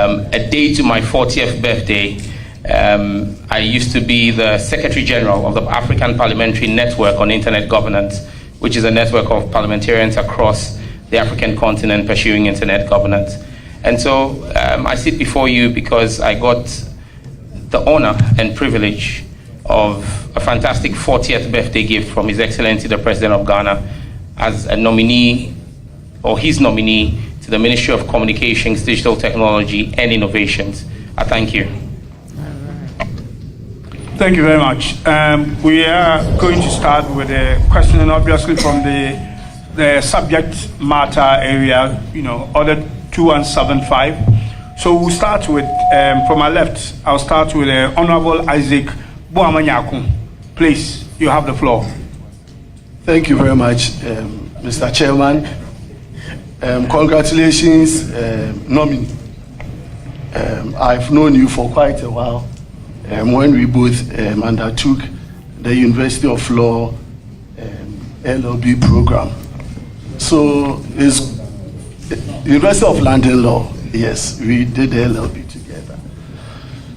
a day to my 40th birthday, I used to be the Secretary General of the African Parliamentary Network on Internet Governance, which is a network of parliamentarians across the African continent pursuing internet governance. And so I sit before you because I got the honor and privilege of a fantastic 40th birthday gift from His Excellency the President of Ghana as a nominee, or his nominee, to the Ministry of Communications, Digital Technology and Innovations. I thank you. Thank you very much. We are going to start with a question, obviously from the subject matter area, order 2175. So we'll start with, from my left, I'll start with Honorable Isaac Boamanyakun. Please, you have the floor. Thank you very much, Mr. Chairman. Congratulations, nominee. I've known you for quite a while. When we both undertook the University of Law LLB program. So it's University of London Law. Yes, we did the LLB together.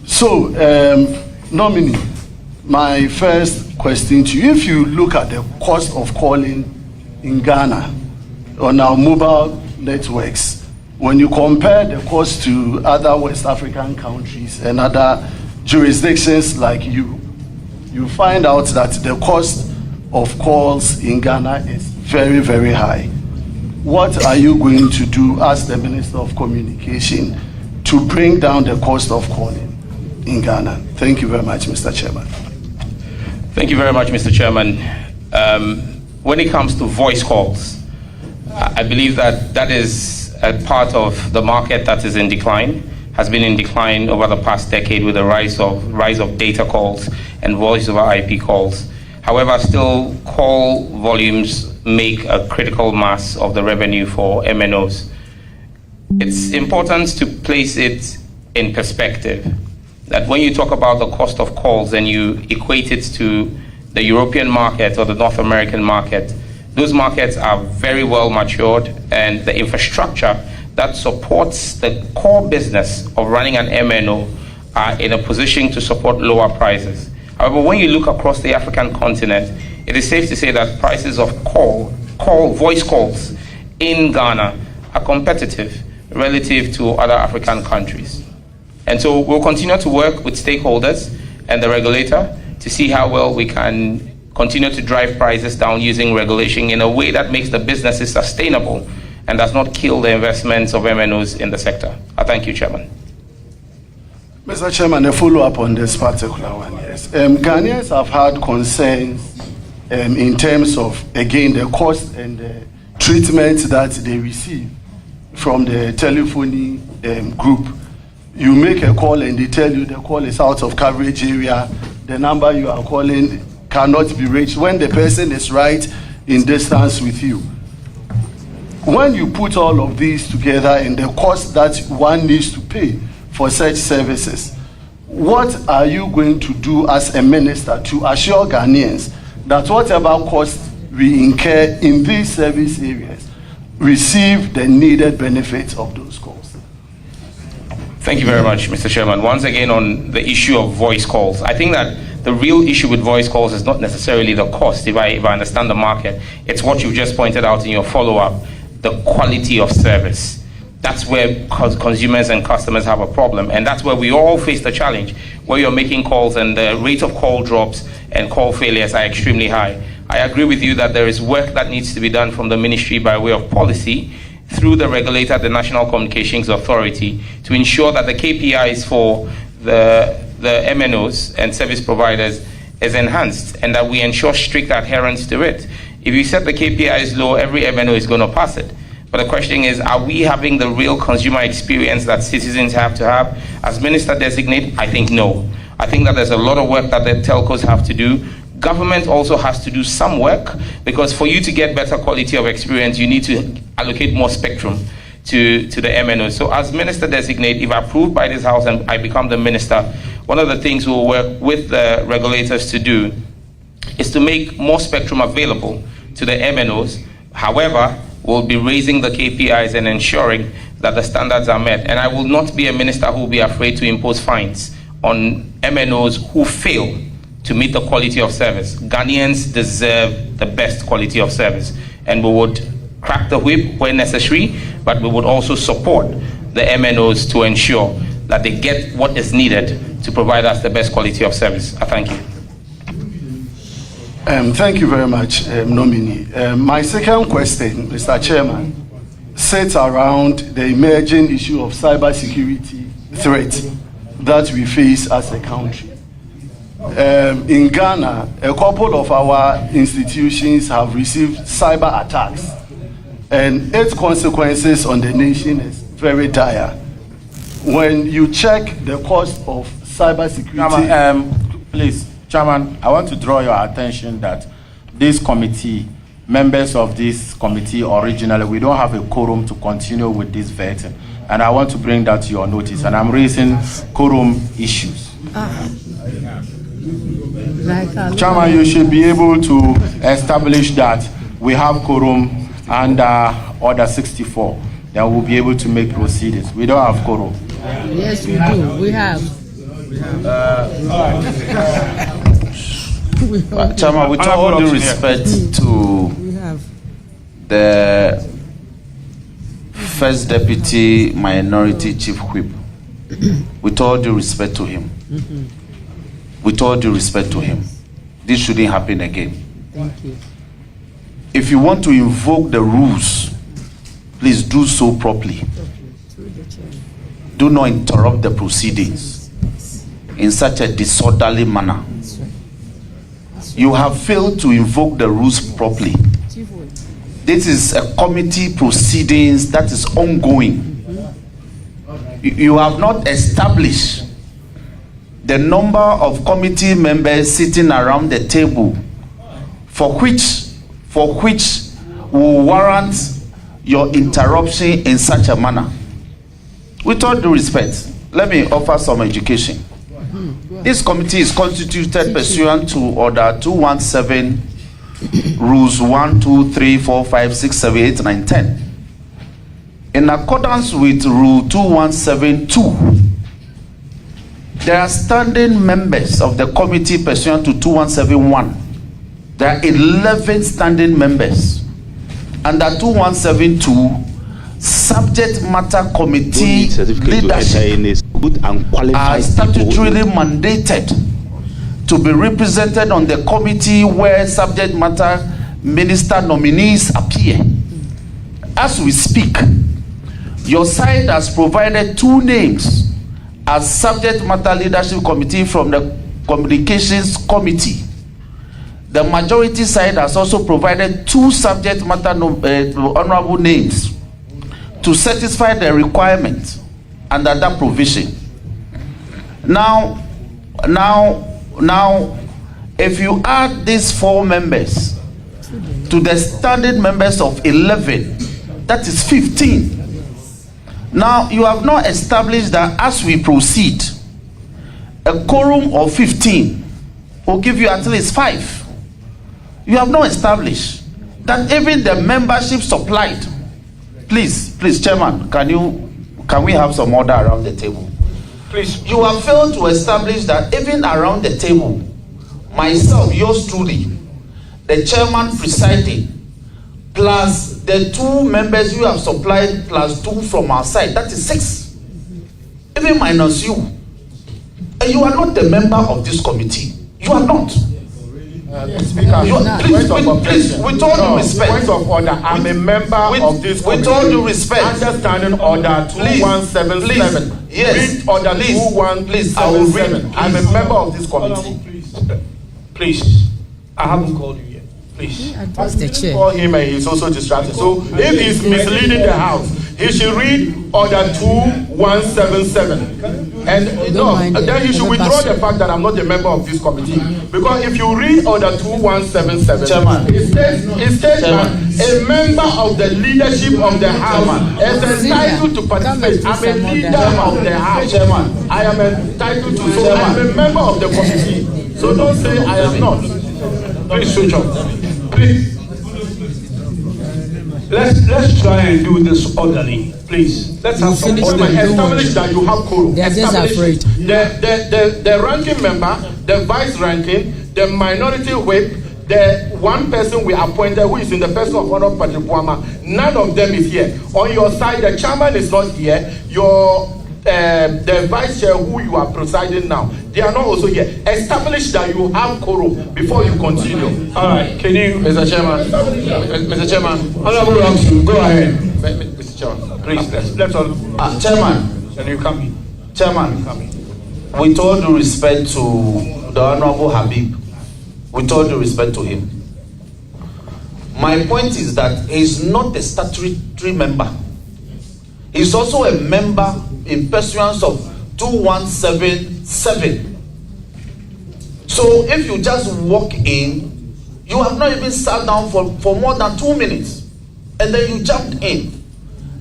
So, nominee, my first question to you, if you look at the cost of calling in Ghana on our mobile networks, when you compare the cost to other West African countries and other jurisdictions like you find out that the cost of calls in Ghana is very, very high. What are you going to do as the Minister of Communication to bring down the cost of calling in Ghana? Thank you very much, Mr. Chairman. Thank you very much, Mr. Chairman. When it comes to voice calls, I believe that is a part of the market that is in decline, has been in decline over the past decade with the rise of data calls and voice over IP calls. However, still call volumes make a critical mass of the revenue for MNOs. It's important to place it in perspective that when you talk about the cost of calls and you equate it to the European market or the North American market, those markets are very well matured, and the infrastructure that supports the core business of running an MNO are in a position to support lower prices. However, when you look across the African continent, it is safe to say that prices of voice calls in Ghana are competitive relative to other African countries. And so we'll continue to work with stakeholders and the regulator to see how well we can continue to drive prices down using regulation in a way that makes the businesses sustainable and does not kill the investments of MNOs in the sector. I thank you, Chairman. Mr. Chairman, a follow-up on this particular one, yes. Ghanaians have had concerns in terms of, again, the cost and the treatment that they receive from the telephony group. You make a call and they tell you the call is out of coverage area, the number you are calling cannot be reached when the person is right in distance with you. When you put all of these together and the cost that one needs to pay for such services, what are you going to do as a minister to assure Ghanaians that whatever cost we incur in these service areas receive the needed benefits of those calls? Thank you very much, Mr. Chairman. Once again, on the issue of voice calls, I think that the real issue with voice calls is not necessarily the cost, if I understand the market. It's what you just pointed out in your follow-up, the quality of service. That's where consumers and customers have a problem, and that's where we all face the challenge, where you're making calls and the rate of call drops and call failures are extremely high. I agree with you that there is work that needs to be done from the ministry by way of policy through the regulator, the National Communications Authority, to ensure that the KPIs for the MNOs and service providers is enhanced and that we ensure strict adherence to it. If you set the KPIs low, every MNO is going to pass it. But the question is, are we having the real consumer experience that citizens have to have? As Minister Designate, I think no. I think that there's a lot of work that the telcos have to do. Government also has to do some work, because for you to get better quality of experience, you need to allocate more spectrum to the MNOs. So as Minister Designate, if approved by this House and I become the Minister, one of the things we'll work with the regulators to do is to make more spectrum available to the MNOs. However, we'll be raising the KPIs and ensuring that the standards are met. And I will not be a minister who will be afraid to impose fines on MNOs who fail to meet the quality of service. Ghanaians deserve the best quality of service, and we would crack the whip where necessary, but we would also support the MNOs to ensure that they get what is needed to provide us the best quality of service. I thank you. Thank you very much, nominee. My second question, Mr. Chairman, sits around the emerging issue of cybersecurity threat that we face as a country. In Ghana, a couple of our institutions have received cyber attacks, and its consequences on the nation is very dire. When you check the cost of cybersecurity... Chairman, please, Chairman, I want to draw your attention that this committee, members of this committee originally, we don't have a quorum to continue with this vetting. And I want to bring that to your notice. And I'm raising quorum issues. Chairman, you should be able to establish that we have quorum under Order 64. Then we'll be able to make proceedings. We don't have quorum. Yes, we do. We have. Chairman, with all due respect to the First Deputy Minority Chief Whip, with all due respect to him, with all due respect to him, this shouldn't happen again. Thank you. If you want to invoke the rules, please do so properly. Do not interrupt the proceedings in such a disorderly manner. You have failed to invoke the rules properly. This is a committee proceedings that is ongoing. You have not established the number of committee members sitting around the table for which will warrant your interruption in such a manner. With all due respect, let me offer some education. This committee is constituted pursuant to Order 217, Rules 1, 2, 3, 4, 5, 6, 7, 8, 9, 10. In accordance with Rule 217.2, there are standing members of the committee pursuant to 2171. There are 11 standing members. Under 2172, subject matter committee leadership are statutorily mandated to be represented on the committee where subject matter minister nominees appear. As we speak, your side has provided 2 names as subject matter leadership committee from the communications committee. The majority side has also provided 2 subject matter honorable names to satisfy the requirement under that provision. Now, if you add these 4 members to the standing members of 11, that is 15. Now, you have not established that as we proceed, a quorum of 15 will give you at least 5. You have not established that even the membership supplied. Please, Chairman, can we have some order around the table? Please. You have failed to establish that even around the table, myself, yours truly, the chairman presiding, plus the 2 members you have supplied, plus 2 from our side, that is 6. Even minus you. And you are not the member of this committee. You are not. Speaker, please, with all due respect. Point of order. I'm a member of this committee. With all due respect. Understanding Order 2177. Yes. Read Order 2177. I'm a member of this committee. Please. I haven't called you yet. Please. The chair. Call him and he's also distracted. So if he's misleading the House, he should read Order 2177. And then he should withdraw the fact that I'm not a member of this committee. Because if you read Order 2177, Chairman, it states that a member of the leadership of the House is entitled to participate. I'm a leader of the House. Chairman, I am entitled to. So I'm a member of the committee. So don't say I am not. Please switch off. Please. Let's try and do this orderly. Please, let's You have some finish order. them, don't Establish worry. that you have quorum. They are just Establish afraid. the ranking member, the vice ranking, the minority whip, the one person we appointed who is in the person of Honor Patrick Wama. None of them is here. On your side, the chairman is not here. The vice chair who you are presiding now, they are not also here. Establish that you have quorum before you continue. All right, can you, Mr. Chairman? Mr. Chairman, Honorable Ramsey, go ahead. Mr. Chairman, please, let's all. Chairman. Can you come in? Chairman. Come in. With all due respect to the Honorable Habib, with all due respect to him, my point is that he is not a statutory member. He is also a member in pursuance of 2177. So if you just walk in, you have not even sat down for more than 2 minutes, and then you jumped in.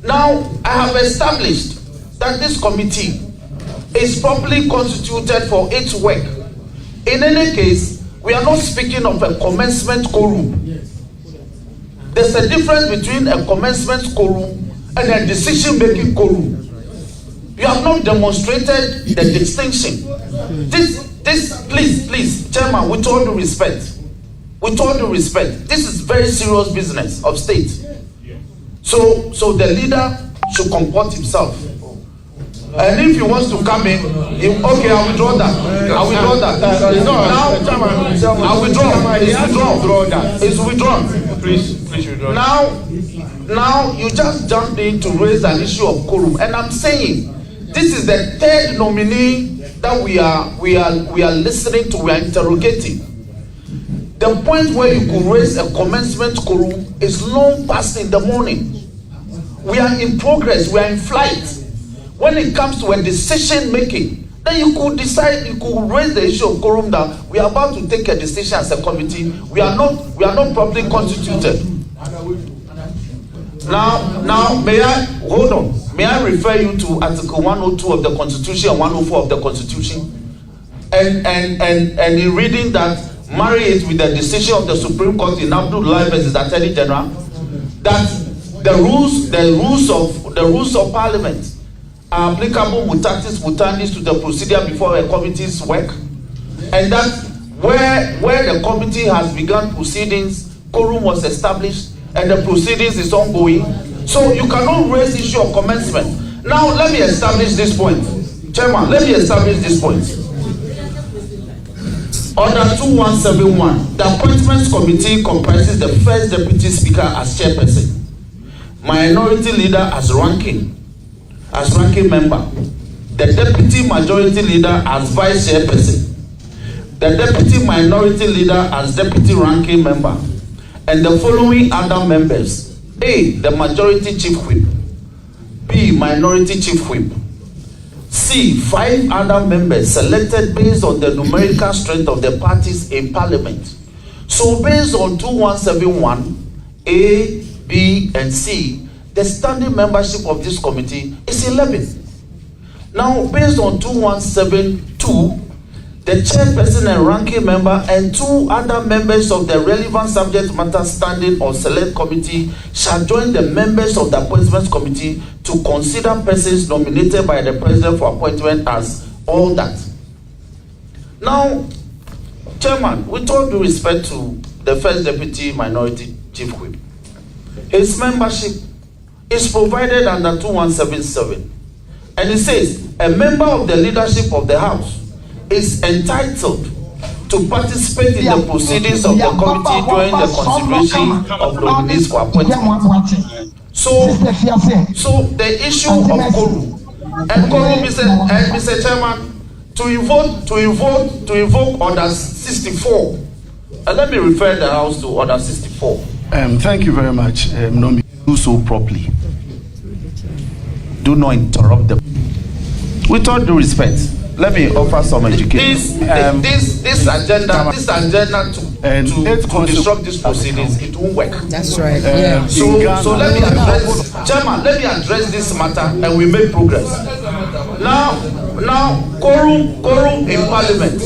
Now, I have established that this committee is properly constituted for its work. In any case, we are not speaking of a commencement quorum. There's a difference between a commencement quorum and a decision-making quorum. You have not demonstrated the distinction. Please, Chairman, with all due respect, this is very serious business of state. So the leader should comport himself. And if he wants to come in, okay, I withdraw that. Now, Chairman, I withdraw. It's withdrawn. Please withdraw. Now you just jumped in to raise an issue of quorum, and I'm saying this is the third nominee that we are listening to, we are interrogating. The point where you could raise a commencement quorum is long past in the morning. We are in progress, we are in flight. When it comes to a decision making, then you could decide, you could raise the issue of quorum that we are about to take a decision as a committee. We are not properly constituted. Now, may I refer you to Article 102 of the Constitution and 104 of the Constitution, and in reading that, marry it with the decision of the Supreme Court in Abdullah versus Attorney General, that the rules of Parliament are applicable mutatis mutandis to the procedure before a committee's work, and that where the committee has begun proceedings, quorum was established, and the proceedings is ongoing. So you cannot raise the issue of commencement. Now let me establish this point. Chairman, let me establish this point. Order 2171, the Appointments Committee comprises the First Deputy Speaker as chairperson, Minority Leader as ranking member, the Deputy Majority Leader as Vice Chairperson, the Deputy Minority Leader as Deputy Ranking Member, and the following other members: A, the Majority Chief Whip; B, Minority Chief Whip; C, 5 other members selected based on the numerical strength of the parties in Parliament. So based on 2171, A, B, and C, the standing membership of this committee is 11. Now, based on 2172, the chairperson and ranking member and 2 other members of the relevant subject matter standing or select committee shall join the members of the appointments committee to consider persons nominated by the president for appointment as all that. Now, Chairman, with all due respect to the first deputy minority chief whip, his membership is provided under 2177, and it says a member of the leadership of the House is entitled to participate in the proceedings of the committee during the consideration of nominees for appointment. So the issue of quorum and quorum is, Mr. Chairman, to invoke Order 64. Let me refer the House to Order 64. Thank you very much. Do so properly. Do not interrupt them. With all due respect, let me offer some education. This agenda to disrupt these proceedings, it won't work. That's right. So let me address, Chairman, let me address this matter and we make progress. Now, quorum in Parliament.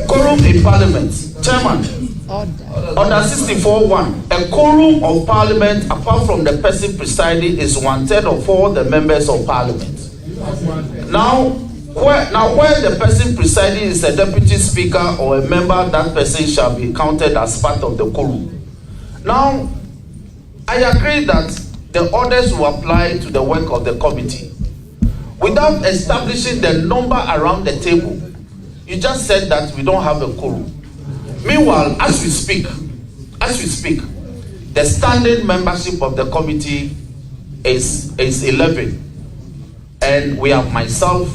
Quorum in Parliament. Chairman, Order 64.1, a a quorum of parliament, apart from the person presiding, is 1/3 of all the members of parliament. Now, where the person presiding is a deputy speaker or a member, that person shall be counted as part of the quorum. Now, I agree that the orders will apply to the work of the committee. Without establishing the number around the table, you just said that we don't have a quorum. Meanwhile, as we speak, the standing membership of the committee is 11. And we have myself,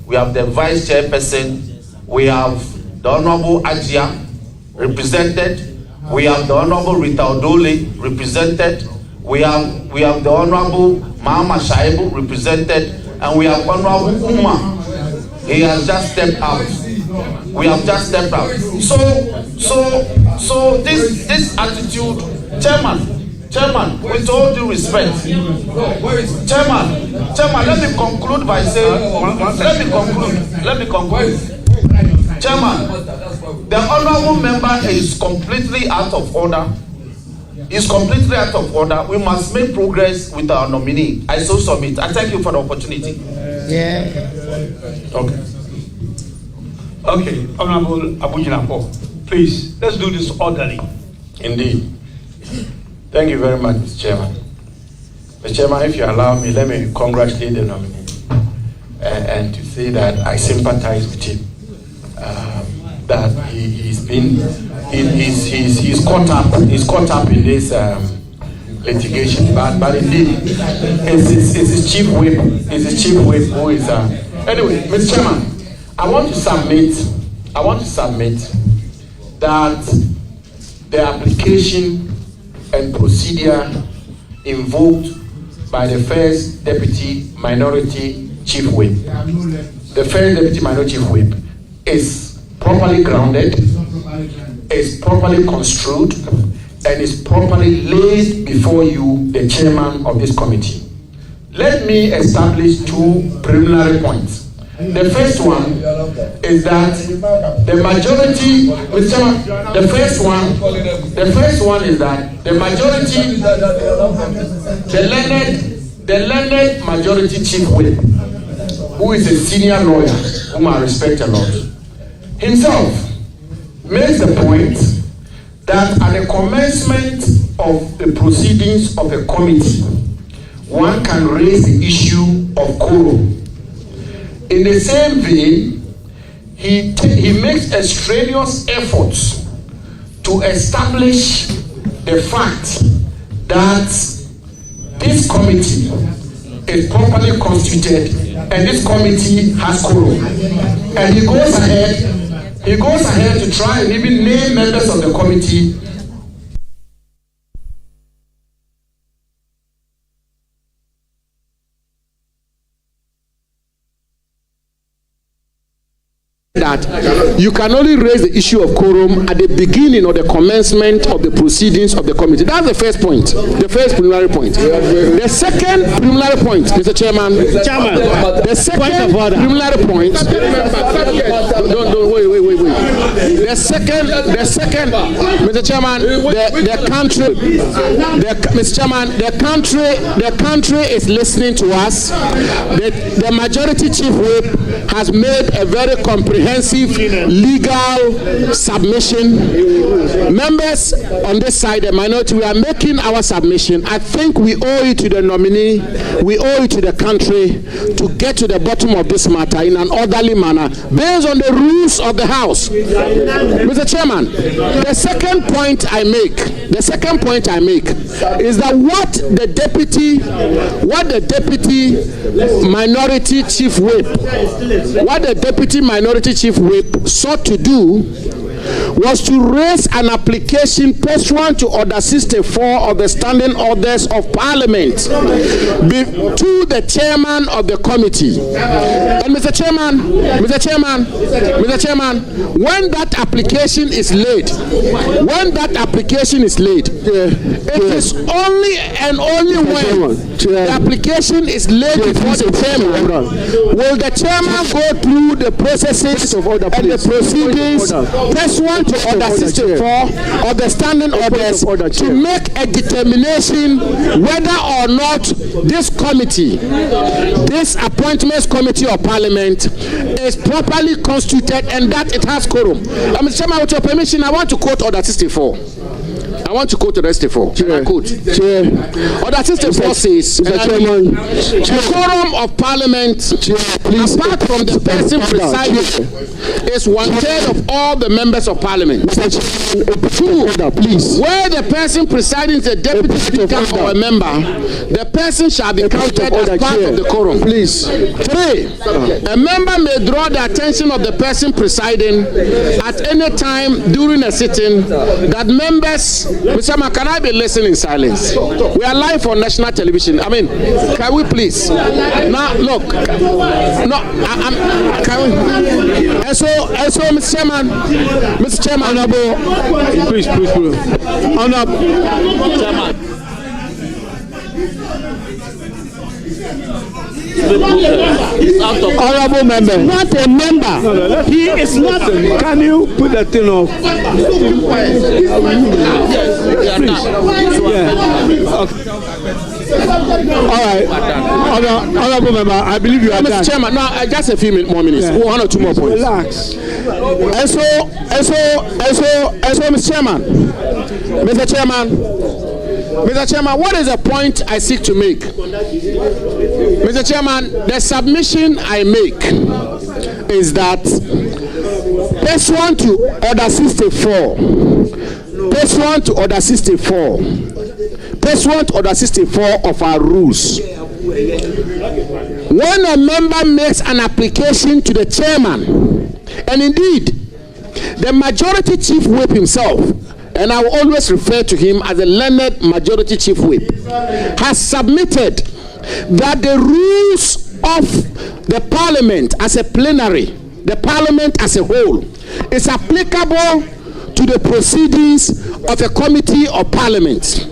we have the vice chairperson, we have the Honorable Ajia represented, we have the Honorable Rita Odole represented, we have the Honorable Mahama Shaibu represented, and we have Honorable Uma. He has just stepped out. We have just stepped out. So this attitude, Chairman, with all due respect, Chairman, let me conclude by saying, let me conclude. Chairman, the honorable member is completely out of order. We must make progress with our nominee. I so submit. I thank you for the opportunity. Yeah. Okay, Honorable Abujinapo, please, let's do this orderly. Indeed. Thank you very much, Mr. Chairman. Mr. Chairman, if you allow me, let me congratulate the nominee and to say that I sympathize with him. That he's caught up in this litigation, but indeed, it's his chief whip. Who is anyway, Mr. Chairman, I want to submit that the application and procedure invoked by the first deputy minority chief whip, is properly grounded, is properly construed, and is properly laid before you, the chairman of this committee. Let me establish two preliminary points. The first one is that the majority, Mr. Chairman, the first one is that the majority, the learned majority chief whip, who is a senior lawyer, whom I respect a lot, himself makes the point that at the commencement of the proceedings of a committee, one can raise the issue of quorum. In the same vein, he makes a strenuous effort to establish the fact that this committee is properly constituted and this committee has quorum. And he goes ahead to try and even name members of the committee that you can only raise the issue of quorum at the beginning or the commencement of the proceedings of the committee. That's the first point, the first preliminary point. The second preliminary point, Mr. Chairman, the second preliminary point, wait. The second, Mr. Chairman, the country is listening to us. The majority chief whip has made a very comprehensive legal submission. Members on this side, the minority, we are making our submission. I think we owe it to the nominee, we owe it to the country to get to the bottom of this matter in an orderly manner based on the rules of the House. Mr. Chairman, the second point I make is that what the deputy minority chief whip sought to do was to raise an application pursuant to Order 64 of the Standing Orders of Parliament to the chairman of the committee. And Mr. Chairman, when that application is laid, it is only and only when the application is laid before the chairman will the chairman go through the processes and the proceedings pursuant to Order 64 of the standing orders to make a determination whether or not this committee, this appointments committee of parliament, is properly constituted and that it has quorum. Mr. Chairman, with your permission, I want to quote Order 64. Order 64. Order 64 says, the quorum of parliament, apart from the person presiding, is 1/3 of all the members of parliament. 2, where the person presiding is a deputy speaker or a member, the person shall be counted as part of the quorum. 3, a member may draw the attention of the person presiding at any time during a sitting that members. Mr. Man, can I be listening in silence? We are live on national television. I mean, can we please? Now, look. No, can we? And so, Mr. Chairman, Honorable, please. Honorable Chairman. Honorable member, not a member. No, he is not. Can you put that thing off? Please. Yeah. Okay. All right. Honorable member, I believe you are done. Mr. Chairman, now just a few more minutes. Yeah. 1 or 2 more points. Relax. And so, Mr. Chairman, what is the point I seek to make? Mr. Chairman, the submission I make is that pursuant to Order 64 of our rules, when a member makes an application to the chairman, and indeed the majority chief whip himself, and I will always refer to him as the learned majority chief whip, has submitted that the rules of the parliament as a plenary, the parliament as a whole, is applicable to the proceedings of a committee of parliament.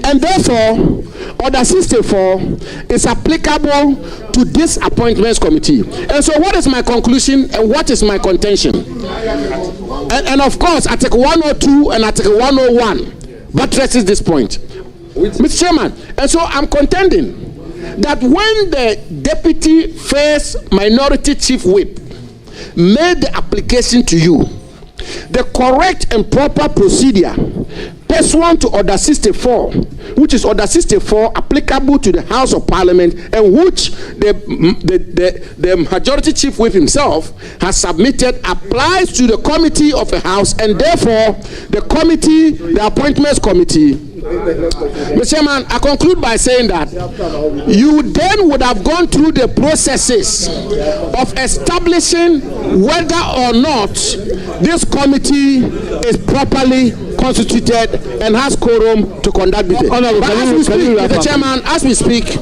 And therefore, Order 64 is applicable to this appointments committee. And so what is my conclusion and what is my contention? And of course, Article 102 and Article 101 buttresses this point. Mr. Chairman, and so I'm contending that when the deputy first minority chief whip made the application to you, the correct and proper procedure pursuant to Order 64, which is Order 64 applicable to the House of Parliament, and which the majority chief whip himself has submitted, applies to the committee of the House, and therefore the committee, the appointments committee. Mr. Chairman, I conclude by saying that you then would have gone through the processes of establishing whether or not this committee is properly constituted and has quorum to conduct business. Mr. Chairman, as we speak,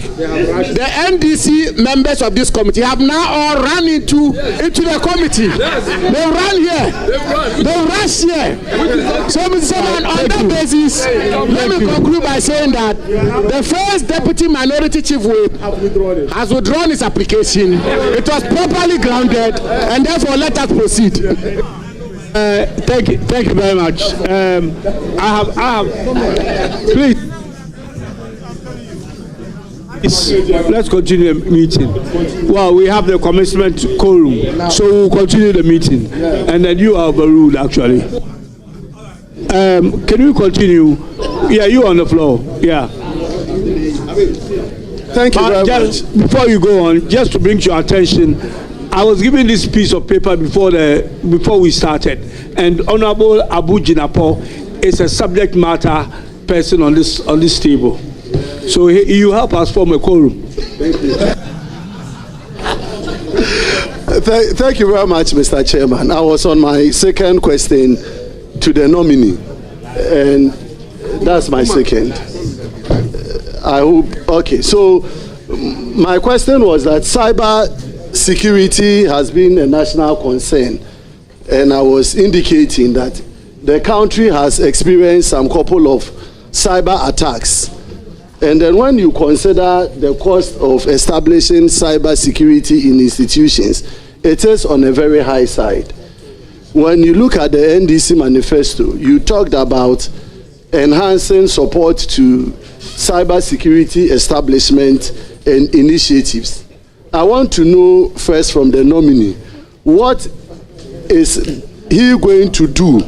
the NDC members of this committee have now all run into the committee. They run here. They rush here. So, Mr. Chairman, on that basis, let me conclude by saying that the first deputy minority chief whip has withdrawn his application. It was properly grounded, and therefore let us proceed. Thank you very much. I have please. Let's continue the meeting. Well, we have the commencement quorum, so we'll continue the meeting, and then you are overruled actually. Can you continue? Yeah, you on the floor. Yeah. Thank you very much. Before you go on, just to bring to your attention, I was given this piece of paper before we started, and Honorable Abu Jinapo is a subject matter person on this table, so you help us form a quorum. Thank you. Thank you very much, Mr. Chairman. I was on my second question to the nominee, and that's my second. I hope. Okay, so My question was that cyber security has been a national concern, and I was indicating that the country has experienced some couple of cyber attacks. And then when you consider the cost of establishing cyber security in institutions, it is on a very high side. When you look at the NDC manifesto, you talked about enhancing support to cyber security establishment and initiatives. I want to know first from the nominee, what is he going to do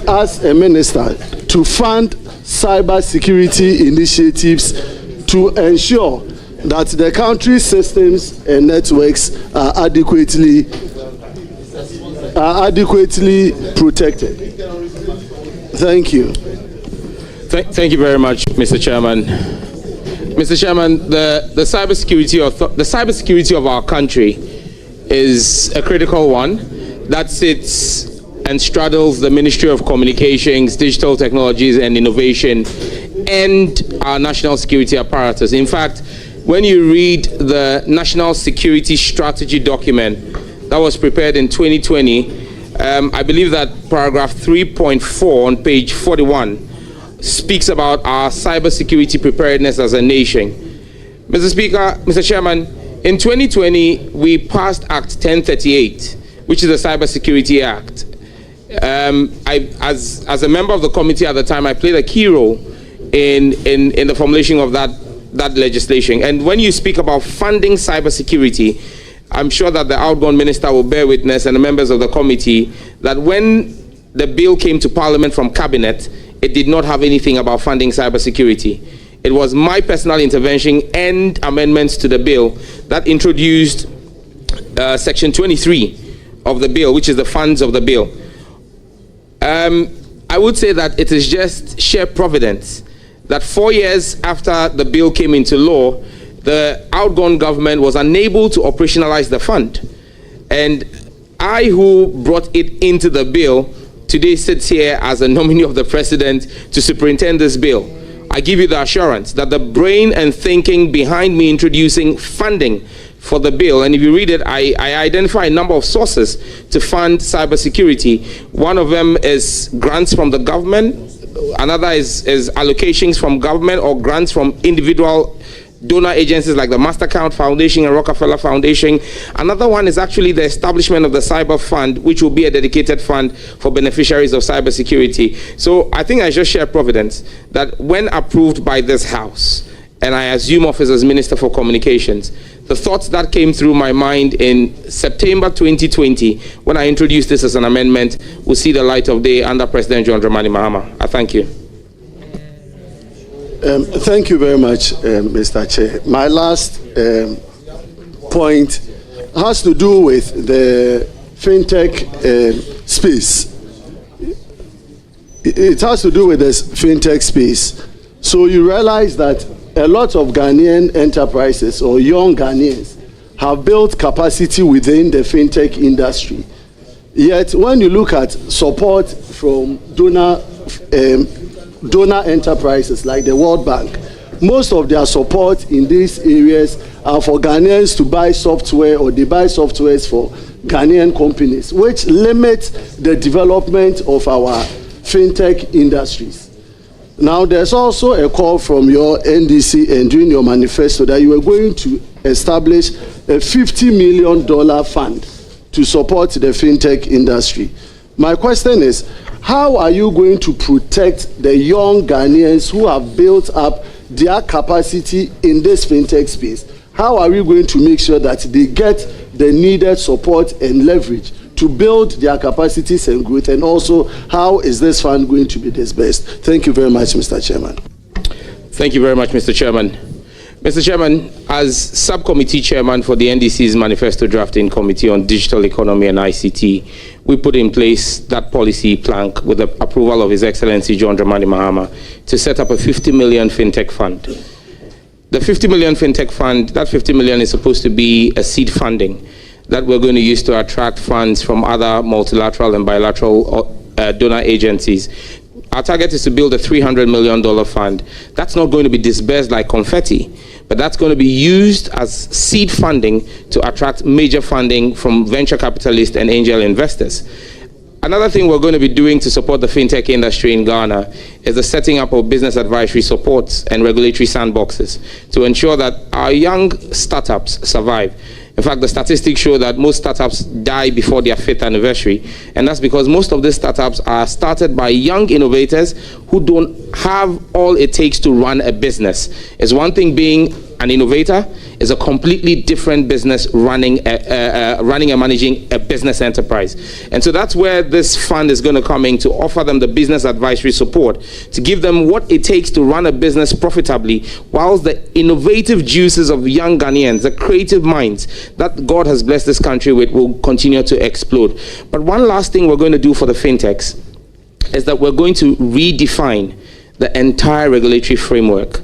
as a minister to fund cyber security initiatives to ensure that the country's systems and networks are adequately protected? Thank you. Thank you very much, Mr. Chairman. Mr. Chairman, the cybersecurity of our country is a critical one that sits and straddles the Ministry of Communications, Digital Technologies and Innovation, and our national security apparatus. In fact, when you read the National Security Strategy document that was prepared in 2020, I believe that paragraph 3.4 on page 41 speaks about our cybersecurity preparedness as a nation. Mr. Speaker, Mr. Chairman, in 2020, we passed Act 1038, which is the Cybersecurity Act. As a member of the committee at the time, I played a key role in the formulation of that legislation. And when you speak about funding cybersecurity, I'm sure that the outgoing minister will bear witness, and the members of the committee, that when the bill came to Parliament from Cabinet, it did not have anything about funding cybersecurity. It was my personal intervention and amendments to the bill that introduced Section 23 of the bill, which is the funds of the bill. I would say that it is just sheer providence that 4 years after the bill came into law, the outgone government was unable to operationalize the fund. And I, who brought it into the bill, today sits here as a nominee of the president to superintend this bill. I give you the assurance that the brain and thinking behind me introducing funding for the bill, and if you read it, I identify a number of sources to fund cybersecurity. One of them is grants from the government. Another is allocations from government or grants from individual donor agencies like the Mastercard Foundation and Rockefeller Foundation. Another one is actually the establishment of the Cyber Fund, which will be a dedicated fund for beneficiaries of cybersecurity. So I think I just share providence that when approved by this House, and I assume office as Minister for Communications, the thoughts that came through my mind in September 2020, when I introduced this as an amendment, will see the light of day under President John Dramani Mahama. I thank you. Thank you very much, Mr. Chair. My last point has to do with the fintech space. It has to do with this fintech space. So you realize that a lot of Ghanaian enterprises or young Ghanaians have built capacity within the fintech industry. Yet when you look at support from donor enterprises like the World Bank, most of their support in these areas are for Ghanaians to buy software, or they buy softwares for Ghanaian companies, which limits the development of our fintech industries. Now, there's also a call from your NDC and during your manifesto that you are going to establish a $50 million fund to support the fintech industry. My question is, how are you going to protect the young Ghanaians who have built up their capacity in this fintech space? How are we going to make sure that they get the needed support and leverage to build their capacities and growth? And also, how is this fund going to be disbursed? Thank you very much, Mr. Chairman. Thank you very much, Mr. Chairman. Mr. Chairman, as subcommittee chairman for the NDC's Manifesto Drafting Committee on Digital Economy and ICT, we put in place that policy plank with the approval of His Excellency John Dramani Mahama to set up a 50 million fintech fund. The 50 million fintech fund, that 50 million is supposed to be a seed funding that we're going to use to attract funds from other multilateral and bilateral donor agencies. Our target is to build a $300 million fund. That's not going to be disbursed like confetti, but that's going to be used as seed funding to attract major funding from venture capitalists and angel investors. Another thing we're going to be doing to support the fintech industry in Ghana is the setting up of business advisory supports and regulatory sandboxes to ensure that our young startups survive. In fact, the statistics show that most startups die before their 5th anniversary, and that's because most of these startups are started by young innovators who don't have all it takes to run a business. It's one thing being an innovator, is a completely different business running and managing a business enterprise. And so that's where this fund is going to come in, to offer them the business advisory support, to give them what it takes to run a business profitably, whilst the innovative juices of young Ghanaians, the creative minds that God has blessed this country with, will continue to explode. But one last thing we're going to do for the fintechs is that we're going to redefine the entire regulatory framework.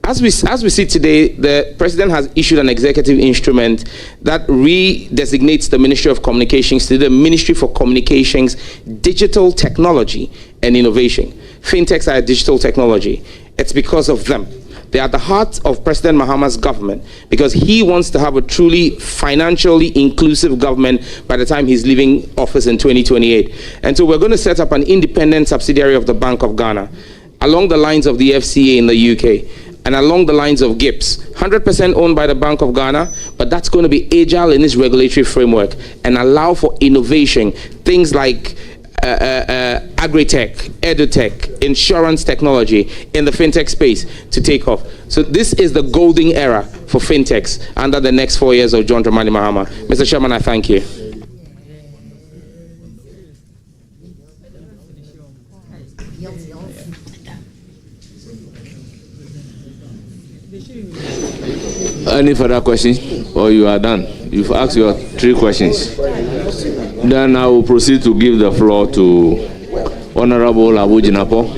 As we see today, the president has issued an executive instrument that redesignates the Ministry of Communications to the Ministry for Communications, Digital Technology and Innovation. Fintechs are digital technology. It's because of them. They are at the heart of President Mahama's government, because he wants to have a truly financially inclusive government by the time he's leaving office in 2028. And so we're going to set up an independent subsidiary of the Bank of Ghana, along the lines of the FCA in the UK, and along the lines of GIPS, 100% owned by the Bank of Ghana, but that's going to be agile in its regulatory framework and allow for innovation, things like agri-tech, edu-tech, insurance technology in the fintech space to take off. So this is the golden era for fintechs under the next 4 years of John Dramani Mahama. Mr. Chairman, I thank you. Any further questions? Or you are done? You've asked your 3 questions. Then I will proceed to give the floor to Honorable Abu Jinapo.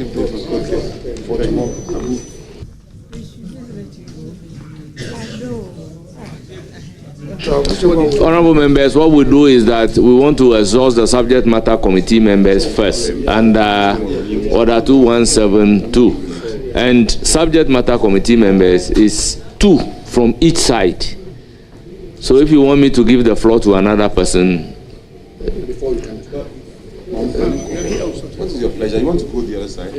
Honorable members, what we do is that we want to exhaust the subject matter committee members first under Order 2172. And subject matter committee members is 2 from each side. So if you want me to give the floor to another person. Before you can. What is your pleasure? You want to go the other side?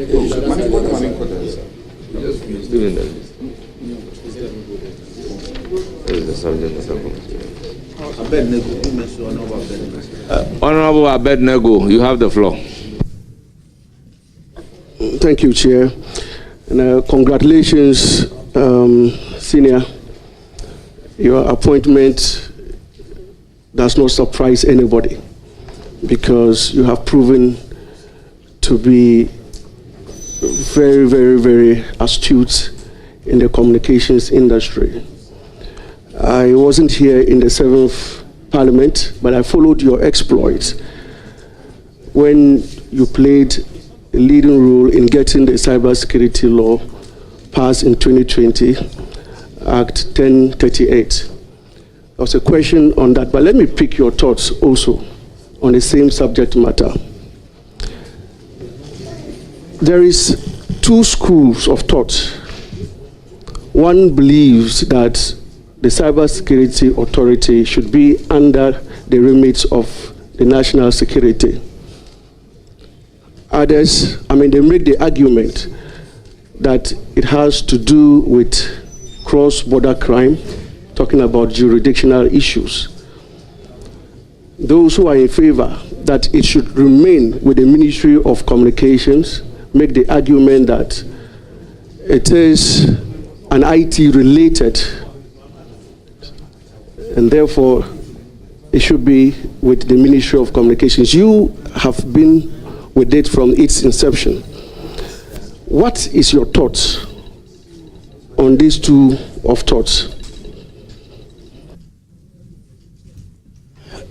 Honorable Abednego, you have the floor. Thank you, Chair. And congratulations, Senior. Your appointment does not surprise anybody, because you have proven to be very, very, very astute in the communications industry. I wasn't here in the 7th Parliament, but I followed your exploits when you played a leading role in getting the cybersecurity law passed in 2020, Act 1038. There was a question on that, but let me pick your thoughts also on the same subject matter. There is 2 schools of thought. One believes that the Cybersecurity Authority should be under the remit of the national security. Others, they make the argument that it has to do with cross-border crime, talking about jurisdictional issues. Those who are in favor that it should remain with the Ministry of Communications make the argument that it is an IT-related, and therefore it should be with the Ministry of Communications. You have been with it from its inception. What is your thoughts on these 2 of thoughts?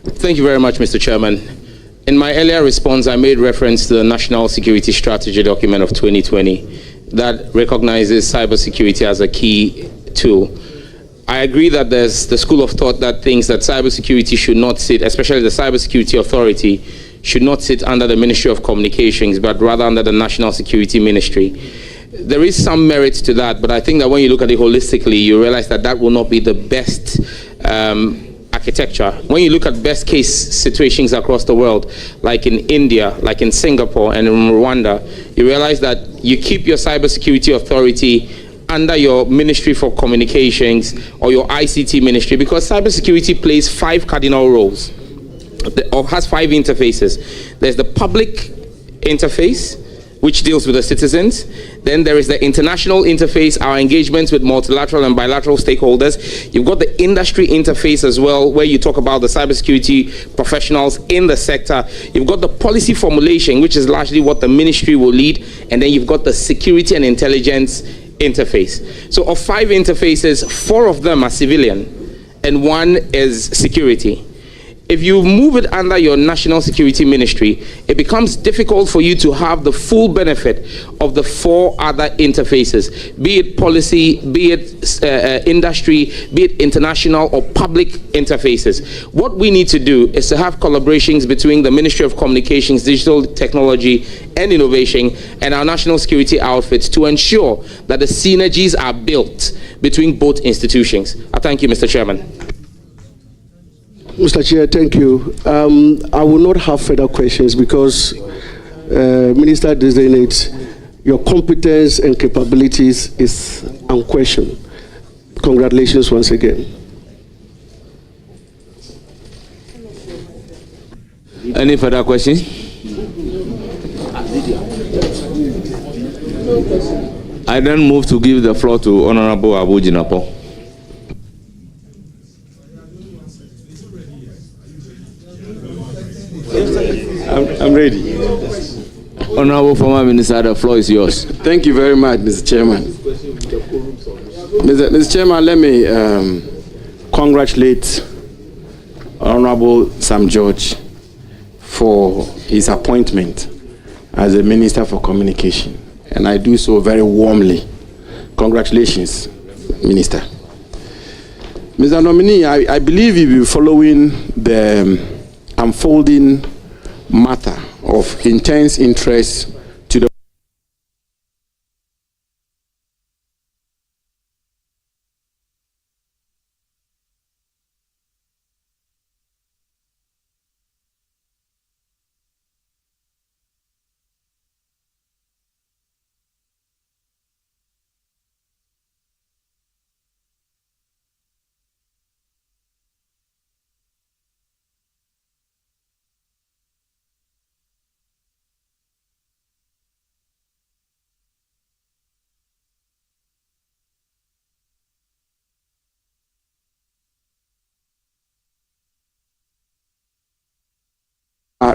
Thank you very much, Mr. Chairman. In my earlier response, I made reference to the National Security Strategy document of 2020 that recognizes cybersecurity as a key tool. I agree that there's the school of thought that thinks that cybersecurity should not sit, especially the Cybersecurity Authority, should not sit under the Ministry of Communications, but rather under the National Security Ministry. There is some merit to that, but I think that when you look at it holistically, you realize that that will not be the best architecture. When you look at best case situations across the world, like in India, like in Singapore and in Rwanda, you realize that you keep your cybersecurity authority under your Ministry for Communications or your ICT ministry, because cybersecurity plays 5 cardinal roles, or has 5 interfaces. There's the public interface, which deals with the citizens. Then there is the international interface, our engagements with multilateral and bilateral stakeholders. You've got the industry interface as well, where you talk about the cybersecurity professionals in the sector. You've got the policy formulation, which is largely what the ministry will lead. And then you've got the security and intelligence interface. So of 5 interfaces, 4 of them are civilian and 1 is security. If you move it under your National Security Ministry, it becomes difficult for you to have the full benefit of the 4 other interfaces, be it policy, be it industry, be it international or public interfaces. What we need to do is to have collaborations between the Ministry of Communications, Digital Technology and Innovation and our national security outfits to ensure that the synergies are built between both institutions. I thank you, Mr. Chairman. Mr. Chair, thank you. I will not have further questions because Minister designates your competence and capabilities is unquestioned. Congratulations once again. Any further questions? I then move to give the floor to Honorable Abu Jinapo. I'm ready. Honorable former Minister, the floor is yours. Thank you very much, Mr. Chairman. Mr. Chairman, let me congratulate Honorable Sam George for his appointment as a Minister for Communication, and I do so very warmly. Congratulations, Minister. Mr. Nominee, I believe you'll be following the unfolding matter of intense interest to the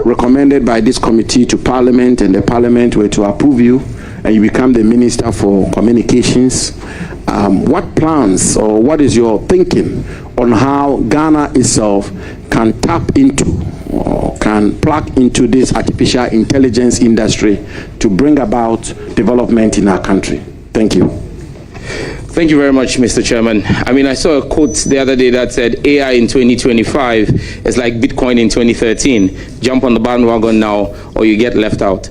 recommended by this committee to Parliament, and the Parliament were to approve you and you become the Minister for Communications. What plans or what is your thinking on how Ghana itself can tap into or can plug into this artificial intelligence industry to bring about development in our country? Thank you. Thank you very much, Mr. Chairman. I mean, I saw a quote the other day that said AI in 2025 is like Bitcoin in 2013. Jump on the bandwagon now or you get left out.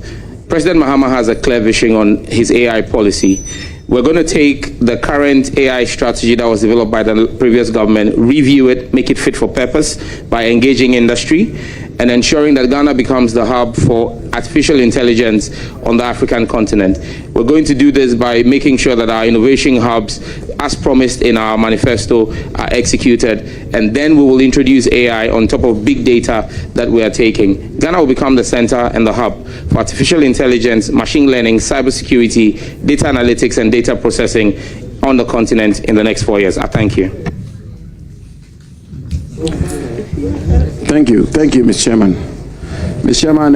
President Mahama has a clear vision on his AI policy. We're going to take the current AI strategy that was developed by the previous government, review it, make it fit for purpose by engaging industry and ensuring that Ghana becomes the hub for artificial intelligence on the African continent. We're going to do this by making sure that our innovation hubs, as promised in our manifesto, are executed, and then we will introduce AI on top of big data that we are taking. Ghana will become the center and the hub for artificial intelligence, machine learning, cybersecurity, data analytics, and data processing on the continent in the next 4 years. I thank you. Thank you, Mr. Chairman. Mr. Chairman,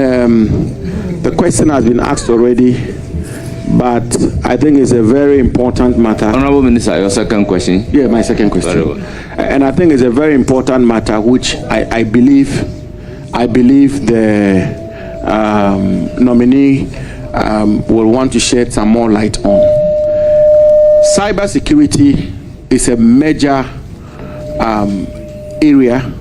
the question has been asked already, but I think it's a very important matter. Honorable Minister, your second question. Yeah, my second question. Very well. And I think it's a very important matter, which I believe the nominee will want to shed some more light on. Cybersecurity is a major area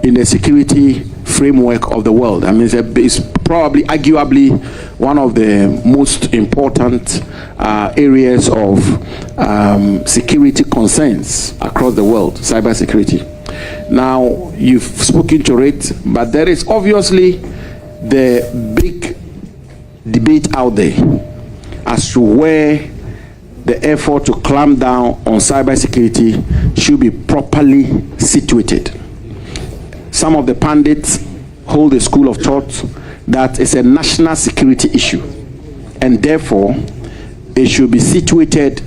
in the security framework of the world. I mean, it's probably, arguably, one of the most important areas of security concerns across the world, cybersecurity. Now, you've spoken to it, but there is obviously the big debate out there as to where the effort to clamp down on cybersecurity should be properly situated. Some of the pundits hold a school of thought that it's a national security issue, and therefore it should be situated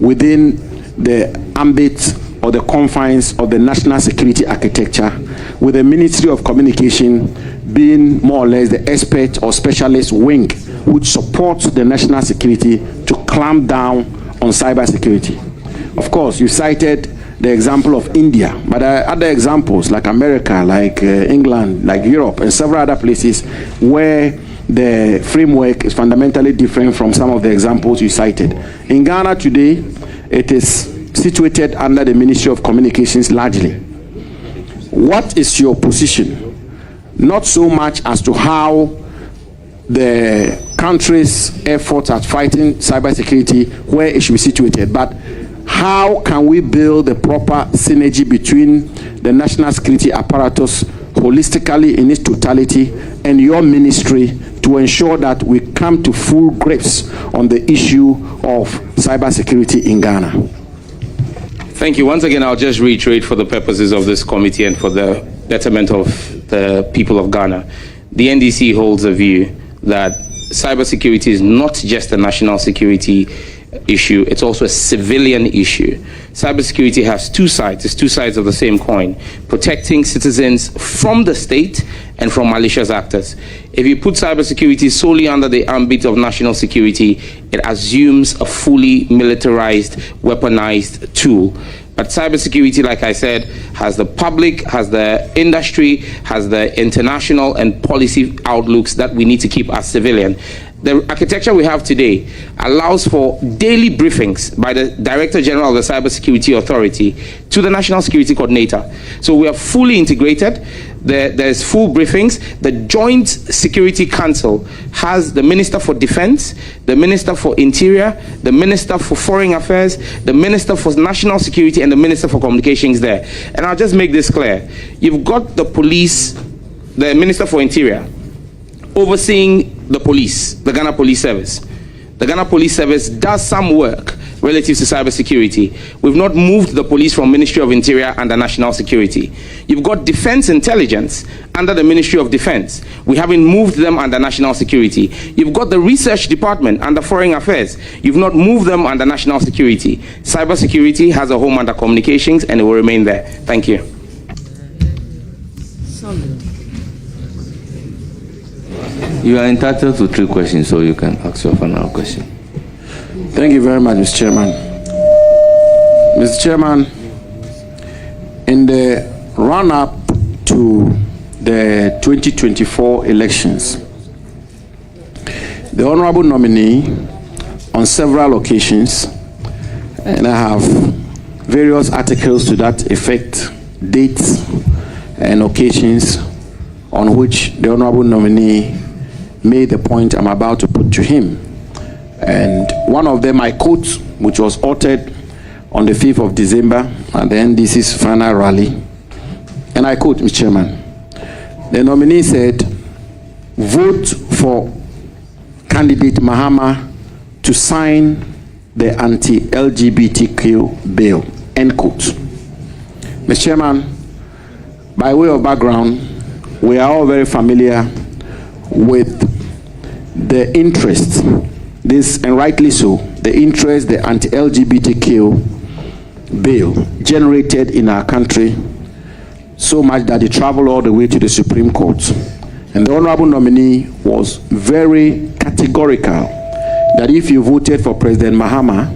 within the ambit or the confines of the national security architecture, with the Ministry of Communication being more or less the expert or specialist wing which supports the national security to clamp down on cybersecurity. Of course, you cited the example of India, but there are other examples like America, like England, like Europe, and several other places where the framework is fundamentally different from some of the examples you cited. In Ghana today, it is situated under the Ministry of Communications largely. What is your position? Not so much as to how the country's efforts at fighting cybersecurity, where it should be situated, but how can we build a proper synergy between the national security apparatus holistically in its totality and your ministry to ensure that we come to full grips on the issue of cybersecurity in Ghana? Thank you. Once again, I'll just reiterate for the purposes of this committee and for the betterment of the people of Ghana. The NDC holds a view that cybersecurity is not just a national security issue, it's also a civilian issue. Cybersecurity has two sides, it's two sides of the same coin, protecting citizens from the state and from malicious actors. If you put cybersecurity solely under the ambit of national security, it assumes a fully militarized, weaponized tool. But cybersecurity, like I said, has the public, has the industry, has the international and policy outlooks that we need to keep as civilian. The architecture we have today allows for daily briefings by the Director General of the Cybersecurity Authority to the National Security Coordinator. So we are fully integrated. There's full briefings. The Joint Security Council has the Minister for Defense, the Minister for Interior, the Minister for Foreign Affairs, the Minister for National Security, and the Minister for Communications there. And I'll just make this clear. You've got the police, the Minister for Interior, overseeing the police, the Ghana Police Service. The Ghana Police Service does some work relative to cybersecurity. We've not moved the police from Ministry of Interior under National Security. You've got Defense Intelligence under the Ministry of Defense. We haven't moved them under National Security. You've got the Research Department under Foreign Affairs. You've not moved them under National Security. Cybersecurity has a home under Communications and it will remain there. Thank you. You are entitled to 3 questions, so you can ask your final question. Thank you very much, Mr. Chairman. Mr. Chairman, in the run-up to the 2024 elections, the honorable nominee, on several occasions, and I have various articles to that effect, dates and occasions on which the honorable nominee made the point I'm about to put to him. And one of them I quote, which was uttered on the 5th of December at the NDC's final rally. And I quote, Mr. Chairman, the nominee said, vote for candidate Mahama to sign the anti-LGBTQ bill, end quote. Mr. Chairman, by way of background, we are all very familiar with the interest, this, and rightly so, the interest the anti-LGBTQ bill generated in our country, so much that it traveled all the way to the Supreme Court. And the honorable nominee was very categorical that if you voted for President Mahama,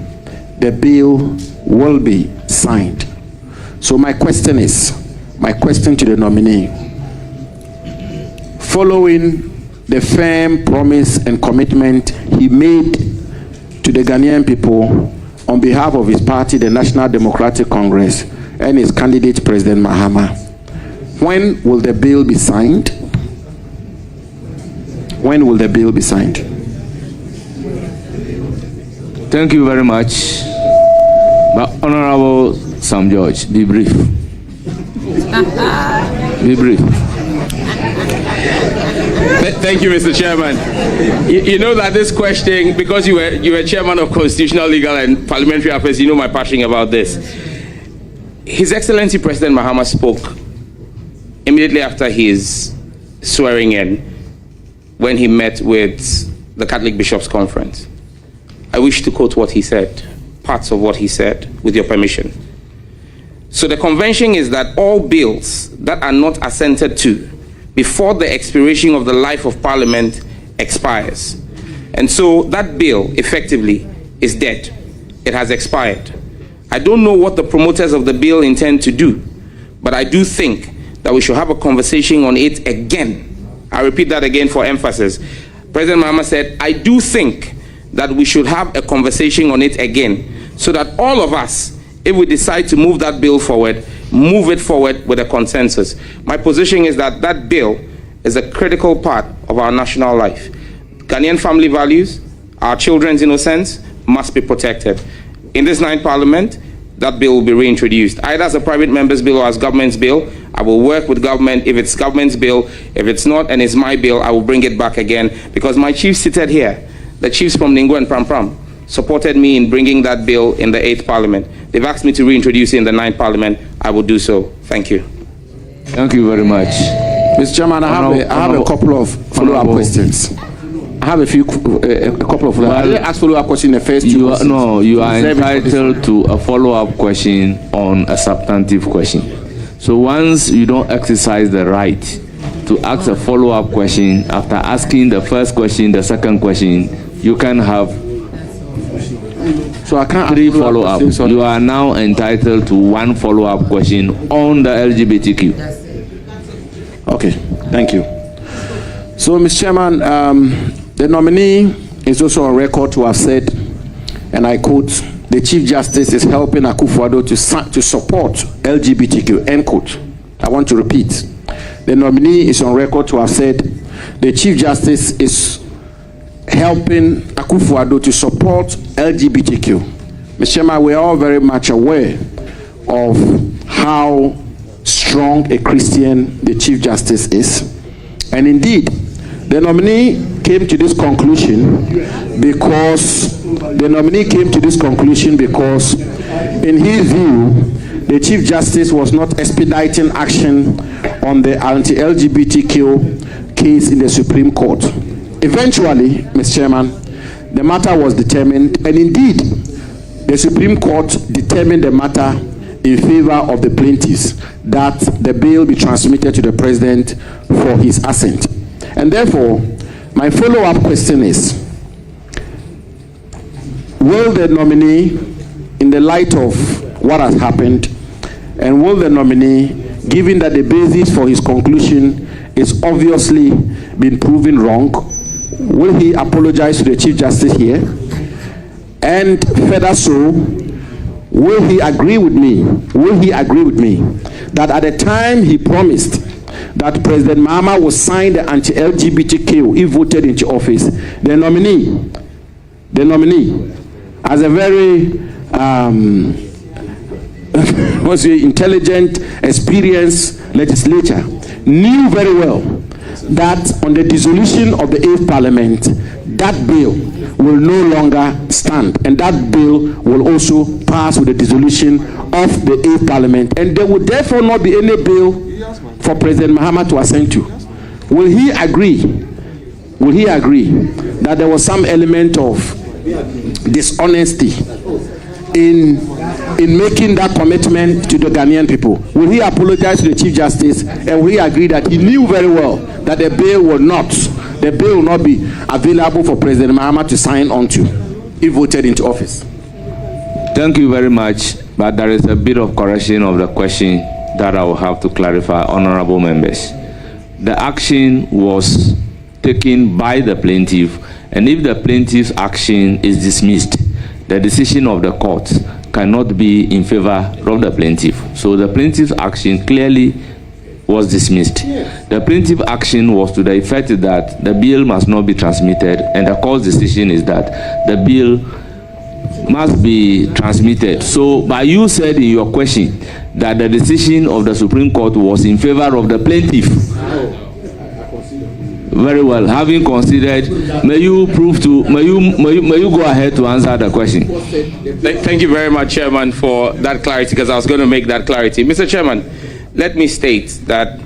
the bill will be signed. So my question to the nominee, following the firm promise and commitment he made to the Ghanaian people on behalf of his party, the National Democratic Congress, and his candidate, President Mahama, when will the bill be signed? When will the bill be signed? Thank you very much. But Honorable Sam George, be brief. Be brief. Thank you, Mr. Chairman. You know that this question, because you were chairman of Constitutional, Legal and Parliamentary Affairs, you know my passion about this. His Excellency President Mahama spoke immediately after his swearing in when he met with the Catholic Bishops' Conference. I wish to quote what he said, parts of what he said, with your permission. So the convention is that all bills that are not assented to before the expiration of the life of Parliament expires. And so that bill effectively is dead. It has expired. I don't know what the promoters of the bill intend to do, but I do think that we should have a conversation on it again. I repeat that again for emphasis. President Mahama said, I do think that we should have a conversation on it again so that all of us, if we decide to move that bill forward, move it forward with a consensus. My position is that that bill is a critical part of our national life. Ghanaian family values, our children's innocence must be protected. In this 9th Parliament, that bill will be reintroduced, either as a private member's bill or as government's bill. I will work with government. If it's government's bill, if it's not and it's my bill, I will bring it back again, because my chiefs seated here, the chiefs from Ningo and Pram, supported me in bringing that bill in the 8th Parliament. They've asked me to reintroduce it in the 9th Parliament. I will do so. Thank you. Thank you very much. Mr. Chairman, I have a couple of follow-up questions. I have a couple of follow-up. I didn't ask follow-up question in the first two. You are entitled to a follow-up question on a substantive question. So once you don't exercise the right to ask a follow-up question after asking the first question, the second question, you can have so I can't 3 follow-ups. You are now entitled to 1 follow-up question on the LGBTQ. Okay, thank you. So, Mr. Chairman, the nominee is also on record to have said, and I quote, the Chief Justice is helping Akufo-Addo to support LGBTQ, end quote. I want to repeat. The nominee is on record to have said, the Chief Justice is helping Akufo-Addo to support LGBTQ. Mr. Chairman, we are all very much aware of how strong a Christian the Chief Justice is. And indeed, the nominee came to this conclusion because in his view, the Chief Justice was not expediting action on the anti-LGBTQ case in the Supreme Court. Eventually, Mr. Chairman, the matter was determined, and indeed, the Supreme Court determined the matter in favor of the plaintiffs, that the bill be transmitted to the President for his assent. And therefore, my follow-up question is, will the nominee, in the light of what has happened, and will the nominee, given that the basis for his conclusion is obviously been proven wrong, will he apologize to the Chief Justice here? And further so, will he agree with me that at the time he promised that President Mahama would sign the anti-LGBTQ if voted into office, the nominee, as a very intelligent, experienced legislator, knew very well that on the dissolution of the 8th Parliament, that bill will no longer stand, and that bill will also pass with the dissolution of the 8th Parliament, and there will therefore not be any bill for President Mahama to assent to. Will he agree that there was some element of dishonesty in making that commitment to the Ghanaian people? Will he apologize to the Chief Justice, and will he agree that he knew very well that the bill will not be available for President Mahama to sign onto if voted into office? Thank you very much, but there is a bit of correction of the question that I will have to clarify, honorable members. The action was taken by the plaintiff, and if the plaintiff's action is dismissed, the decision of the court cannot be in favor of the plaintiff. So the plaintiff's action clearly was dismissed. The plaintiff action was to the effect that the bill must not be transmitted, and the court's decision is that the bill must be transmitted. So, but you said in your question that the decision of the Supreme Court was in favor of the plaintiff. Very well. Having considered, may you go ahead to answer the question. Thank you very much, Chairman, for that clarity, because I was going to make that clarity. Mr. Chairman, let me state that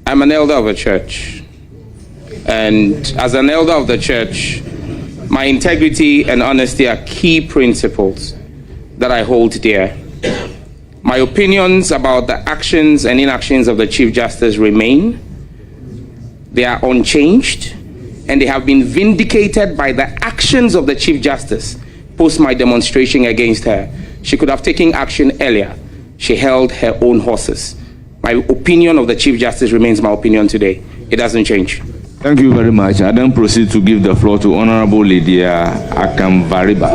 I'm an elder of a church, and as an elder of the church, my integrity and honesty are key principles that I hold dear. My opinions about the actions and inactions of the Chief Justice remain. They are unchanged, and they have been vindicated by the actions of the Chief Justice post my demonstration against her. She could have taken action earlier. She held her own horses. My opinion of the Chief Justice remains my opinion today. It doesn't change. Thank you very much. I then proceed to give the floor to Honorable Lydia Akamvariba.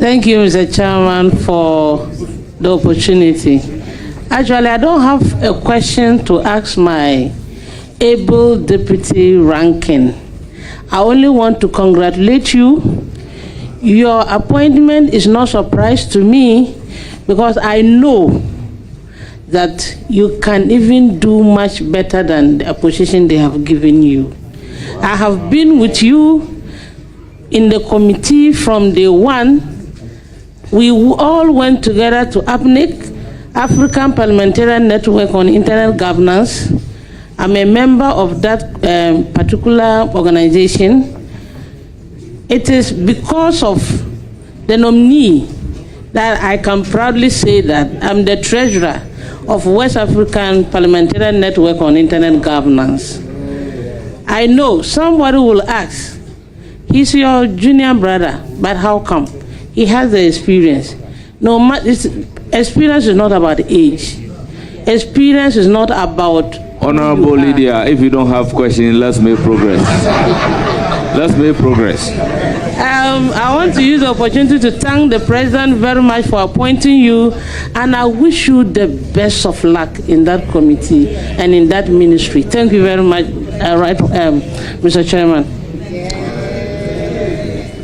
Thank you, Mr. Chairman, for the opportunity. Actually, I don't have a question to ask my able deputy ranking. I only want to congratulate you. Your appointment is no surprise to me, because I know that you can even do much better than the position they have given you. I have been with you in the committee from day one. We all went together to APNIC, African Parliamentarian Network on Internet Governance. I'm a member of that particular organization. It is because of the nominee that I can proudly say that I'm the treasurer of West African Parliamentarian Network on Internet Governance. I know somebody will ask, he's your junior brother, but how come? He has the experience. No, experience is not about age. Experience is not about... Honorable Lydia, if you don't have questions, let's make progress. Let's make progress. I want to use the opportunity to thank the President very much for appointing you, and I wish you the best of luck in that committee and in that ministry. Thank you very much, Mr. Chairman.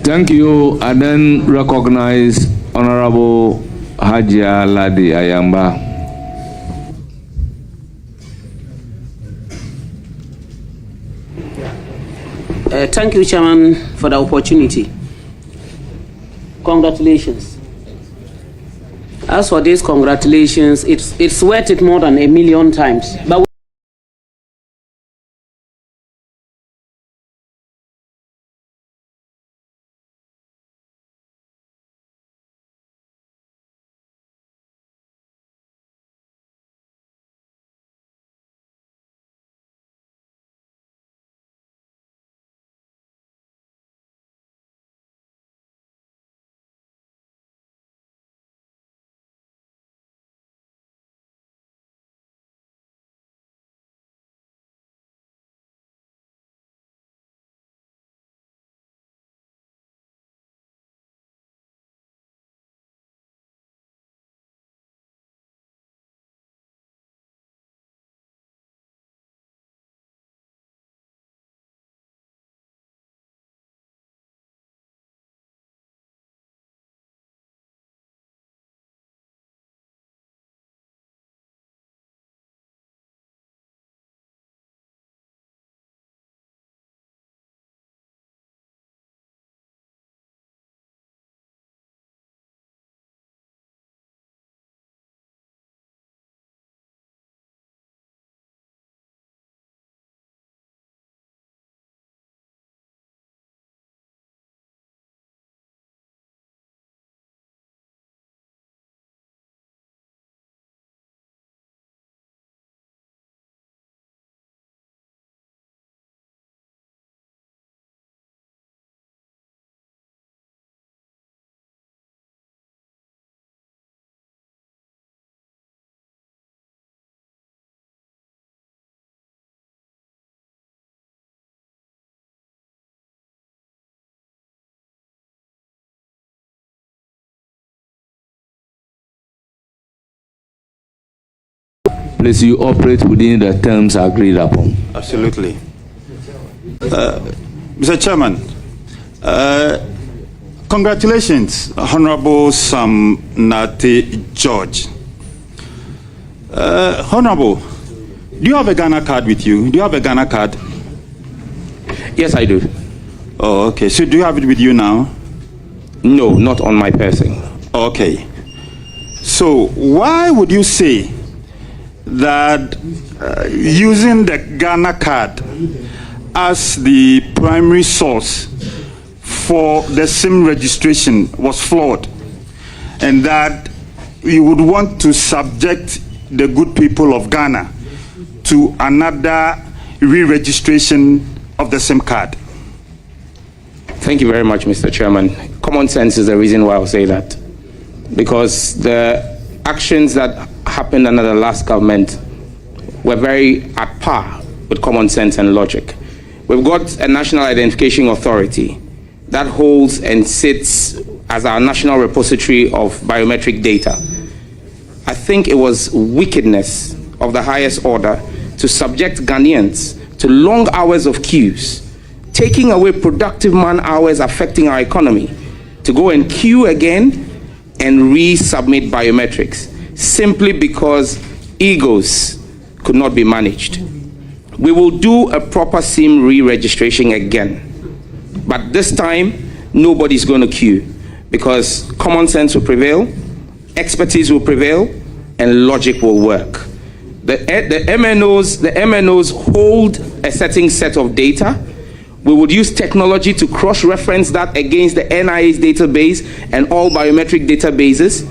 Thank you. I then recognize Honorable Hajia Ladi Ayamba. Thank you, Chairman, for the opportunity. Congratulations. As for these congratulations, it's worth it more than 1,000,000 times. But Please, you operate within the terms agreed upon. Absolutely. Mr. Chairman, congratulations, Honorable Sam Nate George. Honorable, do you have a Ghana card with you? Do you have a Ghana card? Yes, I do. Oh, okay. So do you have it with you now? No, not on my person. Okay. So why would you say that using the Ghana card as the primary source for the SIM registration was flawed, and that you would want to subject the good people of Ghana to another re-registration of the SIM card? Thank you very much, Mr. Chairman. Common sense is the reason why I'll say that. Because the actions that happened under the last government were very at par with common sense and logic. We've got a National Identification Authority that holds and sits as our national repository of biometric data. I think it was wickedness of the highest order to subject Ghanaians to long hours of queues, taking away productive man hours affecting our economy, to go and queue again and resubmit biometrics, simply because egos could not be managed. We will do a proper SIM re-registration again, but this time nobody's going to queue, because common sense will prevail, expertise will prevail, and logic will work. The MNOs hold a certain set of data. We would use technology to cross-reference that against the NIA's database and all biometric databases,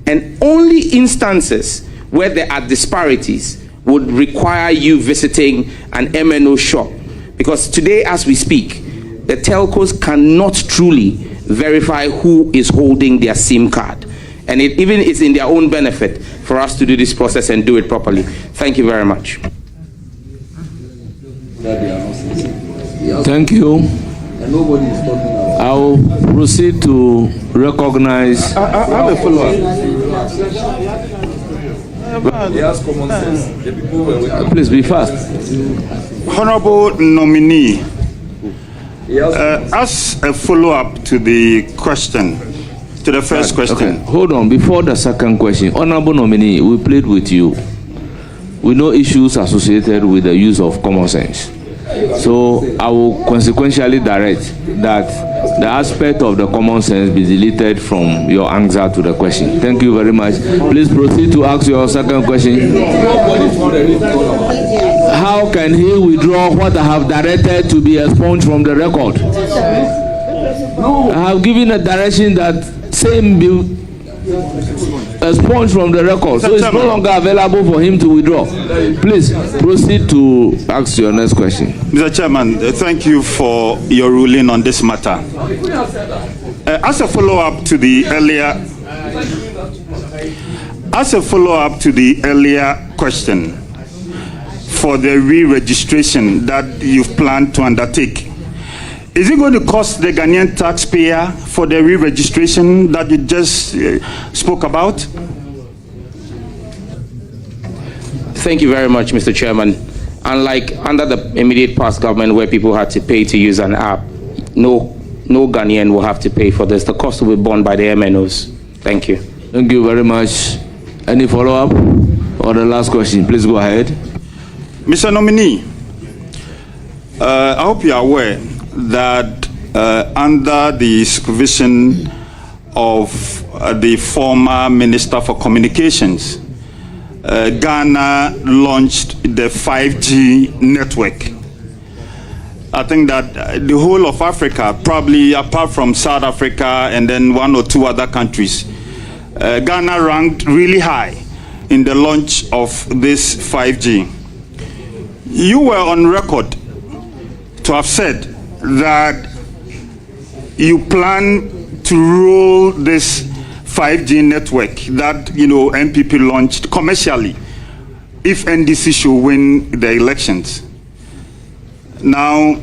and only instances where there are disparities would require you visiting an MNO shop. Because today, as we speak, the telcos cannot truly verify who is holding their SIM card. And it even is in their own benefit for us to do this process and do it properly. Thank you very much. Thank you. I'll proceed to recognize. I have a follow-up. Please be fast. Honorable nominee, as a follow-up to the question, to the first question. Okay. Hold on. Before the second question, Honorable nominee, we played with you. We know issues associated with the use of common sense. So I will consequentially direct that the aspect of the common sense be deleted from your answer to the question. Thank you very much. Please proceed to ask your second question. How can he withdraw what I have directed to be expunged from the record? I have given a direction that same be expunged from the record, so it's no longer available for him to withdraw. Please proceed to ask your next question. Mr. Chairman, thank you for your ruling on this matter. As a follow-up to the earlier question for the re-registration that you've planned to undertake, is it going to cost the Ghanaian taxpayer for the re-registration that you just spoke about? Thank you very much, Mr. Chairman. Unlike under the immediate past government where people had to pay to use an app, no Ghanaian will have to pay for this. The cost will be borne by the MNOs. Thank you. Thank you very much. Any follow-up or the last question? Please go ahead. Mr. Nominee, I hope you are aware that under the supervision of the former Minister for Communications, Ghana launched the 5G network. I think that the whole of Africa, probably apart from South Africa and then one or two other countries, Ghana ranked really high in the launch of this 5G. You were on record to have said that you plan to roll this 5G network that NPP launched commercially if NDC should win the elections. Now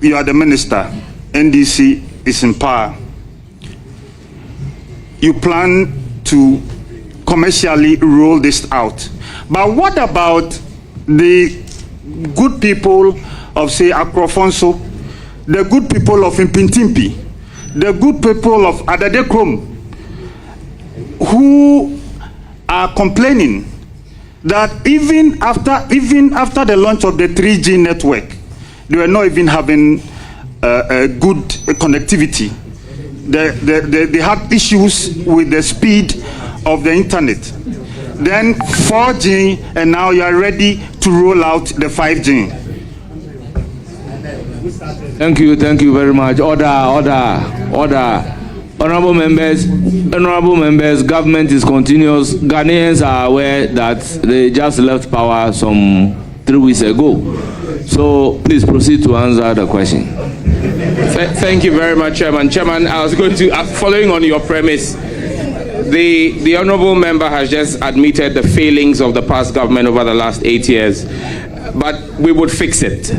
you are the minister, NDC is in power. You plan to commercially roll this out. But what about the good people of, say, Akrofonso, the good people of Impintimpi, the good people of Adadekrom, who are complaining that even after the launch of the 3G network, they were not even having a good connectivity. They had issues with the speed of the internet. Then 4G, and now you are ready to roll out the 5G. Thank you very much. Order. Honorable members, government is continuous. Ghanaians are aware that they just left power some 3 weeks ago. So please proceed to answer the question. Thank you very much, Chairman. Chairman, I was going to, following on your premise, the honourable member has just admitted the failings of the past government over the last 8 years, but we would fix it.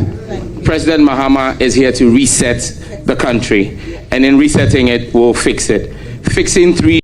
President Mahama is here to reset the country, and in resetting it, we'll fix it. Fixing 3.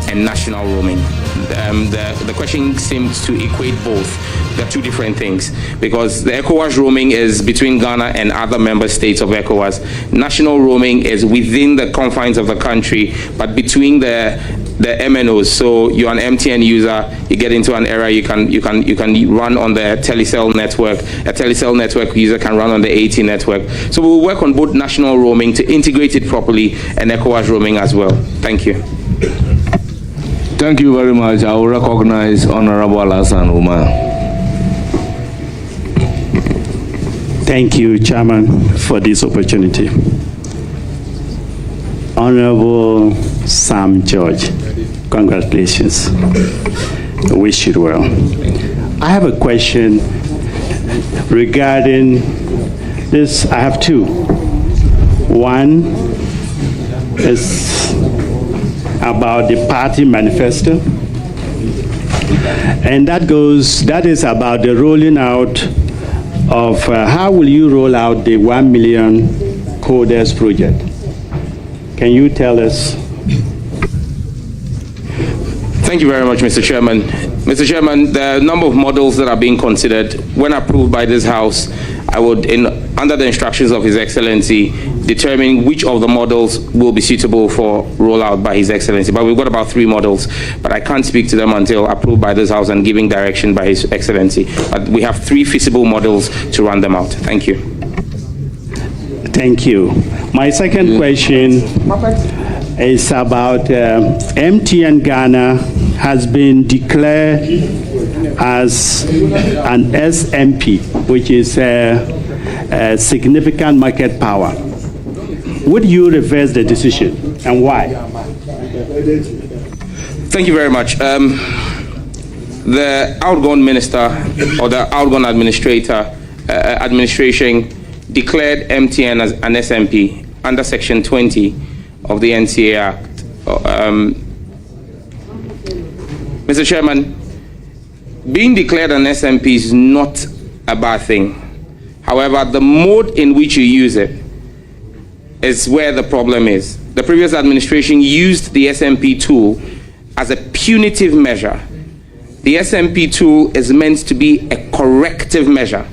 And national roaming. The question seems to equate both. They're two different things, because the ECOWAS roaming is between Ghana and other member states of ECOWAS. National roaming is within the confines of the country, but between the MNOs. So you're an MTN user, you get into an area, you can run on the Telecel network. A Telecel network user can run on the AT network. So we'll work on both national roaming to integrate it properly and ECOWAS roaming as well. Thank you. Thank you very much. I will recognize Honorable Alassane Umar. Thank you, Chairman, for this opportunity. Honorable Sam George, congratulations. I wish you well. I have a question regarding this. I have two. One is about the party manifesto, and that is about the rolling out of how will you roll out the 1 million coders project? Can you tell us? Thank you very much, Mr. Chairman. Mr. Chairman, the number of models that are being considered, when approved by this House, I would, under the instructions of His Excellency, determine which of the models will be suitable for rollout by His Excellency. But we've got about 3 models, but I can't speak to them until approved by this House and giving direction by His Excellency. But we have 3 feasible models to run them out. Thank you. Thank you. My second question is about MTN Ghana has been declared as an SMP, which is a significant market power. Would you reverse the decision, and why? Thank you very much. The outgone minister or the outgone administration declared MTN as an SMP. under Section 20 of the NCA Act. Mr. Chairman, being declared an SMP is not a bad thing. However, the mode in which you use it is where the problem is. The previous administration used the SMP tool as a punitive measure. The SMP tool is meant to be a corrective measure.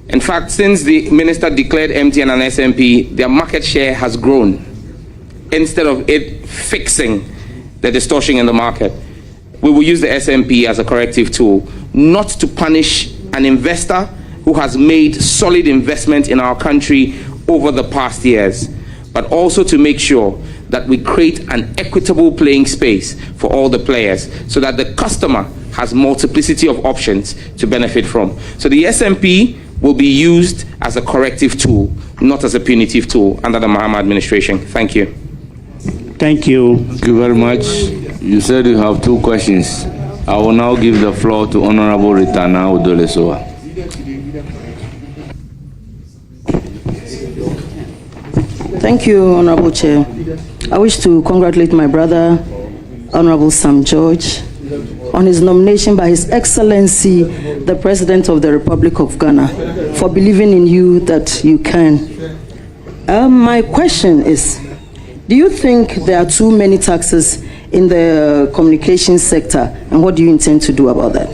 In fact, since the minister declared MTN an SMP, their market share has grown instead of it fixing the distortion in the market. We will use the SMP as a corrective tool, not to punish an investor who has made solid investment in our country over the past years, but also to make sure that we create an equitable playing space for all the players so that the customer has multiplicity of options to benefit from. So the SMP will be used as a corrective tool, not as a punitive tool under the Mahama administration. Thank you. Thank you. Thank you very much. You said you have 2 questions. I will now give the floor to Honorable Ritana Odolesoa. Thank you, Honorable Chair. I wish to congratulate my brother, Honorable Sam George, on his nomination by His Excellency, the President of the Republic of Ghana, for believing in you that you can. My question is, do you think there are too many taxes in the communication sector, and what do you intend to do about that?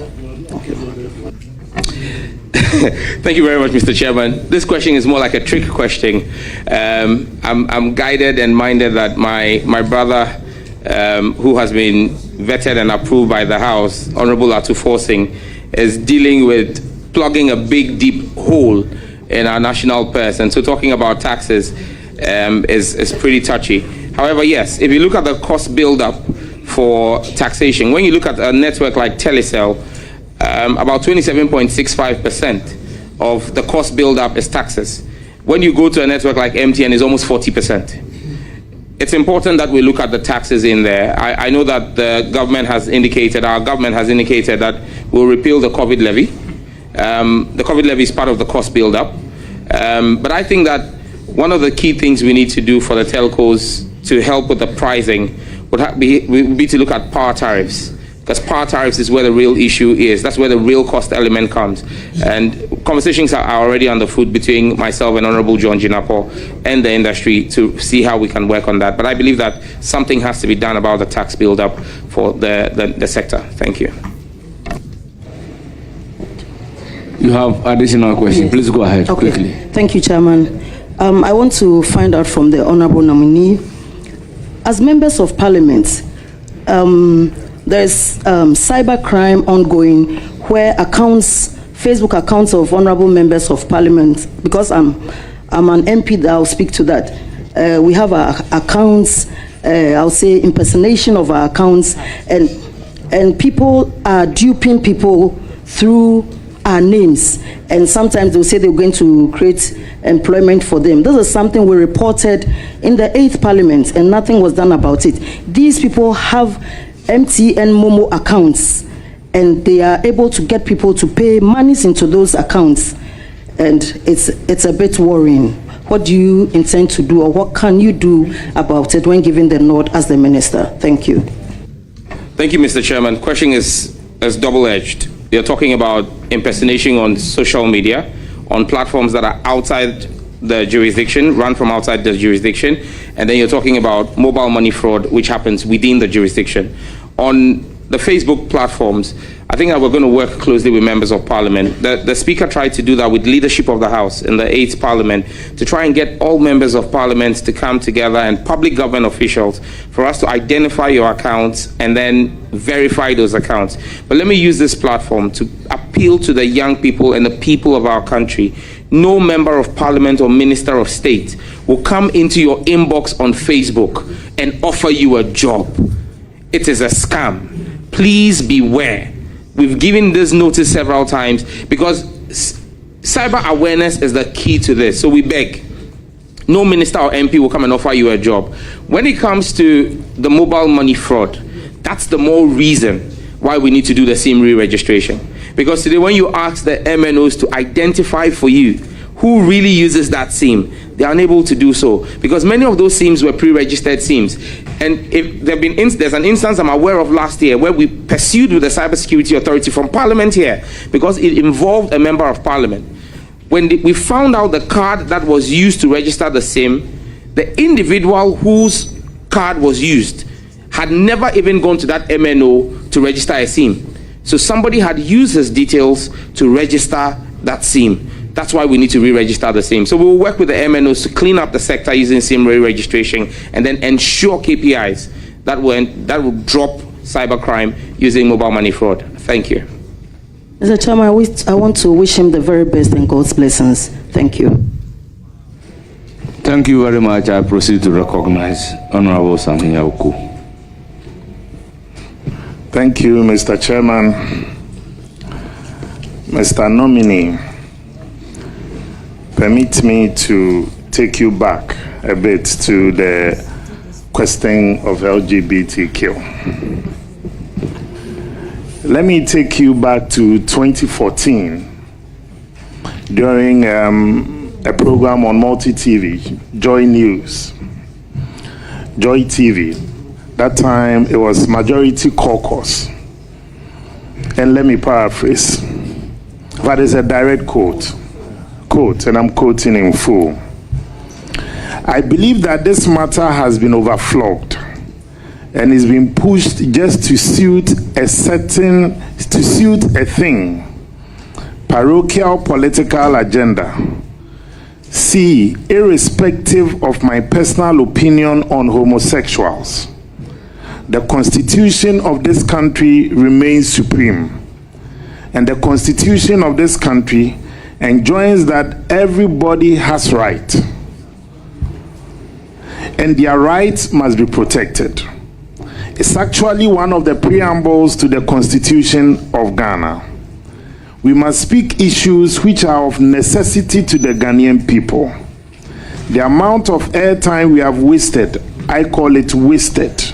Thank you very much, Mr. Chairman. This question is more like a trick question. I'm guided and minded that my brother, who has been vetted and approved by the House, Honorable Atufo Singh, is dealing with plugging a big, deep hole in our national purse. And so talking about taxes is pretty touchy. However, yes, if you look at the cost build-up for taxation, when you look at a network like Telecel, about 27.65% of the cost build-up is taxes. When you go to a network like MTN, it's almost 40%. It's important that we look at the taxes in there. I know that the government has indicated, our government has indicated that we'll repeal the COVID levy. The COVID levy is part of the cost build-up. But I think that one of the key things we need to do for the telcos to help with the pricing would be to look at power tariffs, because power tariffs is where the real issue is. That's where the real cost element comes. And conversations are already on the foot between myself and Honorable John Jinapo and the industry to see how we can work on that. But I believe that something has to be done about the tax build-up for the sector. Thank you. You have additional questions. Yes. Please go ahead quickly. Thank you, Chairman. I want to find out from the Honorable nominee, as members of Parliament, there's cybercrime ongoing where Facebook accounts of honorable members of Parliament, because I'm an MP, that I'll speak to that. We have our accounts, I'll say impersonation of our accounts, and people are duping people through our names, and sometimes they'll say they're going to create employment for them. This is something we reported in the 8th Parliament, and nothing was done about it. These people have MTN Momo accounts, and they are able to get people to pay monies into those accounts, and it's a bit worrying. What do you intend to do, or what can you do about it when given the nod as the minister? Thank you. Thank you, Mr. Chairman. Question is double-edged. You're talking about impersonation on social media, on platforms that are outside the jurisdiction, run from outside the jurisdiction, and then you're talking about mobile money fraud, which happens within the jurisdiction. On the Facebook platforms, I think that we're going to work closely with members of Parliament. The Speaker tried to do that with leadership of the House in the 8th Parliament, to try and get all members of Parliament to come together and public government officials for us to identify your accounts and then verify those accounts. But let me use this platform to appeal to the young people and the people of our country. No member of Parliament or Minister of State will come into your inbox on Facebook and offer you a job. It is a scam. Please beware. We've given this notice several times because cyber awareness is the key to this. So we beg, no minister or MP will come and offer you a job. When it comes to the mobile money fraud, that's the more reason why we need to do the SIM re-registration. Because today when you ask the MNOs to identify for you who really uses that SIM, they are unable to do so because many of those SIMs were pre-registered SIMs. And if there's an instance I'm aware of last year where we pursued with the Cybersecurity Authority from Parliament here because it involved a member of Parliament. When we found out the card that was used to register the SIM, the individual whose card was used had never even gone to that MNO to register a SIM. So somebody had used his details to register that SIM. That's why we need to re-register the SIM. So we will work with the MNOs to clean up the sector using SIM re-registration and then ensure KPIs that will drop cybercrime using mobile money fraud. Thank you. Mr. Chairman, I want to wish him the very best and God's blessings. Thank you. Thank you very much. I proceed to recognize Honorable Samia Oku. Thank you, Mr. Chairman. Mr. Nominee, permit me to take you back a bit to the question of LGBTQ. Let me take you back to 2014 during a program on multi-TV, Joy News, Joy TV. That time it was Majority Caucus. And let me paraphrase. That is a direct quote, and I'm quoting in full. I believe that this matter has been overflogged and is being pushed just to suit a thing, parochial political agenda. C, irrespective of my personal opinion on homosexuals, the Constitution of this country remains supreme, and the Constitution of this country enjoins that everybody has right, and their rights must be protected. It's actually one of the preambles to the Constitution of Ghana. We must speak issues which are of necessity to the Ghanaian people. The amount of airtime we have wasted, I call it wasted,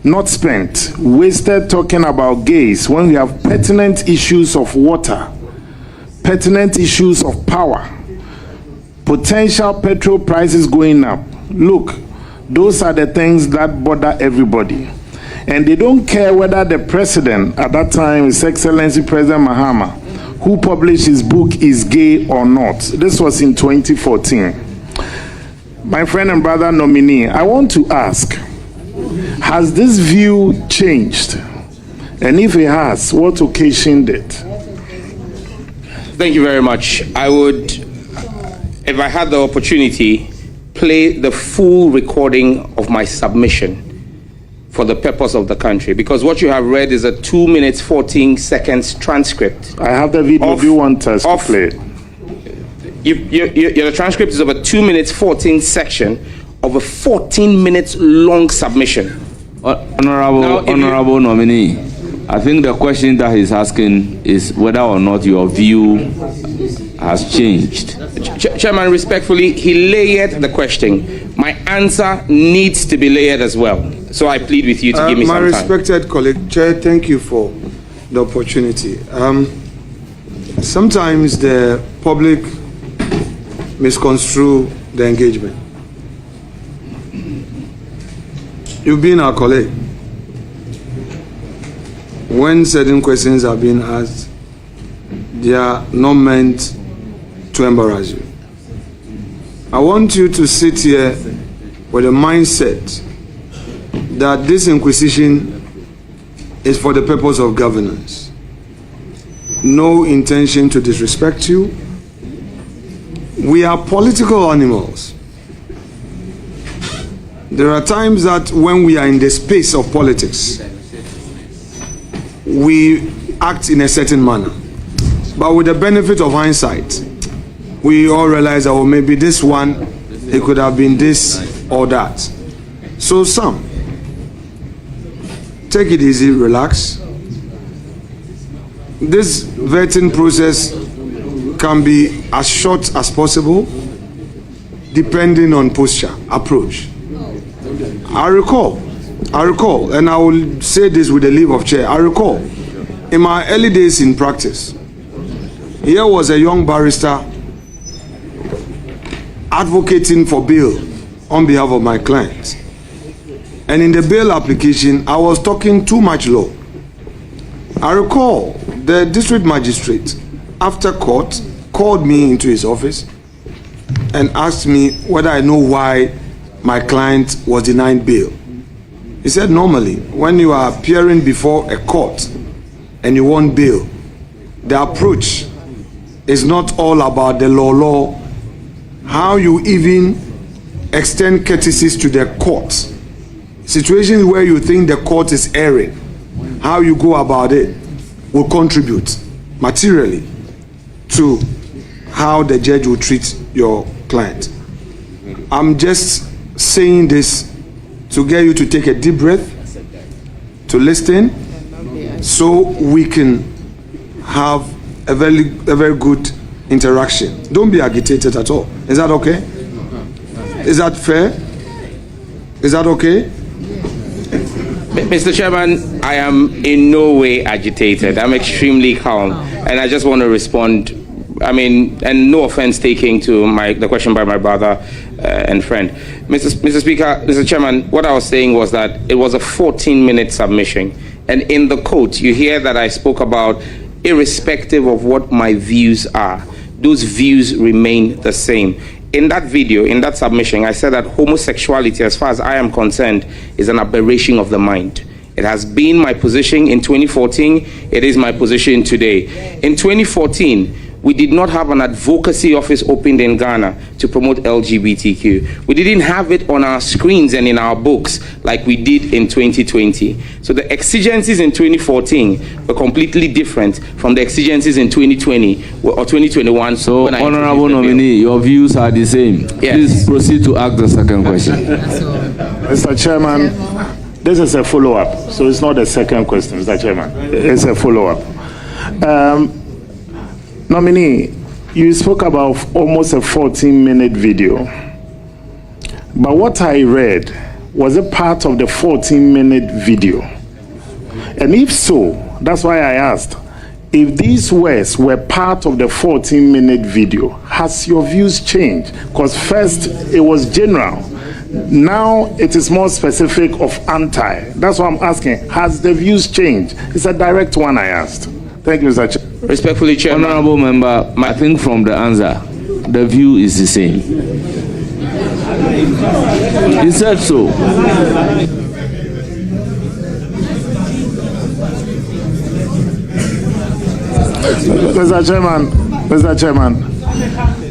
not spent, wasted talking about gays when we have pertinent issues of water, pertinent issues of power, potential petrol prices going up. Look, those are the things that bother everybody. And they don't care whether the president, at that time, His Excellency President Mahama, who published his book, is gay or not. This was in 2014. My friend and brother nominee, I want to ask, has this view changed? And if it has, what occasioned it? Thank you very much. I would, if I had the opportunity, play the full recording of my submission for the purpose of the country, because what you have read is a 2 minutes 14 seconds transcript. I have the video. Do you want us to play it? Your transcript is of a 2 minutes 14 section of a 14 minutes long submission. Honorable nominee, I think the question that he's asking is whether or not your view has changed. Chairman, respectfully, he layered the question. My answer needs to be layered as well. So I plead with you to give me some time. My respected colleague, Chair, thank you for the opportunity. Sometimes the public misconstrue the engagement. You've been our colleague. When certain questions are being asked, they are not meant to embarrass you. I want you to sit here with a mindset that this inquisition is for the purpose of governance. No intention to disrespect you. We are political animals. There are times that when we are in the space of politics, we act in a certain manner. But with the benefit of hindsight, we all realize that, oh, maybe this one, it could have been this or that. So some, take it easy, relax. This vetting process can be as short as possible, depending on posture, approach. I recall, and I will say this with the leave of chair, I recall, in my early days in practice, here was a young barrister advocating for bail on behalf of my clients. And in the bail application, I was talking too much law. I recall the district magistrate, after court, called me into his office and asked me whether I know why my client was denied bail. He said, normally, when you are appearing before a court and you want bail, the approach is not all about the law, how you even extend courtesies to the court. Situations where you think the court is erring, how you go about it will contribute materially to how the judge will treat your client. I'm just saying this to get you to take a deep breath, to listen, so we can have a very good interaction. Don't be agitated at all. Is that okay? Is that fair? Is that okay? Mr. Chairman, I am in no way agitated. I'm extremely calm, and I just want to respond. I mean, and no offense taking to the question by my brother and friend. Mr. Speaker, Mr. Chairman, what I was saying was that it was a 14-minute submission, and in the quote, you hear that I spoke about irrespective of what my views are, those views remain the same. In that video, in that submission, I said that homosexuality, as far as I am concerned, is an aberration of the mind. It has been my position in 2014. It is my position today. In 2014, we did not have an advocacy office opened in Ghana to promote LGBTQ. We didn't have it on our screens and in our books like we did in 2020. So the exigencies in 2014 were completely different from the exigencies in 2020 or 2021. So, Honorable Nominee, your views are the same. Yes. Please proceed to ask the second question. Mr. Chairman, this is a follow-up, so it's not a second question, Mr. Chairman. It's a follow-up. Nominee, you spoke about almost a 14-minute video. But what I read, was it part of the 14-minute video? And if so, that's why I asked, if these words were part of the 14-minute video, has your views changed? Because first, it was general. Now, it is more specific of anti. That's why I'm asking, has the views changed? It's a direct one I asked. Thank you, Mr. Chairman. Respectfully, Chairman. Honorable Member, I think from the answer, the view is the same. He said so.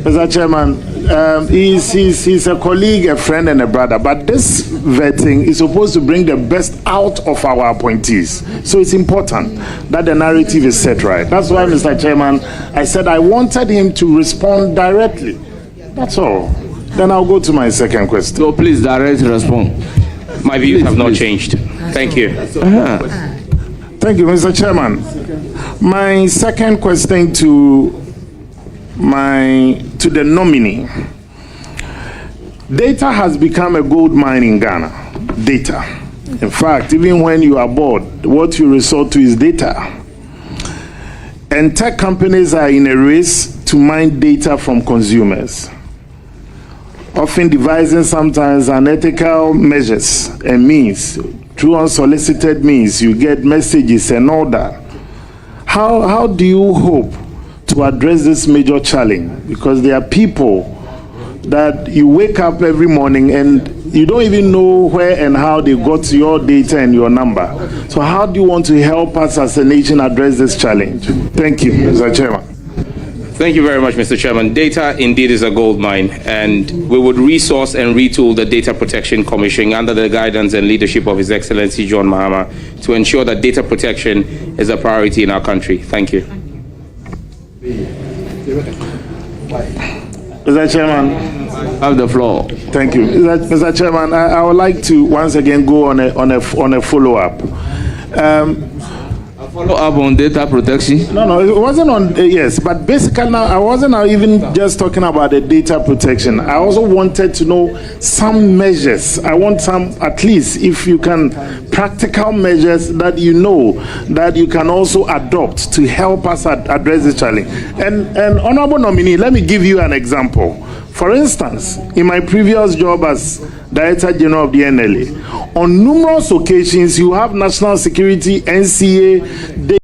Mr. Chairman, he's a colleague, a friend, and a brother. But this vetting is supposed to bring the best out of our appointees. So it's important that the narrative is set right. That's why, Mr. Chairman, I said I wanted him to respond directly. That's all. Then I'll go to my second question. So please, direct respond. My views have not changed. Thank you. Thank you, Mr. Chairman. My second question to the nominee. Data has become a gold mine in Ghana. Data. In fact, even when you are bored, what you resort to is data. And tech companies are in a race to mine data from consumers, often devising sometimes unethical measures and means. Through unsolicited means, you get messages and all that. How do you hope to address this major challenge? Because there are people that you wake up every morning and you don't even know where and how they got your data and your number. So how do you want to help us as a nation address this challenge? Thank you, Mr. Chairman. Thank you very much, Mr. Chairman. Data indeed is a gold mine, and we would resource and retool the Data Protection Commission under the guidance and leadership of His Excellency John Mahama to ensure that data protection is a priority in our country. Thank you. Mr. Chairman, have the floor. Thank you, Mr. Chairman. I would like to once again go on a follow-up. Follow up on data protection? No, it wasn't on, yes, but basically now, I wasn't even just talking about the data protection. I also wanted to know some measures. I want some, at least, if you can, practical measures that you know, that you can also adopt to help us address this challenge. And Honorable Nominee, let me give you an example. For instance, in my previous job as Director General of the NLA, on numerous occasions you have national security, NCA,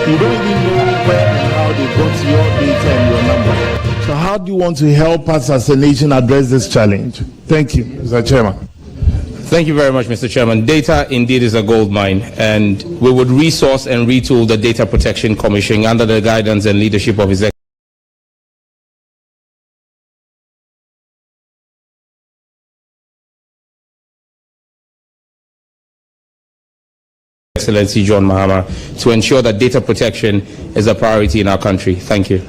you don't even know where and how they got your data and your number. So how do you want to help us as a nation address this challenge? Thank you, Mr. Chairman. Thank you very much, Mr. Chairman. Data indeed is a gold mine, and we would resource and retool the Data Protection Commission under the guidance and leadership of His Excellency John Mahama to ensure that data protection is a priority in our country. Thank you.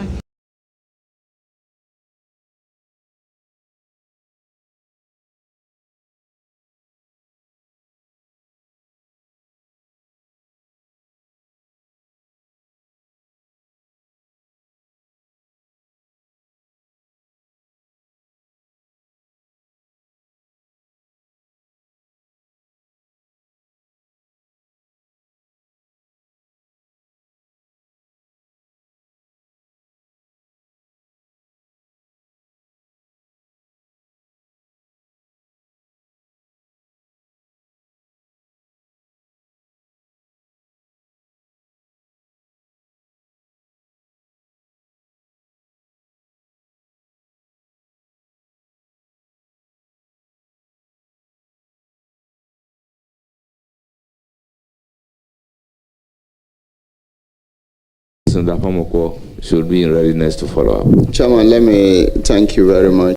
Senator Pamoko should be in readiness to follow up. Chairman, let me thank you very much.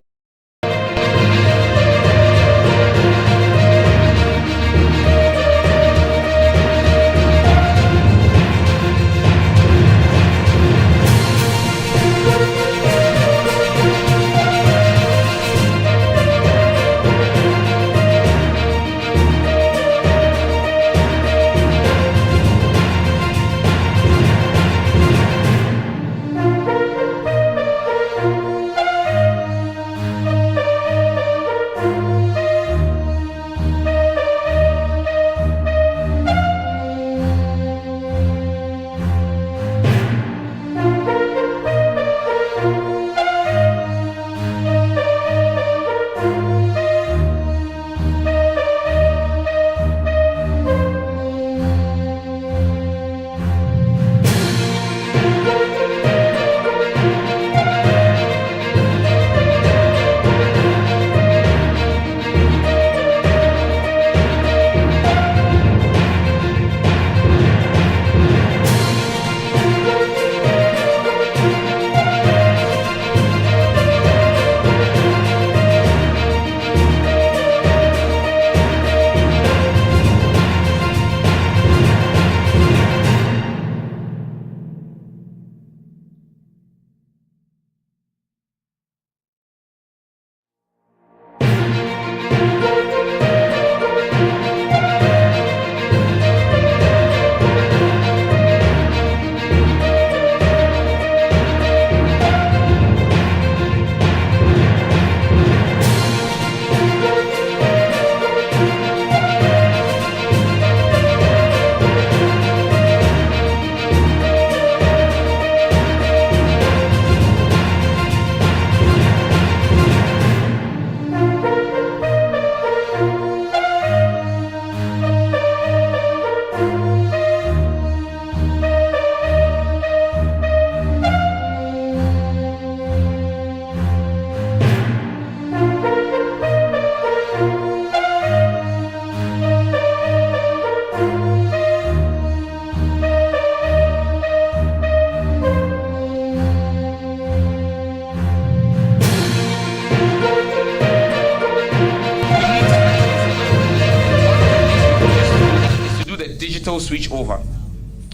Switch over,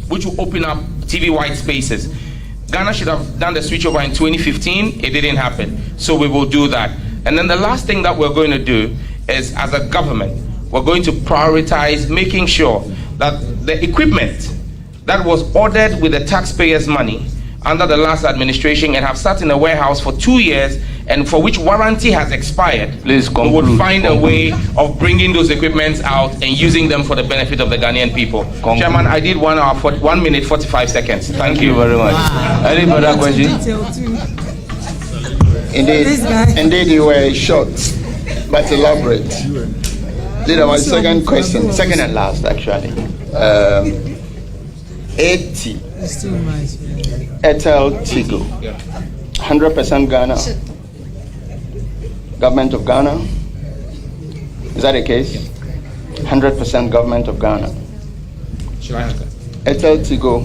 which will open up TV white spaces. Ghana should have done the switch over in 2015. It didn't happen, so we will do that. And then the last thing that we're going to do is, as a government, we're going to prioritize making sure that the equipment that was ordered with the taxpayers' money under the last administration and have sat in a warehouse for 2 years and for which warranty has expired, please conclude, we would find a way of bringing those equipments out and using them for the benefit of the Ghanaian people. Conclude. Chairman, I did 1 hour, 1 minute, 45 seconds. Thank you very much. Any further questions? Indeed, you were short but elaborate. Leader, my second question, second and last actually. 80 Airtel Tigo, 100% Ghana, government of Ghana. Is that the case? 100% government of Ghana. Airtel Tigo.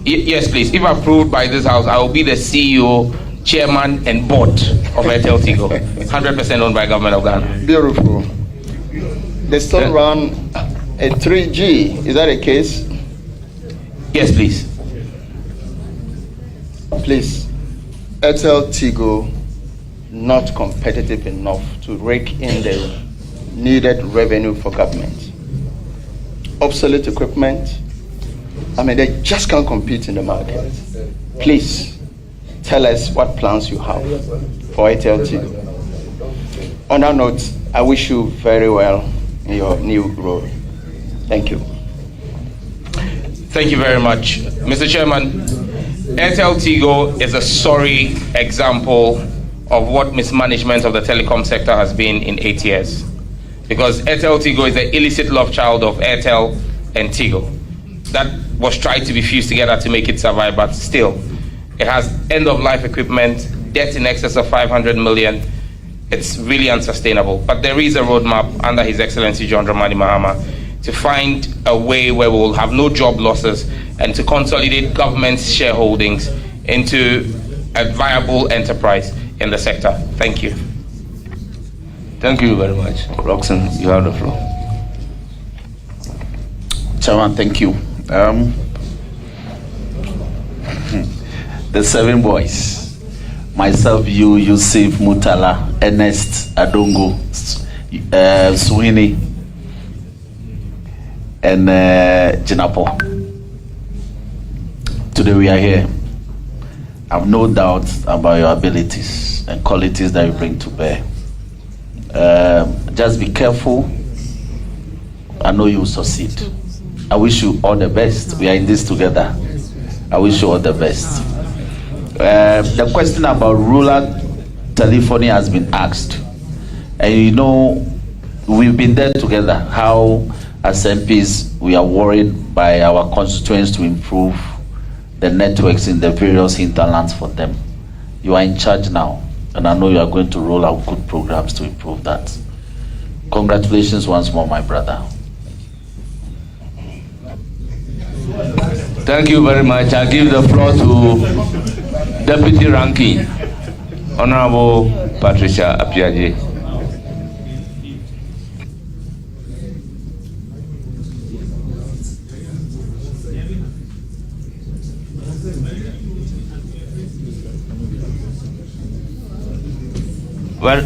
Yes, please. If approved by this house, I will be the CEO, chairman, and board of Airtel Tigo. 100% owned by government of Ghana. Beautiful. They still run a 3G. Is that the case? Yes, please. Please, Airtel Tigo not competitive enough to rake in the needed revenue for government. Obsolete equipment, I mean, they just can't compete in the market. Please, tell us what plans you have for Airtel Tigo. On that note, I wish you very well in your new role. Thank you. Thank you very much. Mr. Chairman, Airtel Tigo is a sorry example of what mismanagement of the telecom sector has been in 8 years. Because Airtel Tigo is the illicit love child of Airtel and Tigo. That was tried to be fused together to make it survive, but still, it has end-of-life equipment, debt in excess of 500 million. It's really unsustainable. But there is a roadmap under His Excellency John Dramani Mahama to find a way where we'll have no job losses and to consolidate government shareholdings into a viable enterprise in the sector. Thank you. Thank you very much. Roxanne, you have the floor. Chairman, thank you. The 7 boys, myself, you, Yusuf, Mutala, Ernest, Adongo, Suhini, and Jinapo. Today we are here. I have no doubt about your abilities and qualities that you bring to bear. Just be careful. I know you will succeed. I wish you all the best. We are in this together. I wish you all the best. The question about rural telephony has been asked. And you know, we've been there together. How, as MPs, we are worried by our constituents to improve the networks in the various hinterlands for them. You are in charge now, and I know you are going to roll out good programs to improve that. Congratulations once more, my brother. Thank you very much. I give the floor to Deputy Ranking, Honorable Patricia Apiaje.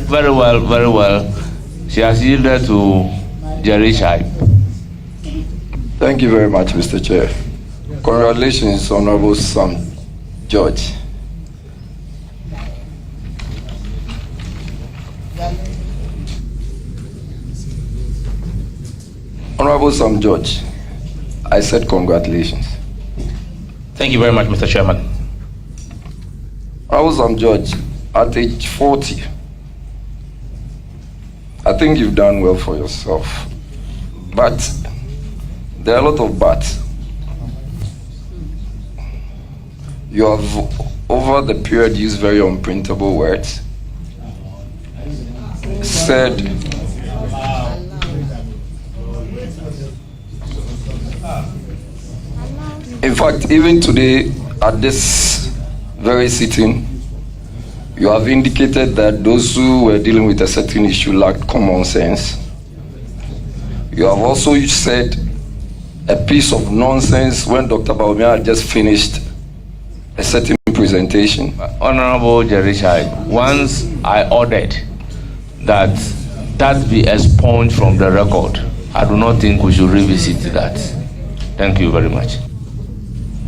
Very well. She has yielded to Jerry Shai. Thank you very much, Mr. Chair. Congratulations, Honorable Sam George. Honorable Sam George, I said congratulations. Thank you very much, Mr. Chairman. Honorable Sam George, at age 40, I think you've done well for yourself. But there are a lot of buts. You have, over the period, used very unprintable words. Said, in fact, even today, at this very sitting, you have indicated that those who were dealing with a certain issue lacked common sense. You have also said a piece of nonsense when Dr. Baumia had just finished a certain presentation. Honorable Jerry Shai, once I ordered that be expunged from the record, I do not think we should revisit that. Thank you very much.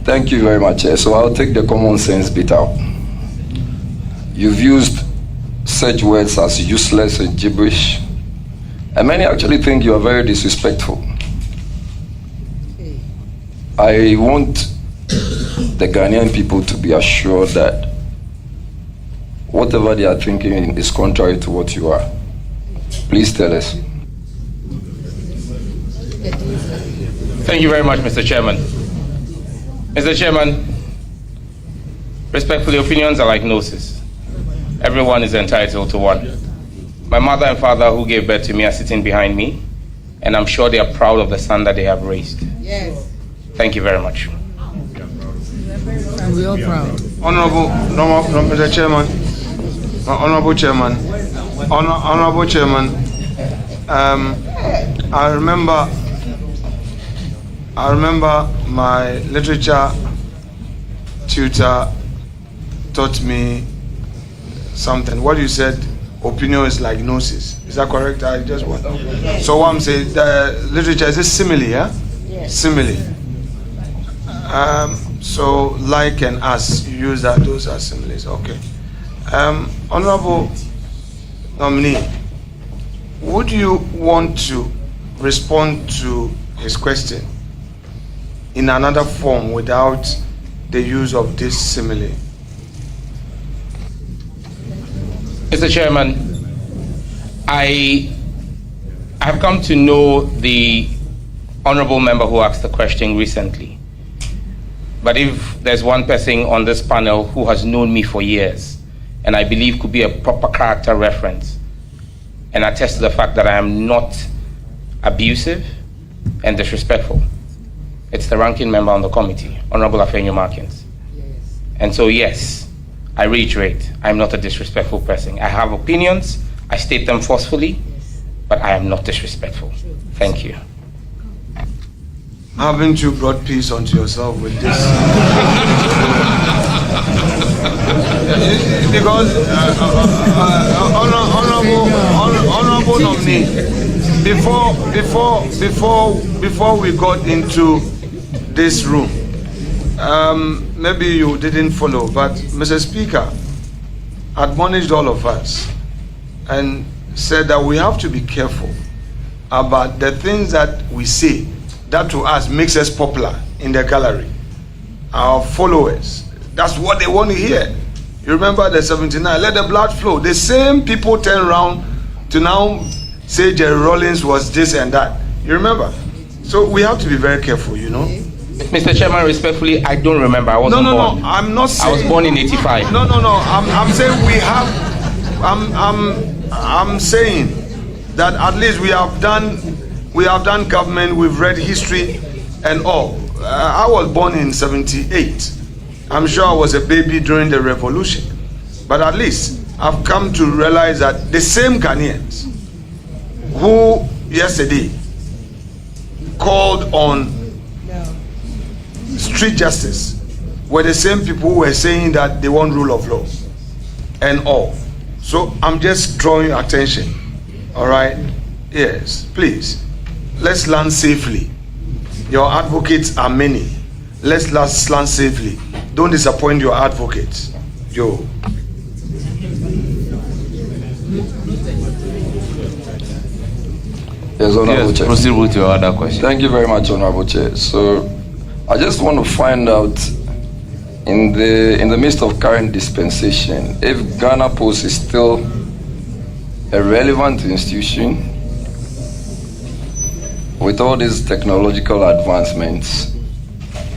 Thank you very much. So I'll take the common sense bit out. You've used such words as useless and gibberish, and many actually think you are very disrespectful. I want the Ghanaian people to be assured that whatever they are thinking is contrary to what you are. Please tell us. Thank you very much, Mr. Chairman. Mr. Chairman, respectfully, opinions are like noses. Everyone is entitled to one. My mother and father who gave birth to me are sitting behind me, and I'm sure they are proud of the son that they have raised. Yes. Thank you very much. And we are proud. Honorable Mr. Chairman, Honorable Chairman, Honorable Chairman, I remember my literature tutor taught me something. What you said, opinion is like gnosis. Is that correct? I just want. So what I'm saying, the literature is a simile, yeah? Yes. Simile. So like and as, you use that, those are similes. Okay. Honorable nominee, would you want to respond to his question in another form without the use of this simile? Mr. Chairman, I have come to know the honorable member who asked the question recently. But if there's one person on this panel who has known me for years, and I believe could be a proper character reference, and attest to the fact that I am not abusive, and disrespectful. It's the ranking member on the committee, Honorable Afenyo Markins. And so, yes, I reiterate, I'm not a disrespectful person. I have opinions, I state them forcefully, but I am not disrespectful. Thank you. Haven't you brought peace unto yourself with this? Because honorable nominee, before we got into this room, maybe you didn't follow, but Mr. Speaker admonished all of us and said that we have to be careful about the things that we say that to us makes us popular in the gallery. Our followers, that's what they want to hear. You remember the 79, let the blood flow. The same people turn around to now say Jerry Rawlings was this and that. You remember? So we have to be very careful, you know. Mr. Chairman, respectfully, I don't remember. I wasn't born. No, I'm not saying. I was born in 85. No, I'm saying we have, I'm saying that at least we have done government, we've read history and all. I was born in 78. I'm sure I was a baby during the revolution. But at least I've come to realize that the same Ghanaians who yesterday called on street justice were the same people who were saying that they want rule of law and all. So I'm just drawing your attention. All right? Yes, please. Let's land safely. Your advocates are many. Let's land safely. Don't disappoint your advocates. Joe. Yes, Honorable Chair. Proceed with your other question. Thank you very much, Honorable Chair. So, I just want to find out, in the midst of current dispensation, if Ghana Post is still a relevant institution with all these technological advancements,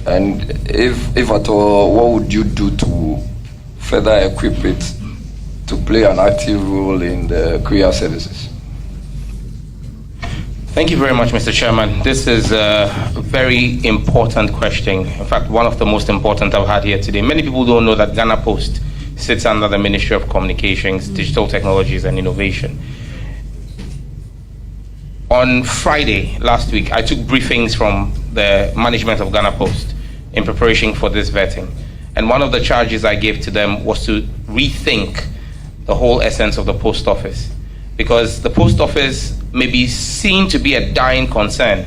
and if at all, what would you do to further equip it to play an active role in the courier services? Thank you very much, Mr. Chairman. This is a very important question. In fact, one of the most important I've had here today. Many people don't know that Ghana Post sits under the Ministry of Communications, Digital Technologies and Innovation. On Friday last week, I took briefings from the management of Ghana Post in preparation for this vetting. And one of the charges I gave to them was to rethink the whole essence of the post office. Because the post office may be seen to be a dying concern,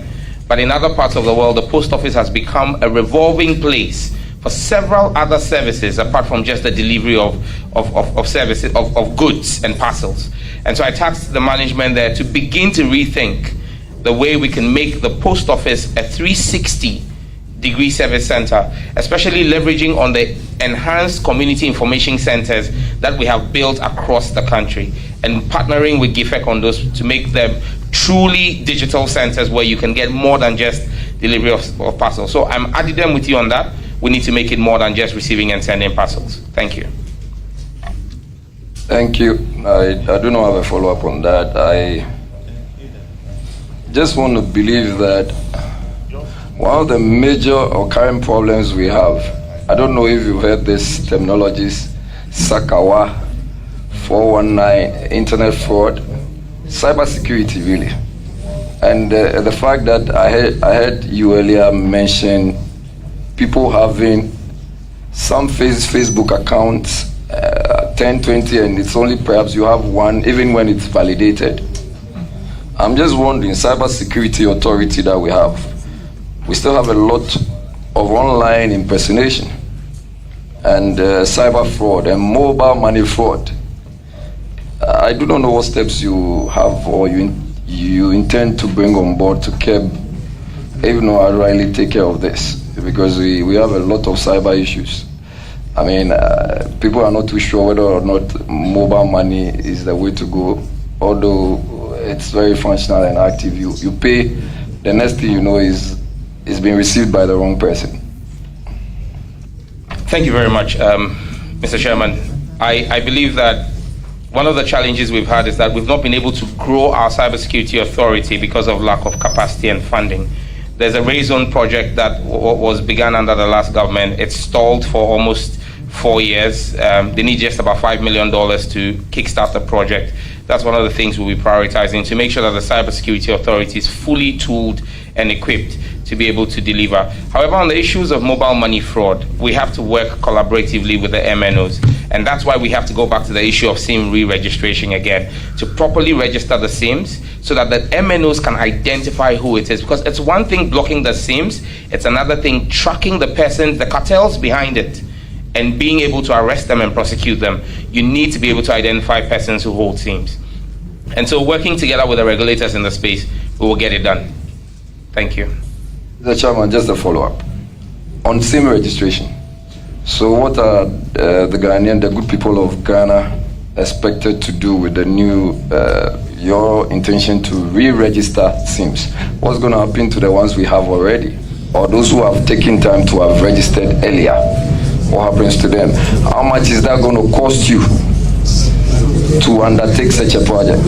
but in other parts of the world, the post office has become a revolving place for several other services apart from just the delivery of services, of goods and parcels. And so I tasked the management there to begin to rethink the way we can make the post office a 360-degree service center, especially leveraging on the enhanced community information centers that we have built across the country, and partnering with GIFEC on those to make them truly digital centers where you can get more than just delivery of parcels. So I'm adding them with you on that. We need to make it more than just receiving and sending parcels. Thank you. Thank you. I do not have a follow-up on that. I just want to believe that one of the major or current problems we have, I don't know if you've heard this terminologies, Sakawa, 419, internet fraud, cybersecurity really. And the fact that I heard you earlier mention people having some Facebook accounts, 10, 20, and it's only perhaps you have one, even when it's validated. I'm just wondering, cybersecurity authority that we have, we still have a lot of online impersonation and cyber fraud and mobile money fraud. I do not know what steps you have or you intend to bring on board to curb, even though I really take care of this, because we have a lot of cyber issues. I mean, people are not too sure whether or not mobile money is the way to go, although it's very functional and active. You pay, the next thing you know is being received by the wrong person. Thank you very much, Mr. Chairman. I believe that one of the challenges we've had is that we've not been able to grow our cybersecurity authority because of lack of capacity and funding. There's a Raison project that was begun under the last government. It's stalled for almost 4 years. They need just about $5 million to kickstart the project. That's one of the things we'll be prioritizing, to make sure that the cybersecurity authority is fully tooled and equipped to be able to deliver. However, on the issues of mobile money fraud, we have to work collaboratively with the MNOs. And that's why we have to go back to the issue of SIM re-registration again, to properly register the SIMs so that the MNOs can identify who it is. Because it's one thing blocking the SIMs, it's another thing tracking the person, the cartels behind it, and being able to arrest them and prosecute them. You need to be able to identify persons who hold SIMs. And so working together with the regulators in the space, we will get it done. Thank you. Mr. Chairman, just a follow-up. On SIM registration, so what are the good people of Ghana expected to do with the new, your intention to re-register SIMs? What's going to happen to the ones we have already? Or those who have taken time to have registered earlier? What happens to them? How much is that going to cost you to undertake such a project?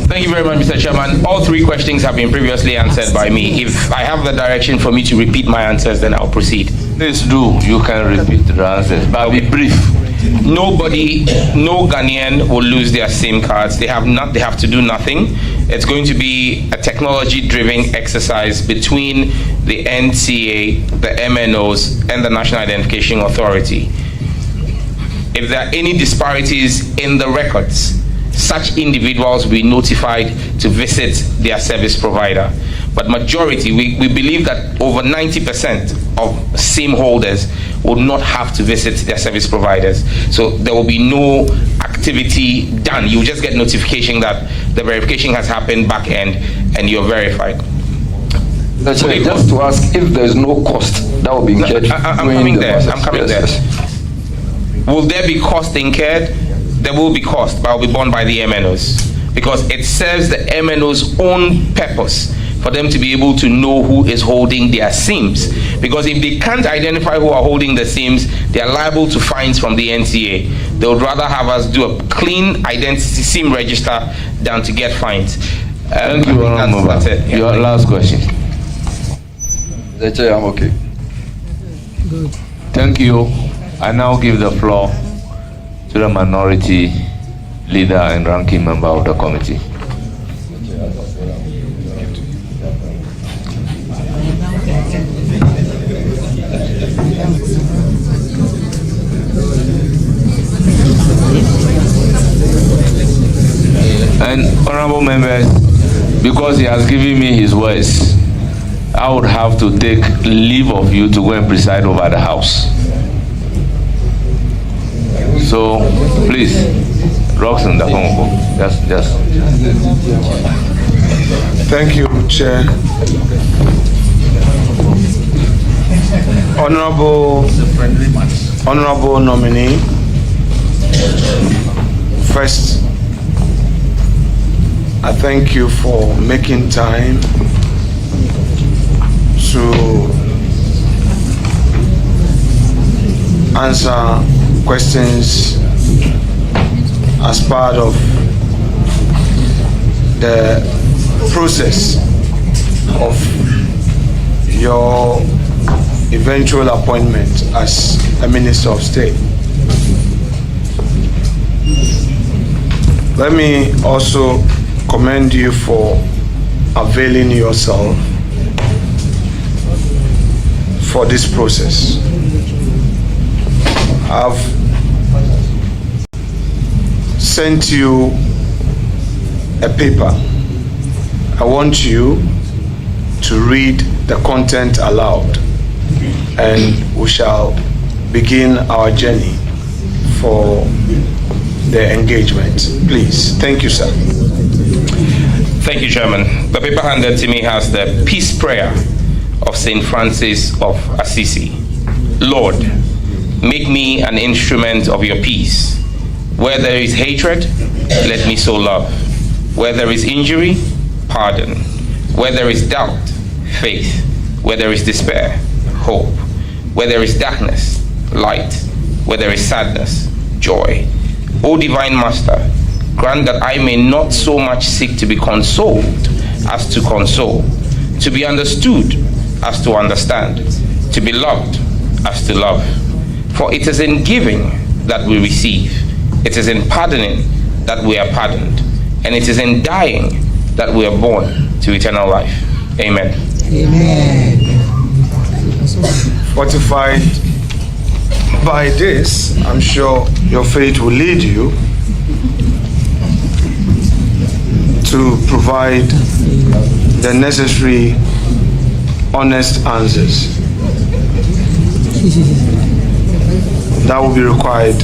Thank you very much, Mr. Chairman. All three questions have been previously answered by me. If I have the direction for me to repeat my answers, then I'll proceed. Please do. You can repeat the answers, but be brief. Nobody, no Ghanaian will lose their SIM cards. They have to do nothing. It's going to be a technology-driven exercise between the NCA, the MNOs, and the National Identification Authority. If there are any disparities in the records, such individuals will be notified to visit their service provider. But majority, we believe that over 90% of SIM holders will not have to visit their service providers. So there will be no activity done. You just get notification that the verification has happened back end and you're verified. Just to ask if there's no cost that will be incurred. I'm coming there. Will there be cost incurred? There will be cost, but will be borne by the MNOs, because it serves the MNOs' own purpose for them to be able to know who is holding their SIMs. Because if they can't identify who are holding the SIMs, they are liable to fines from the NCA. They would rather have us do a clean identity SIM register than to get fines. Thank you, that's it. Yeah, your last question. The chair, I'm okay. Good. Thank you. I now give the floor to the minority leader and ranking member of the committee. And honorable members, because he has given me his words, I would have to take leave of you to go and preside over the house. So, please, Roxanne, just. Thank you, Chair. Honorable nominee, first, I thank you for making time to answer questions as part of the process of your eventual appointment as a Minister of State. Let me also commend you for availing yourself for this process. I've sent you a paper. I want you to read the content aloud, and we shall begin our journey for the engagement. Please. Thank you, sir. Thank you, Chairman. The paper handed to me has the peace prayer of St. Francis of Assisi. Lord, make me an instrument of your peace. Where there is hatred, let me sow love. Where there is injury, pardon. Where there is doubt, faith. Where there is despair, hope. Where there is darkness, light. Where there is sadness, joy. O Divine Master, grant that I may not so much seek to be consoled as to console, to be understood as to understand, to be loved as to love. For it is in giving that we receive, it is in pardoning that we are pardoned, and it is in dying that we are born to eternal life. Amen. Amen. Fortified by this, I'm sure your faith will lead you to provide the necessary honest answers that will be required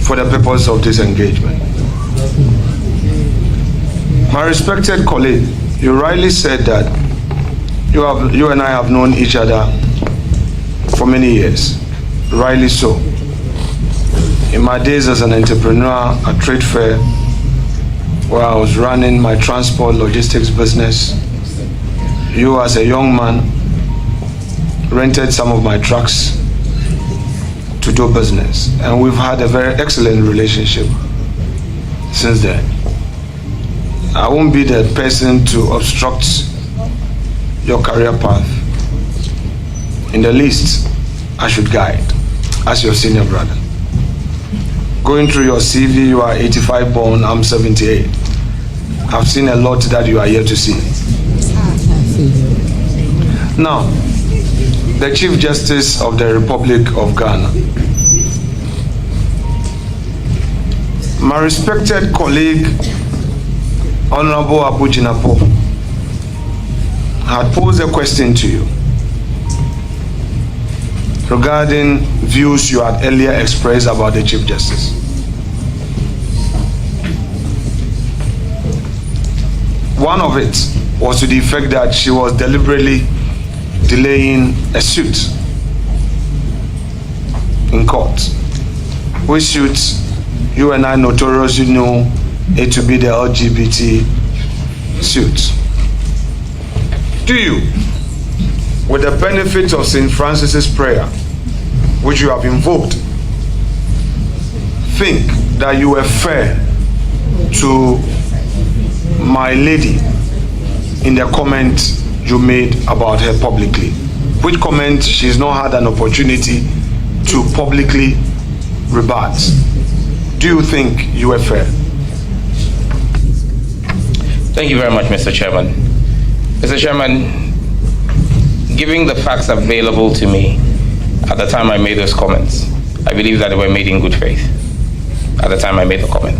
for the purpose of this engagement. My respected colleague, you rightly said that you and I have known each other for many years. Rightly so. In my days as an entrepreneur at trade fair, where I was running my transport logistics business, you as a young man rented some of my trucks to do business, and we've had a very excellent relationship since then. I won't be the person to obstruct your career path. In the least, I should guide as your senior brother. Going through your CV, you are 85 born, I'm 78. I've seen a lot that you are yet to see. Now, the Chief Justice of the Republic of Ghana. My respected colleague, Honorable Abu Jinapo, had posed a question to you regarding views you had earlier expressed about the Chief Justice. One of it was to the effect that she was deliberately delaying a suit in court, which suit you and I notoriously know it to be the LGBT suit. Do you, with the benefit of St. Francis's prayer, which you have invoked, think that you were fair to my lady in the comment you made about her publicly? Which comment she's not had an opportunity to publicly rebut? Do you think you were fair? Thank you very much, Mr. Chairman. Mr. Chairman, given the facts available to me at the time I made those comments, I believe that they were made in good faith at the time I made the comment.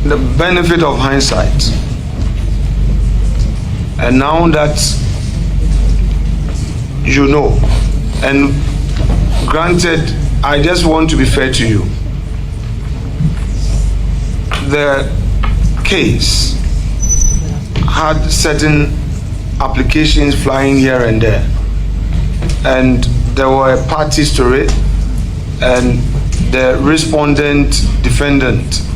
The benefit of hindsight, and now that you know, and granted, I just want to be fair to you, the case had certain applications flying here and there, and there were parties to it, and the respondent defendant's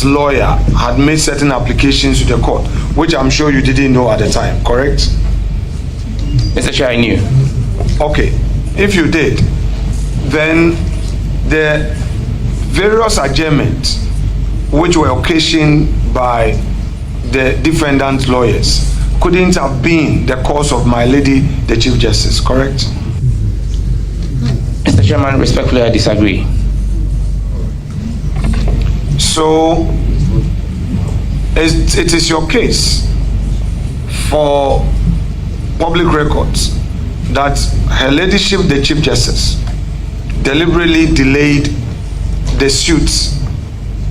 lawyer had made certain applications to the court, which I'm sure you didn't know at the time, correct? Mr. Chair, I knew. Okay, if you did, then the various adjournments which were occasioned by the defendant's lawyers couldn't have been the cause of my lady, the Chief Justice, correct? Mr. Chairman, respectfully, I disagree. So, it is your case for public records that Her Ladyship, the Chief Justice, deliberately delayed the suit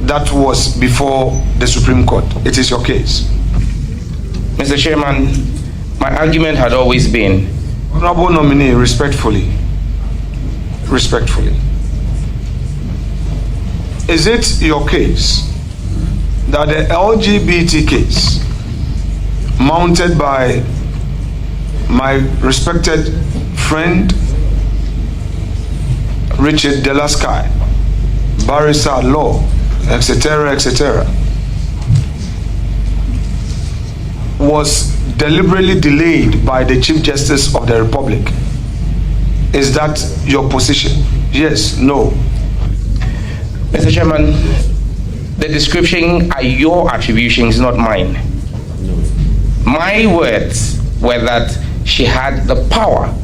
that was before the Supreme Court. It is your case. Mr. Chairman, my argument had always been... Honorable nominee, respectfully, is it your case that the LGBT case mounted by my respected friend Richard Delasky, barrister at law, etc., was deliberately delayed by the Chief Justice of the Republic Is that your position? Yes, no. Mr. Chairman, the description are your attributions, not mine. My words were that she had the power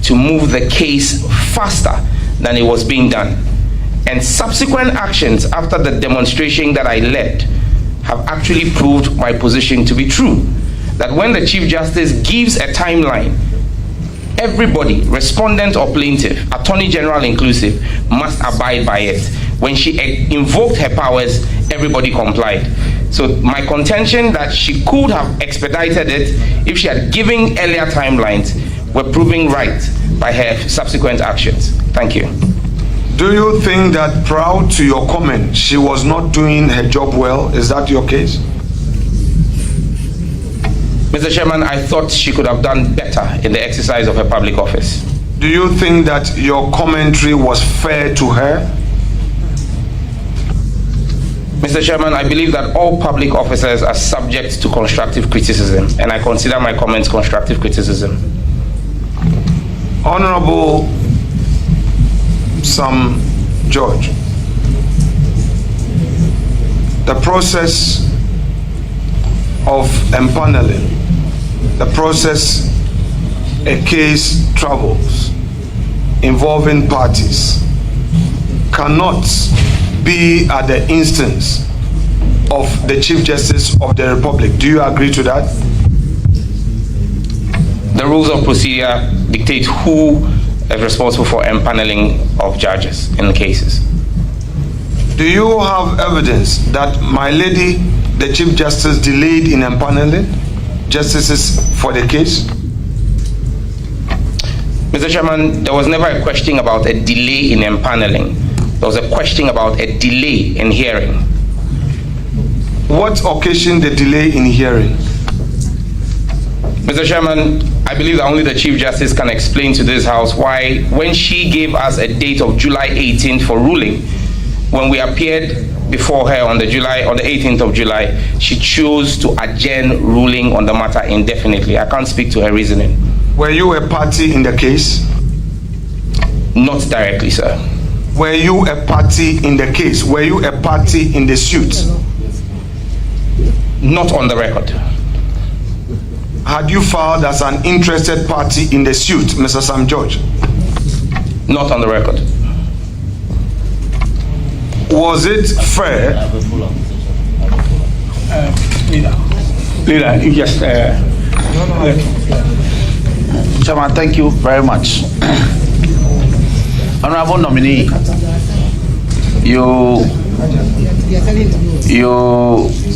to move the case faster than it was being done. And subsequent actions after the demonstration that I led have actually proved my position to be true. That when the Chief Justice gives a timeline, everybody, respondent or plaintiff, Attorney General inclusive, must abide by it. When she invoked her powers, everybody complied. So my contention that she could have expedited it if she had given earlier timelines were proving right by her subsequent actions. Thank you. Do you think that prior to your comment, she was not doing her job well? Is that your case? Mr. Chairman, I thought she could have done better in the exercise of her public office. Do you think that your commentary was fair to her? Mr. Chairman, I believe that all public officers are subject to constructive criticism, and I consider my comments constructive criticism. Honorable Sam George, the process of empaneling, the process a case travels involving parties cannot be at the instance of the Chief Justice of the Republic. Do you agree to that? The rules of procedure dictate who is responsible for empaneling of judges in the cases. Do you have evidence that my lady, the Chief Justice, delayed in empaneling justices for the case? Mr. Chairman, there was never a question about a delay in empaneling. There was a question about a delay in hearing. What occasioned the delay in hearing? Mr. Chairman, I believe that only the Chief Justice can explain to this House why, when she gave us a date of July 18th for ruling, when we appeared before her on the 18th of July, she chose to adjourn ruling on the matter indefinitely. I can't speak to her reasoning. Were you a party in the case? Not directly, sir. Were you a party in the case? Were you a party in the suit? Not on the record. Had you filed as an interested party in the suit, Mr. Sam George? Not on the record. Was it fair? Leader, you just... Chairman, thank you very much. Honorable nominee, you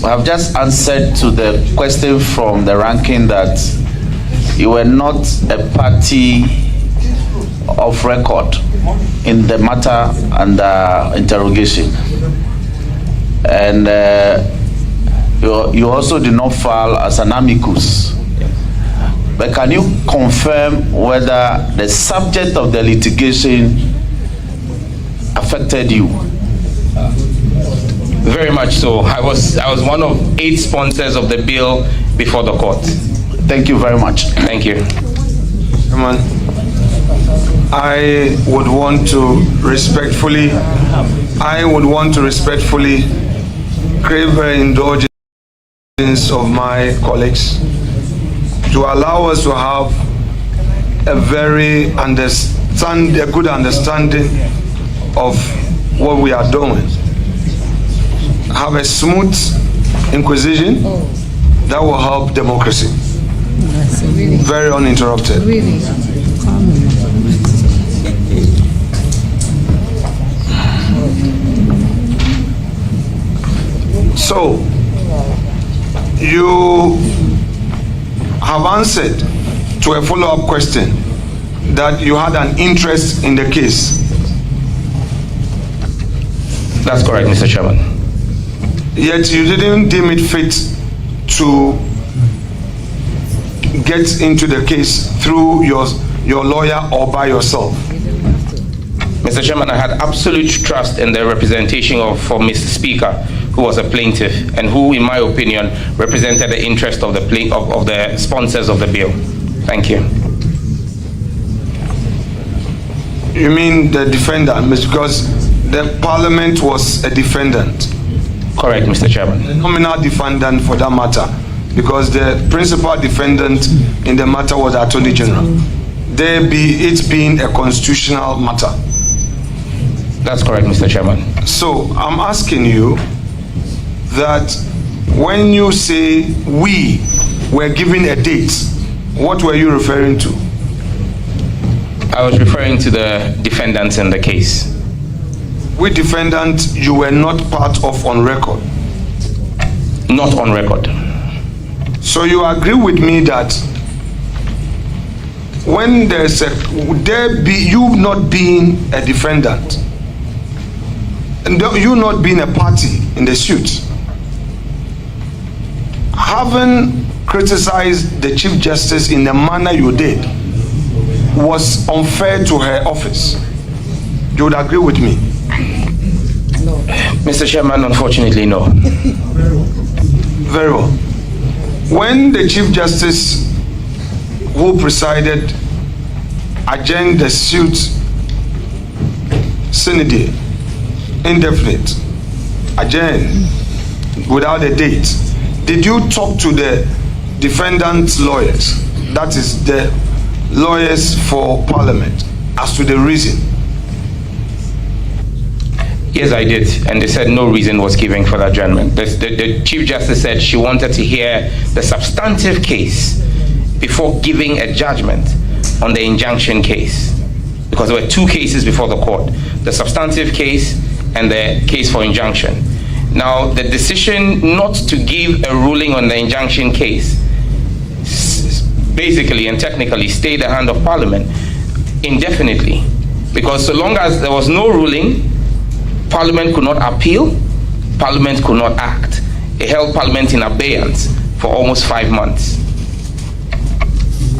have just answered to the question from the ranking that you were not a party of record in the matter under interrogation, and you also did not file as an amicus. But can you confirm whether the subject of the litigation affected you? Very much so. I was one of 8 sponsors of the bill before the court. Thank you very much. Thank you. I would want to respectfully crave the indulgence of my colleagues to allow us to have a good understanding of what we are doing. Have a smooth inquisition that will help democracy. Very uninterrupted. So, you have answered to a follow-up question that you had an interest in the case. That's correct, Mr. Chairman. Yet you didn't deem it fit to get into the case through your lawyer or by yourself. Mr. Chairman, I had absolute trust in the representation for Mr. Speaker, who was a plaintiff and who, in my opinion, represented the interest of the sponsors of the bill. Thank you. You mean the defendant, because the parliament was a defendant? Correct, Mr. Chairman. The nominal defendant for that matter, because the principal defendant in the matter was the Attorney General. It being a constitutional matter. That's correct, Mr. Chairman. So I'm asking you that when you say we were given a date, what were you referring to? I was referring to the defendants in the case. Which defendant you were not part of on record? Not on record. So you agree with me that when there's you not being a defendant and you not being a party in the suit, having criticized the Chief Justice in the manner you did was unfair to her office. You would agree with me? Mr. Chairman, unfortunately, no. Very well. When the Chief Justice who presided adjourned the suit sine die, indefinite, adjourned without a date, did you talk to the defendant's lawyers, that is the lawyers for Parliament, as to the reason? Yes, I did, and they said no reason was given for the adjournment. The Chief Justice said she wanted to hear the substantive case before giving a judgment on the injunction case, because there were two cases before the court, the substantive case and the case for injunction. Now, the decision not to give a ruling on the injunction case basically and technically stayed in the hand of Parliament indefinitely, because so long as there was no ruling, Parliament could not appeal, Parliament could not act. It held Parliament in abeyance for almost 5 months.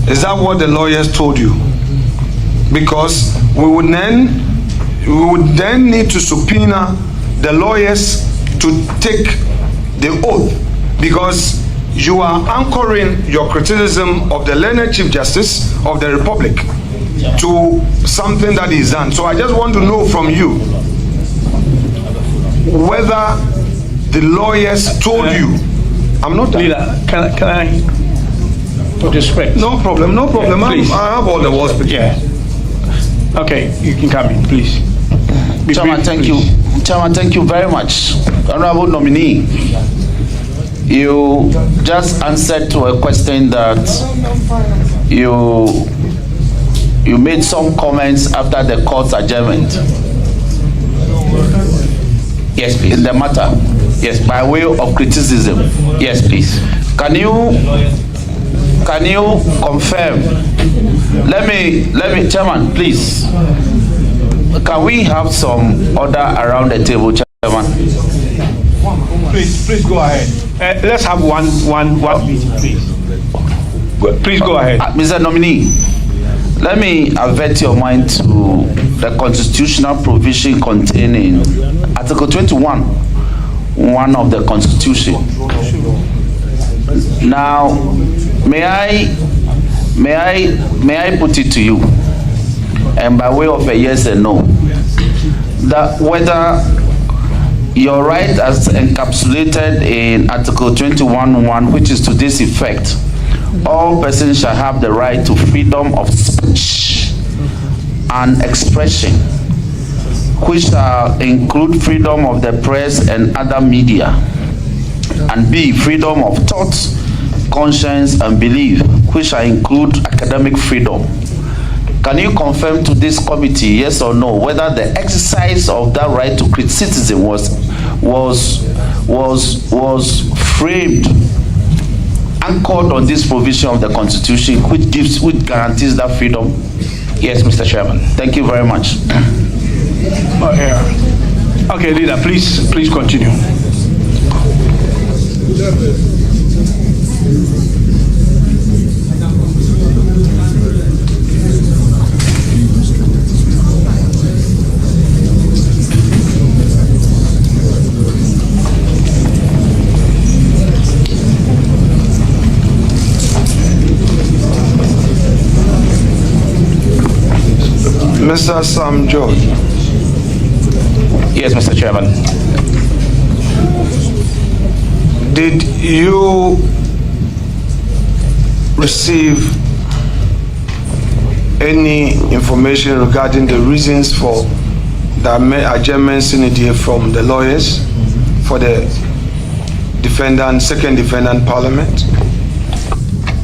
Is that what the lawyers told you? Because we would then need to subpoena the lawyers to take the oath, because you are anchoring your criticism of the learned Chief Justice of the Republic to something that is done. So I just want to know from you whether the lawyers told you. I'm not done. Leader, can I, for respect? No problem, no problem. Yeah, please. I have all the words. Yeah. Okay, you can come in, please. Chairman, thank you. Chairman, thank you very much. Honorable nominee, you just answered to a question that you made some comments after the court's adjournment. Yes, please. In the matter. Yes, by way of criticism. Yes, please. Can you confirm? Let me, Chairman, please. Can we have some order around the table, Chairman? Please go ahead. Let's have one meeting, please. Please go ahead. Mr. Nominee, let me avert your mind to the constitutional provision contained in Article 21, one of the Constitution. Now, may I put it to you, and by way of a yes and no, that whether your right as encapsulated in Article 21(1), which is to this effect, all persons shall have the right to freedom of speech and expression, which shall include freedom of the press and other media, and B, freedom of thought, conscience, and belief, which shall include academic freedom. Can you confirm to this committee, yes or no, whether the exercise of that right to criticism was framed, anchored on this provision of the Constitution, which guarantees that freedom? Yes, Mr. Chairman. Thank you very much. Okay, leader, please continue. Mr. Sam George. Yes, Mr. Chairman. Did you receive any information regarding the reasons for the adjournment sine from the lawyers for the second defendant parliament?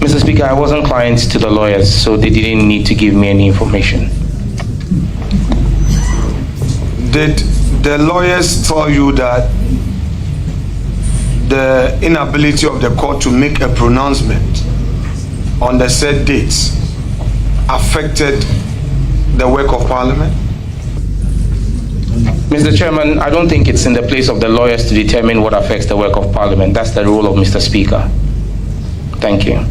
Mr. Speaker, I wasn't client to the lawyers, so they didn't need to give me any information. Did the lawyers tell you that the inability of the court to make a pronouncement on the said dates affected the work of Parliament? Mr. Chairman, I don't think it's in the place of the lawyers to determine what affects the work of Parliament. That's the role of Mr. Speaker. Thank you.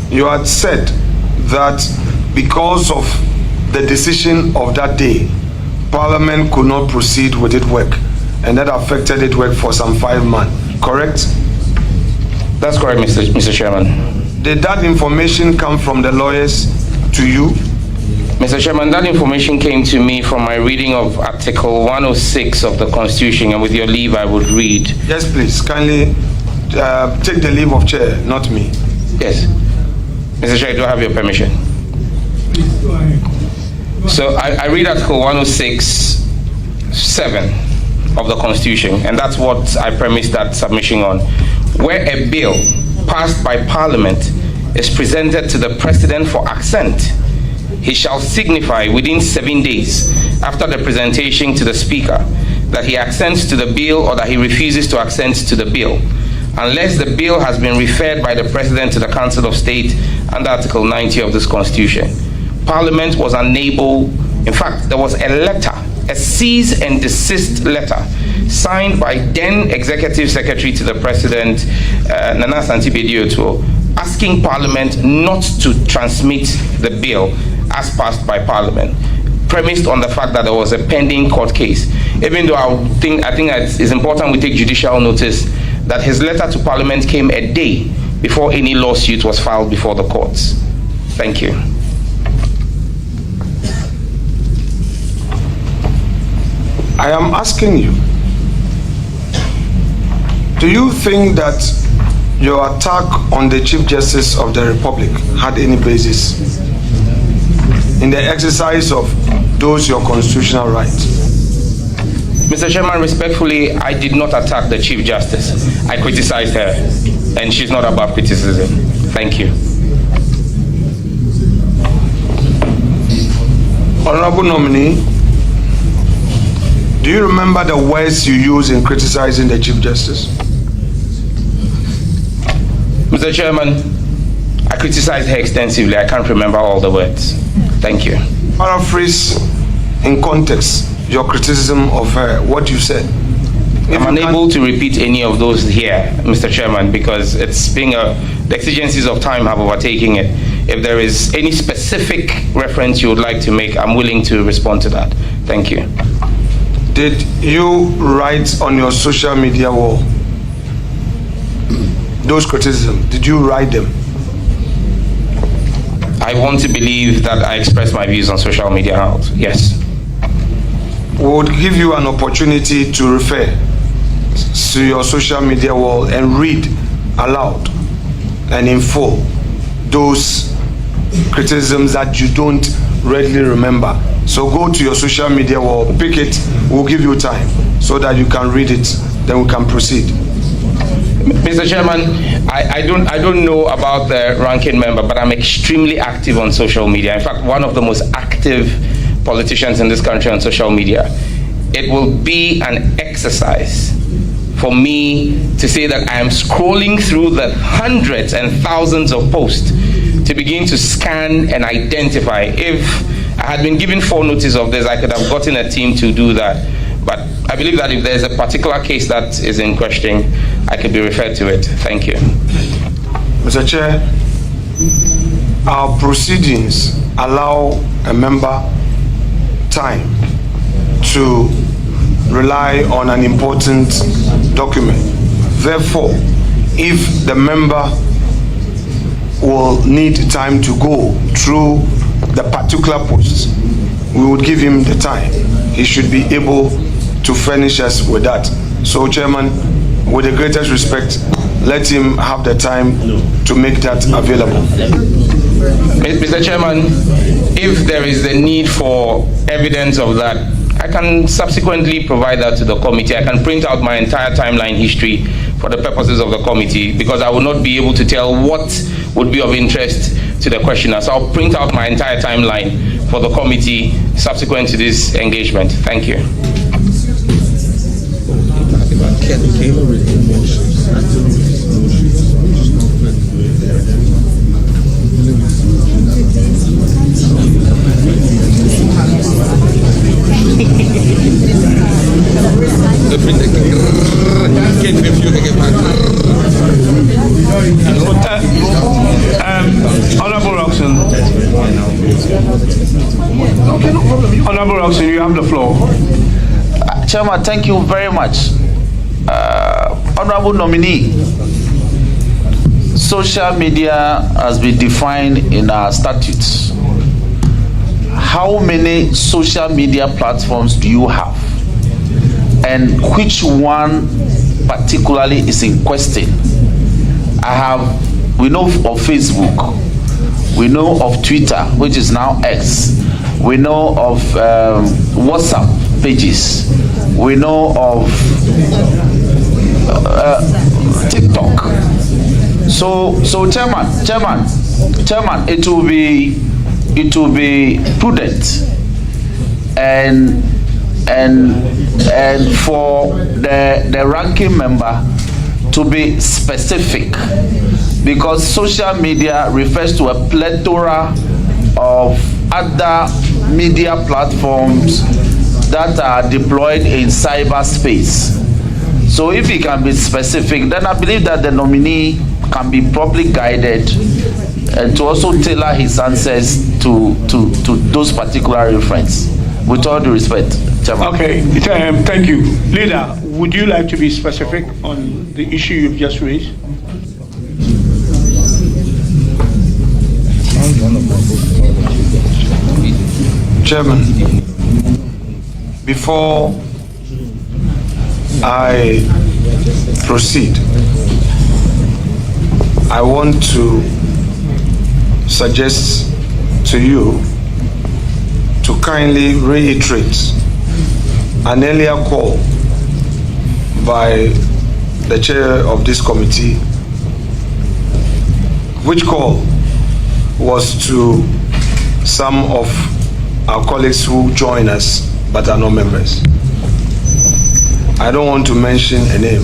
You had said that because of the decision of that day, Parliament could not proceed with its work, and that affected its work for some 5 months, correct? That's correct, Mr. Chairman. Did that information come from the lawyers to you? Mr. Chairman, that information came to me from my reading of Article 106 of the Constitution, and with your leave, I would read. Yes, please. Kindly take the leave of chair, not me. Yes. Mr. Chair, do I have your permission? Please go ahead. So I read Article 106(7) of the Constitution, and that's what I premised that submission on. Where a bill passed by Parliament is presented to the President for assent, he shall signify within 7 days after the presentation to the Speaker that he assents to the bill or that he refuses to assent to the bill, unless the bill has been referred by the President to the Council of State under Article 90 of this Constitution. Parliament was unable, in fact, there was a letter, a cease and desist letter, signed by then Executive Secretary to the President, Nana Asante Bediotwo, asking Parliament not to transmit the bill as passed by Parliament, premised on the fact that there was a pending court case. Even though I think it's important we take judicial notice that his letter to Parliament came a day before any lawsuit was filed before the courts. Thank you. I am asking you, do you think that your attack on the Chief Justice of the Republic had any basis in the exercise of those your constitutional rights? Mr. Chairman, respectfully, I did not attack the Chief Justice. I criticized her, and she's not above criticism. Thank you. Honorable nominee, do you remember the words you used in criticizing the Chief Justice? Mr. Chairman, I criticized her extensively. I can't remember all the words. Thank you. Paraphrase in context your criticism of her, what you said. I'm unable to repeat any of those here, Mr. Chairman, because it's being the exigencies of time have overtaken it. If there is any specific reference you would like to make, I'm willing to respond to that. Thank you. Did you write on your social media wall those criticisms? Did you write them? I want to believe that I express my views on social media out. Yes. We would give you an opportunity to refer to your social media wall and read aloud and in full those criticisms that you don't readily remember. So go to your social media wall, pick it, we'll give you time so that you can read it, then we can proceed. Mr. Chairman, I don't know about the ranking member, but I'm extremely active on social media. In fact, one of the most active politicians in this country on social media. It will be an exercise for me to say that I am scrolling through the hundreds and thousands of posts to begin to scan and identify. If I had been given full notice of this, I could have gotten a team to do that. But I believe that if there's a particular case that is in question, I could be referred to it. Thank you. Mr. Chair, our proceedings allow a member time to rely on an important document. Therefore, if the member will need time to go through the particular post, we would give him the time. He should be able to furnish us with that. So, Chairman, with the greatest respect, let him have the time to make that available. Mr. Chairman, if there is the need for evidence of that, I can subsequently provide that to the committee. I can print out my entire timeline history for the purposes of the committee, because I will not be able to tell what would be of interest to the questioner. So I'll print out my entire timeline for the committee subsequent to this engagement. Thank you. Honorable Roxon. Honorable Roxon, you have the floor. Chairman, thank you very much. Honorable nominee, social media has been defined in our statutes. How many social media platforms do you have? And which one particularly is in question? We know of Facebook, we know of Twitter, which is now X, we know of WhatsApp pages, we know of TikTok. So Chairman, it will be prudent and for the ranking member to be specific, because social media refers to a plethora of other media platforms that are deployed in cyberspace. So if he can be specific, then I believe that the nominee can be properly guided and to also tailor his answers to those particular references. With all due respect, Chairman. Okay, thank you. Leader, would you like to be specific on the issue you've just raised? Chairman, before I proceed, I want to suggest to you to kindly reiterate an earlier call by the chair of this committee, which call was to some of our colleagues who join us but are not members. I don't want to mention a name.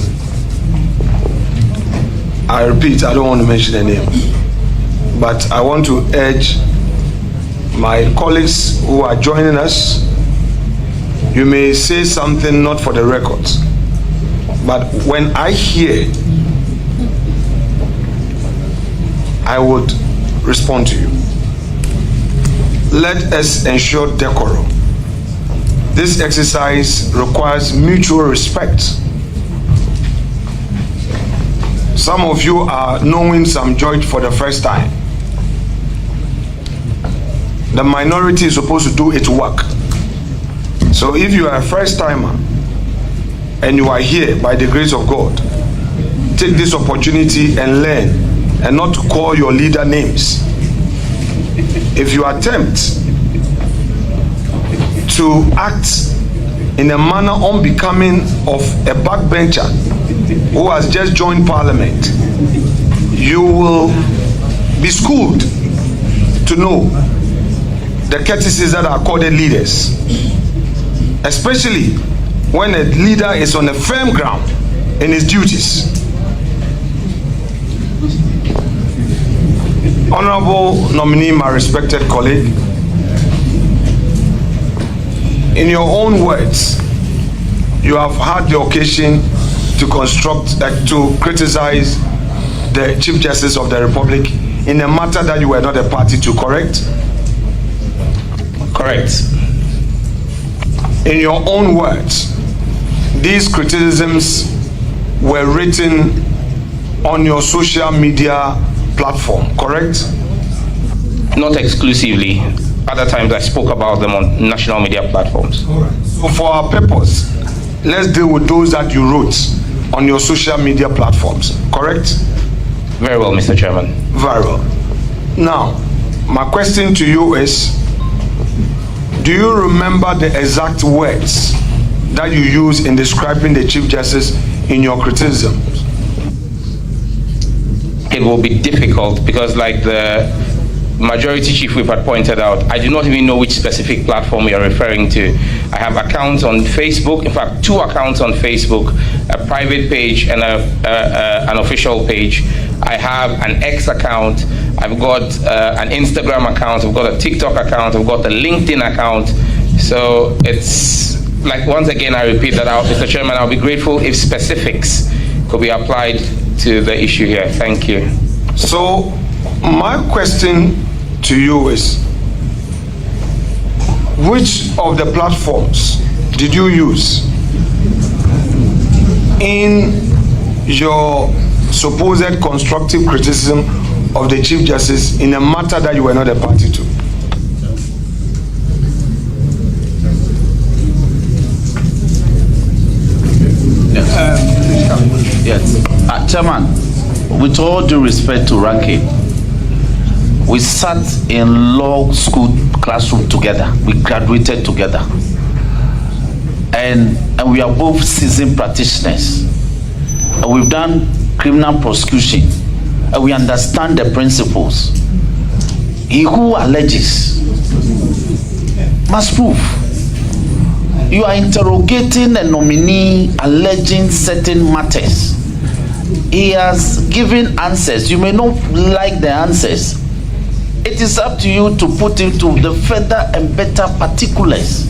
I repeat, I don't want to mention a name. But I want to urge my colleagues who are joining us, you may say something not for the records, but when I hear, I would respond to you. Let us ensure decorum. This exercise requires mutual respect. Some of you are knowing Sam George for the first time. The minority is supposed to do its work. So if you are a first timer and you are here by the grace of God, take this opportunity and learn, and not to call your leader names. If you attempt to act in a manner unbecoming of a backbencher who has just joined parliament, you will be schooled to know the courtesies that are accorded leaders, especially when a leader is on a firm ground in his duties. Honorable nominee, my respected colleague, in your own words, you have had the occasion to criticize the Chief Justice of the Republic in a matter that you were not a party to, correct? Correct. In your own words, these criticisms were written on your social media platform, correct? Not exclusively. other times I spoke about them on national media platforms. So for our purpose, let's deal with those that you wrote on your social media platforms, correct? Very well, Mr. Chairman. Very well. Now, my question to you is, do you remember the exact words that you used in describing the Chief Justice in your criticism? It will be difficult because, like the Majority Chief Whip had pointed out, I do not even know which specific platform you are referring to. I have accounts on Facebook, in fact, 2 accounts on Facebook, a private page and an official page. I have an X account, I've got an Instagram account, I've got a TikTok account, I've got a LinkedIn account. So it's like, once again, I repeat that out, Mr. Chairman, I'll be grateful if specifics could be applied to the issue here. Thank you. So my question to you is, which of the platforms did you use in your supposed constructive criticism of the Chief Justice in a matter that you were not a party to? Yes. Chairman, with all due respect to ranking, we sat in law school classroom together. We graduated together. And we are both seasoned practitioners. And we've done criminal prosecution. And we understand the principles. He who alleges must prove. You are interrogating a nominee alleging certain matters. He has given answers. You may not like the answers. It is up to you to put into the further and better particulars.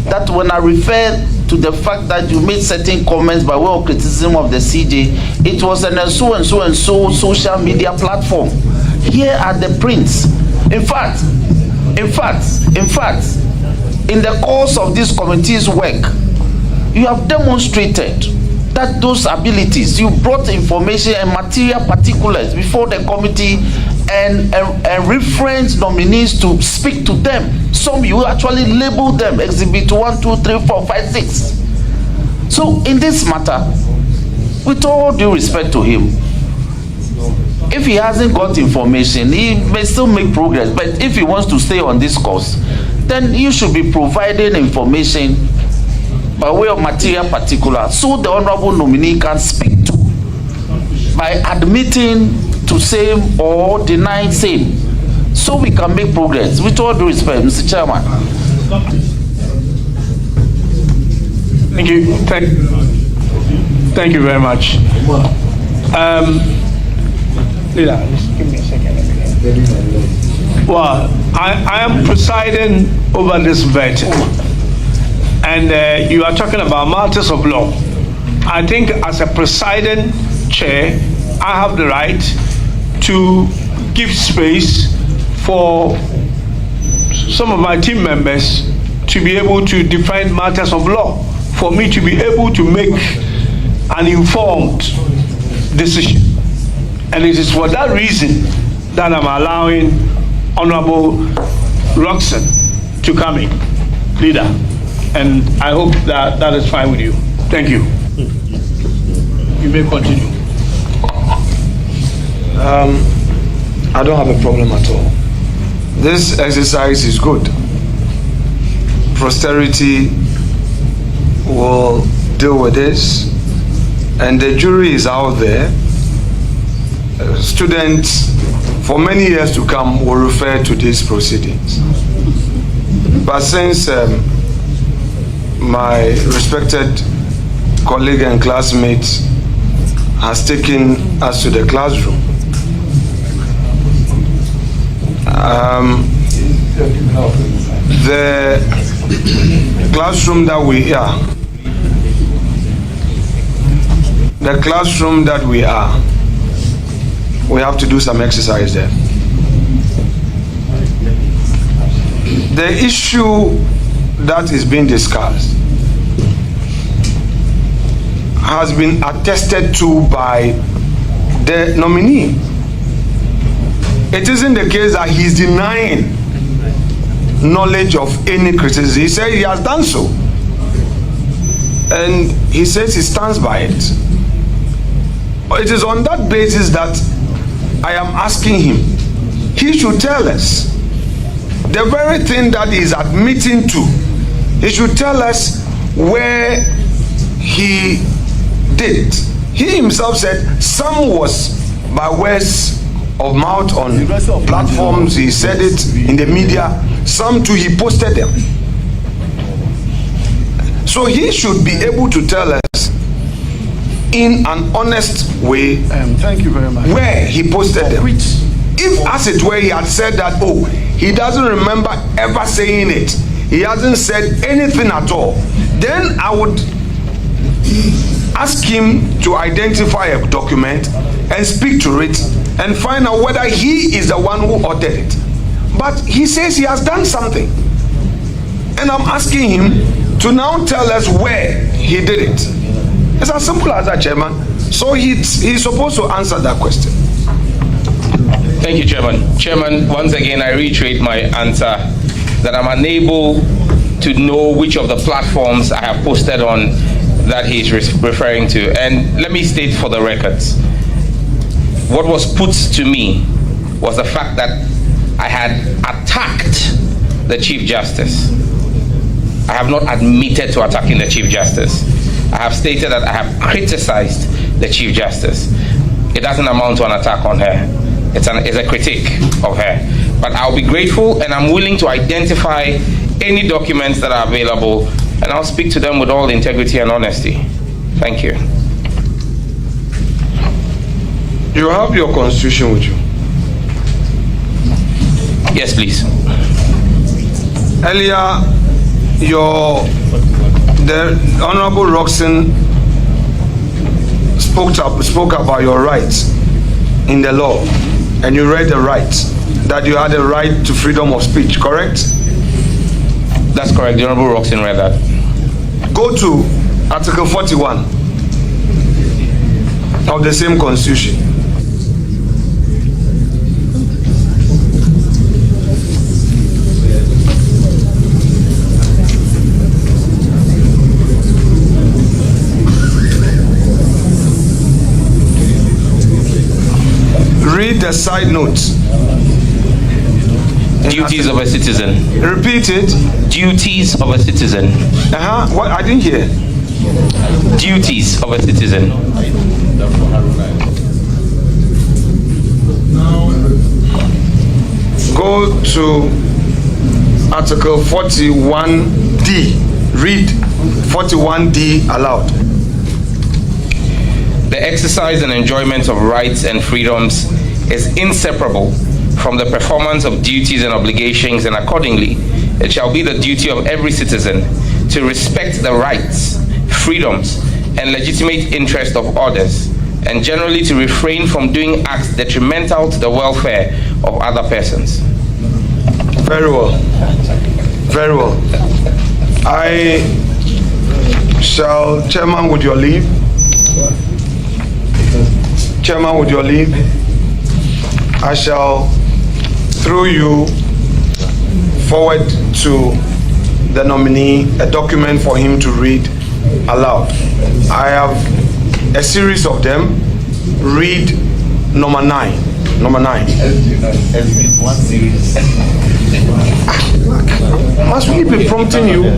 That when I refer to the fact that you made certain comments by way of criticism of the CJ, it was an so and so and so social media platform. Here are the prints. In fact, in the course of this committee's work, you have demonstrated that those abilities, you brought information and material particulars before the committee and reference nominees to speak to them. Some you actually labeled them exhibit 1, 2, 3, 4, 5, 6. So in this matter, with all due respect to him, if he hasn't got information, he may still make progress. But if he wants to stay on this course, then you should be providing information by way of material particular so the honorable nominee can speak to by admitting to same or denying same, so we can make progress. With all due respect, Mr. Chairman. Thank you. Thank you very much. Leader, just give me a second. Well, I am presiding over this vetting, and you are talking about matters of law. I think as a presiding chair, I have the right to give space for some of my team members to be able to define matters of law, for me to be able to make an informed decision. And it is for that reason that I'm allowing Honorable Roxanne to come in, leader. And I hope that that is fine with you. Thank you. You may continue. I don't have a problem at all. This exercise is good. Posterity will deal with this, and the jury is out there. Students for many years to come will refer to these proceedings. But since my respected colleague and classmate has taken us to the classroom, the classroom that we are, we have to do some exercise there. The issue that is being discussed has been attested to by the nominee. It isn't the case that he's denying knowledge of any criticism. He said he has done so. And he says he stands by it. It is on that basis that I am asking him. He should tell us the very thing that he is admitting to. He should tell us where he did it. He himself said some was by words of mouth on platforms. He said it in the media. Some too, he posted them. So he should be able to tell us in an honest way. Thank you very much. Where he posted them. If, as it were, he had said that, oh, he doesn't remember ever saying it, he hasn't said anything at all, then I would ask him to identify a document and speak to it and find out whether he is the one who authored it. But he says he has done something. And I'm asking him to now tell us where he did it. It's as simple as that, Chairman. So he's supposed to answer that question. Thank you, Chairman. Chairman, once again, I reiterate my answer that I'm unable to know which of the platforms I have posted on that he's referring to. And let me state for the records, what was put to me was the fact that I had attacked the Chief Justice. I have not admitted to attacking the Chief Justice. I have stated that I have criticized the Chief Justice. It doesn't amount to an attack on her. It's a critique of her. But I'll be grateful and I'm willing to identify any documents that are available, and I'll speak to them with all integrity and honesty. Thank you. You have your constitution with you? Yes, please. Earlier, the Honorable Roxon spoke about your rights in the law, and you read the rights, that you had a right to freedom of speech, correct? That's correct. The Honorable Roxon read that. Go to Article 41 of the same Constitution. Read the side notes. Duties of a citizen. Repeat it. Duties of a citizen. What? I didn't hear. Duties of a citizen. Go to Article 41D. Read 41D aloud. The exercise and enjoyment of rights and freedoms is inseparable from the performance of duties and obligations, and accordingly, it shall be the duty of every citizen to respect the rights, freedoms, and legitimate interest of others, and generally to refrain from doing acts detrimental to the welfare of other persons. Very well. Very well. I shall, Chairman, with your leave. Chairman, with your leave, I shall, through you, forward to the nominee a document for him to read aloud. I have a series of them. Read number 9. Number 9. One series. Must we be prompting you?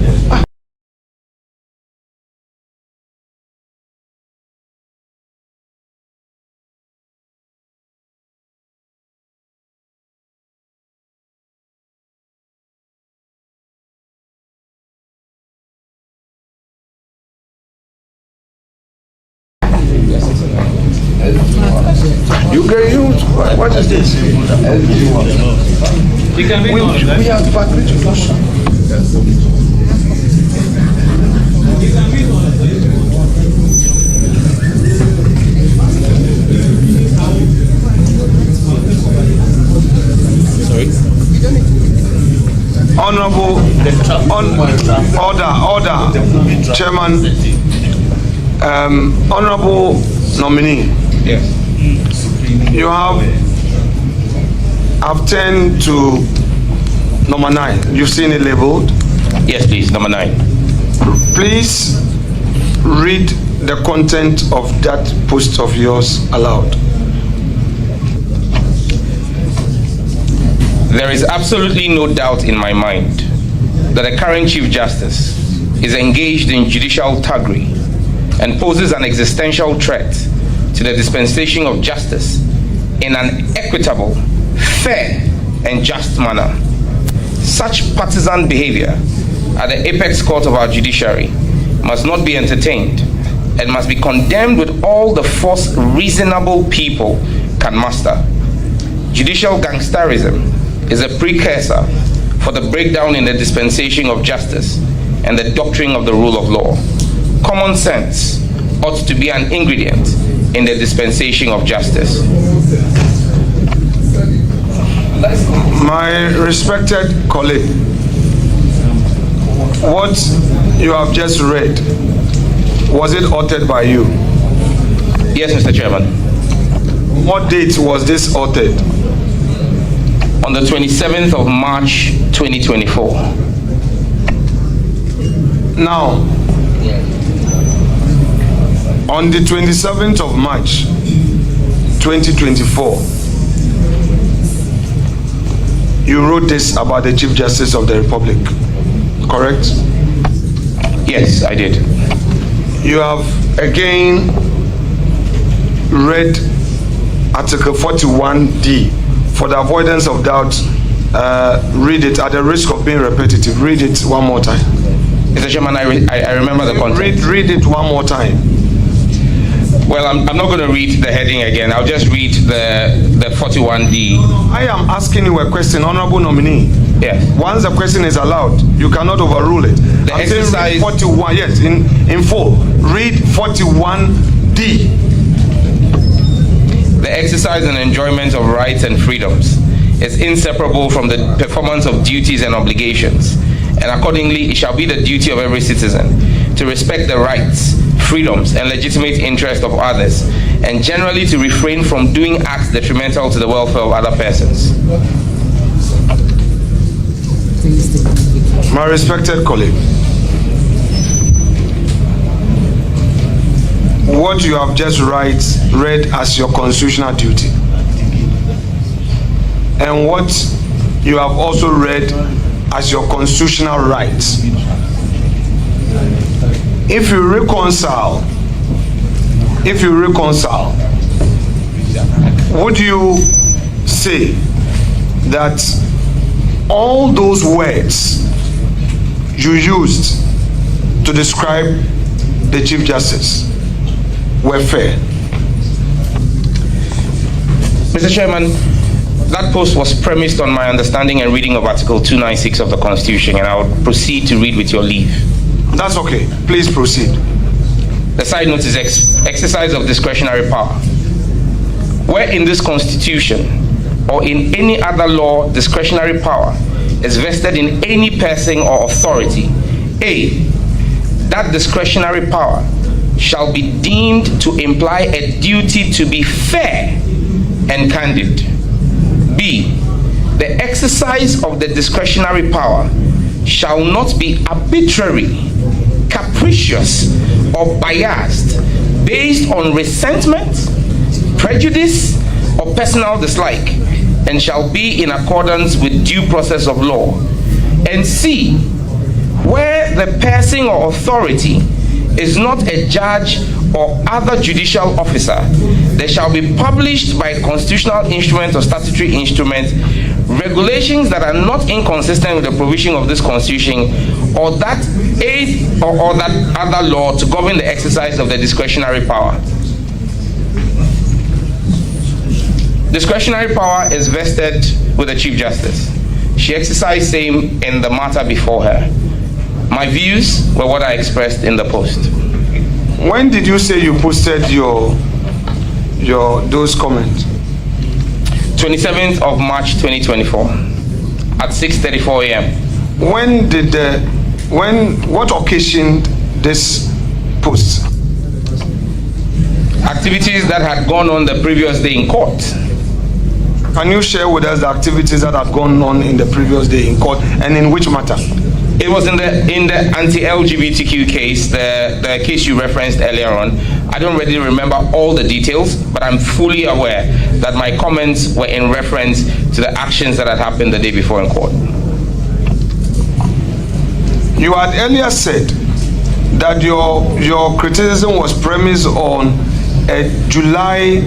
What is this? We have agreed to do so. Honorable, order, Chairman, honorable nominee. Yes. You have turned to Number 9. You've seen it labeled? Yes, please. Number 9. Please read the content of that post of yours aloud. There is absolutely no doubt in my mind that the current Chief Justice is engaged in judicial thuggery and poses an existential threat to the dispensation of justice in an equitable, fair, and just manner. Such partisan behavior at the apex court of our judiciary must not be entertained and must be condemned with all the force reasonable people can muster. Judicial gangsterism is a precursor for the breakdown in the dispensation of justice and the doctrine of the rule of law. Common sense ought to be an ingredient in the dispensation of justice. My respected colleague, what you have just read, was it authored by you? Yes, Mr. Chairman. What date was this authored? On the 27th of March, 2024. Now, on the 27th of March, 2024, you wrote this about the Chief Justice of the Republic, correct? Yes, I did. You have again read Article 41D. For the avoidance of doubt, read it at the risk of being repetitive. Read it one more time. Mr. Chairman, I remember the content. Read it one more time. Well, I'm not going to read the heading again. I'll just read the 41D. I am asking you a question, Honorable Nominee. Yes. Once the question is allowed, you cannot overrule it. The I'm exercise. saying read 41, yes, in full. Read 41D. The exercise and enjoyment of rights and freedoms is inseparable from the performance of duties and obligations, and accordingly it shall be the duty of every citizen to respect the rights, freedoms, and legitimate interests of others, and generally to refrain from doing acts detrimental to the welfare of other persons. My respected colleague, what you have just read as your constitutional duty, and what you have also read as your constitutional rights, if you reconcile, would you say that all those words you used to describe the Chief Justice were fair? Mr. Chairman, that post was premised on my understanding and reading of Article 296 of the Constitution, and I will proceed to read with your leave. That's okay. Please proceed. The side note is exercise of discretionary power. Where in this Constitution or in any other law discretionary power is vested in any person or authority, A, that discretionary power shall be deemed to imply a duty to be fair and candid. B, the exercise of the discretionary power shall not be arbitrary, capricious, or biased based on resentment, prejudice, or personal dislike, and shall be in accordance with due process of law. And C, where the person or authority is not a judge or other judicial officer, there shall be published by constitutional instrument or statutory instrument regulations that are not inconsistent with the provision of this Constitution or that aid or that other law to govern the exercise of the discretionary power. Discretionary power is vested with the Chief Justice. She exercised same in the matter before her. My views were what I expressed in the post. When did you say you posted those comments? 27th of March 2024 at 6:34 a.m. What occasioned this post? Activities that had gone on the previous day in court. Can you share with us the activities that had gone on in the previous day in court, and in which matter? It was in the anti-LGBTQ case, the case you referenced earlier on. I don't really remember all the details, but I'm fully aware that my comments were in reference to the actions that had happened the day before in court. You had earlier said that your criticism was premised on a July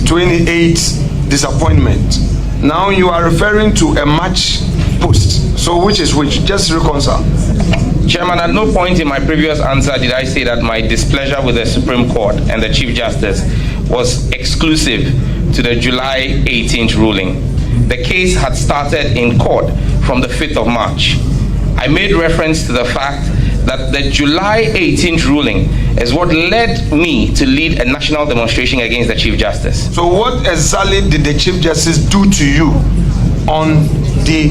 28th disappointment. Now you are referring to a March post. So which is which? Just reconcile. Chairman, at no point in my previous answer did I say that my displeasure with the Supreme Court and the Chief Justice was exclusive to the July 18th ruling. The case had started in court from the 5th of March. I made reference to the fact that the July 18th ruling is what led me to lead a national demonstration against the Chief Justice. So what exactly did the Chief Justice do to you on the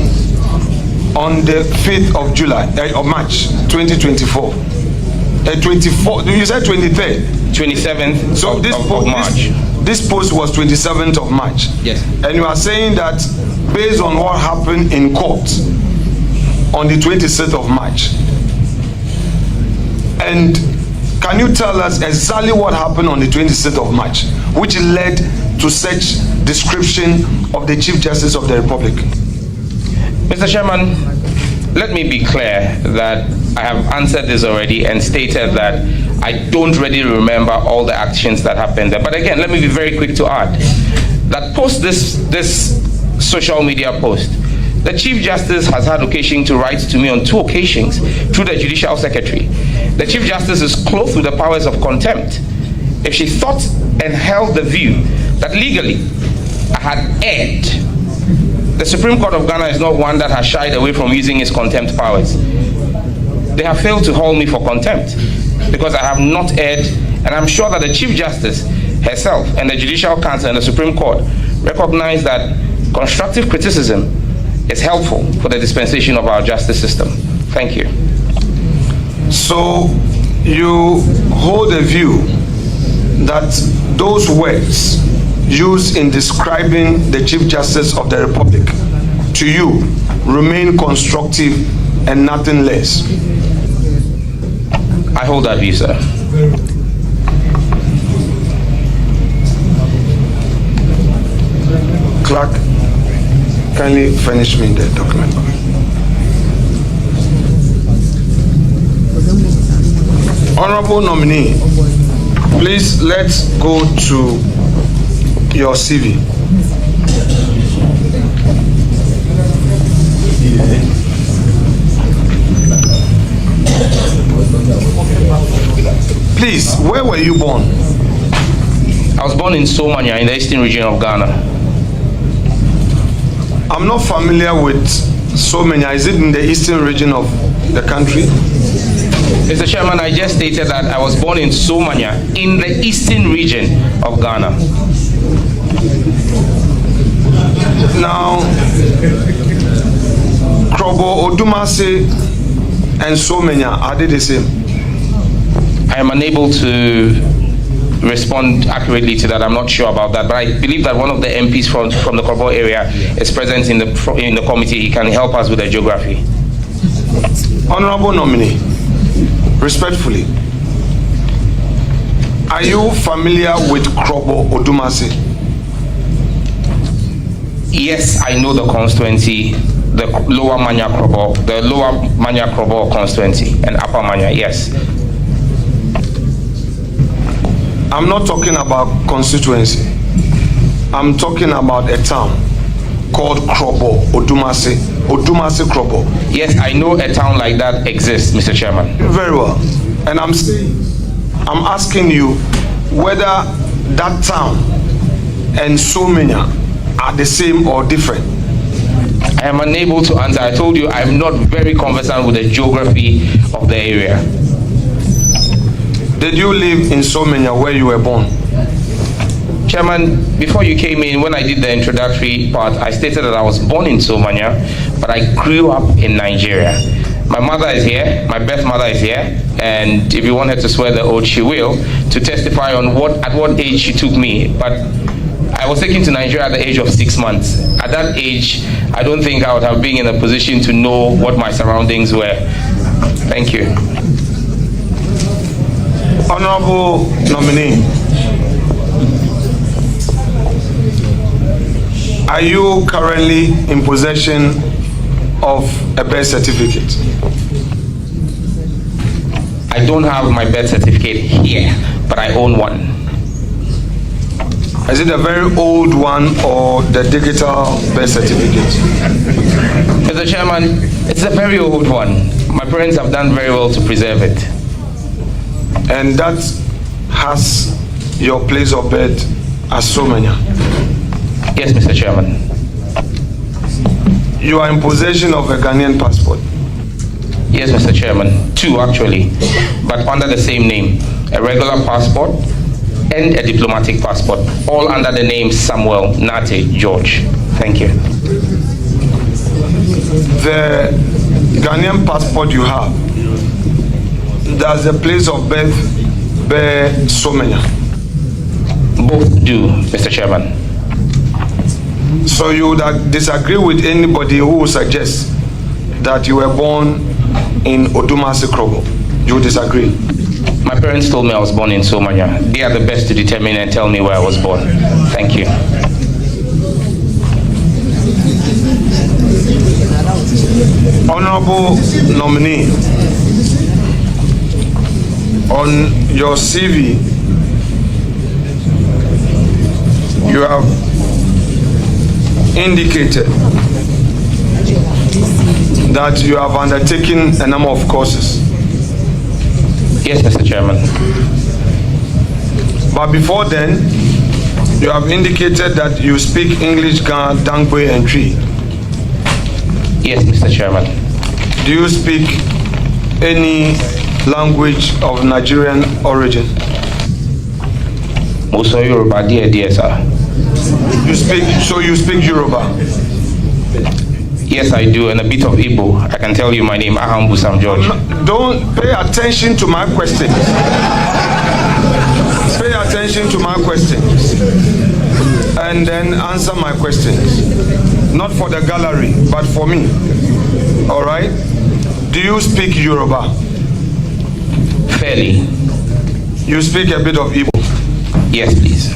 5th of July, of March 2024? 24, you said 23rd? 27th so of March. This post was 27th of March. Yes. And you are saying that based on what happened in court on the 26th of March. And can you tell us exactly what happened on the 26th of March, which led to such description of the Chief Justice of the Republic? Mr. Chairman, let me be clear that I have answered this already and stated that I don't really remember all the actions that happened there. But again, let me be very quick to add that post this social media post, the Chief Justice has had occasion to write to me on 2 occasions through the Judicial Secretary. The Chief Justice is clothed with the powers of contempt. If she thought and held the view that legally I had erred, the Supreme Court of Ghana is not one that has shied away from using its contempt powers. They have failed to hold me for contempt because I have not erred, and I'm sure that the Chief Justice herself and the Judicial Council and the Supreme Court recognize that constructive criticism is helpful for the dispensation of our justice system. Thank you. So you hold a view that those words used in describing the Chief Justice of the Republic to you remain constructive and nothing less? I hold that view, sir. Clerk, kindly furnish me the document. Honorable nominee, please let's go to your CV. Please, where were you born? I was born in Somania in the eastern region of Ghana. I'm not familiar with Somania. Is it in the eastern region of the country? Mr. Chairman, I just stated that I was born in Somania in the eastern region of Ghana. Now, Krobo, Odumase, and Somania, are they the same? I am unable to respond accurately to that. I'm not sure about that, but I believe that one of the MPs from the Krobo area is present in the committee. He can help us with the geography. Honorable nominee, respectfully, are you familiar with Krobo Odumase? Yes, I know the constituency, the Lower Manya Krobo constituency and Upper Manya, yes. I'm not talking about constituency. I'm talking about a town called Krobo Odumase. Odumase Krobo. Yes, I know a town like that exists, Mr. Chairman. Very well. And I'm asking you whether that town and Somania are the same or different. I am unable to answer. I told you I'm not very conversant with the geography of the area. Did you live in Somania where you were born? Chairman, before you came in, when I did the introductory part, I stated that I was born in Somania, but I grew up in Nigeria. My mother is here, my birth mother is here, and if you want her to swear the oath, she will, to testify on at what age she took me. But I was taken to Nigeria at the age of 6 months. At that age, I don't think I would have been in a position to know what my surroundings were. Thank you. Honorable nominee, are you currently in possession of a birth certificate? I don't have my birth certificate here, but I own one. Is it a very old one or the digital birth certificate? Mr. Chairman, it's a very old one. My parents have done very well to preserve it. And that has your place of birth as Somanya? Yes, Mr. Chairman. You are in possession of a Ghanaian passport? Yes, Mr. Chairman. 2 actually, but under the same name. A regular passport and a diplomatic passport, all under the name Samuel Nate George. Thank you. The Ghanaian passport you have, does the place of birth bear Somanya? Both do, Mr. Chairman. So you would disagree with anybody who would suggest that you were born in Odumasi Krobo? You would disagree? My parents told me I was born in Somanya. They are the best to determine and tell me where I was born. Thank you. Honorable nominee, on your CV, you have indicated that you have undertaken a number of courses. Yes, Mr. Chairman. But before then, you have indicated that you speak English, Ga, Dangbe, and Tree. Yes, Mr. Chairman. Do you speak any language of Nigerian origin? Also Yoruba, dear sir. You speak Yoruba? Yes, I do, and a bit of Igbo. I can tell you my name, Ahambu Sam George. Don't pay attention to my questions. Pay attention to my questions. And then answer my questions. Not for the gallery, but for me. All right? Do you speak Yoruba? Fairly. You speak a bit of Igbo? Yes, please.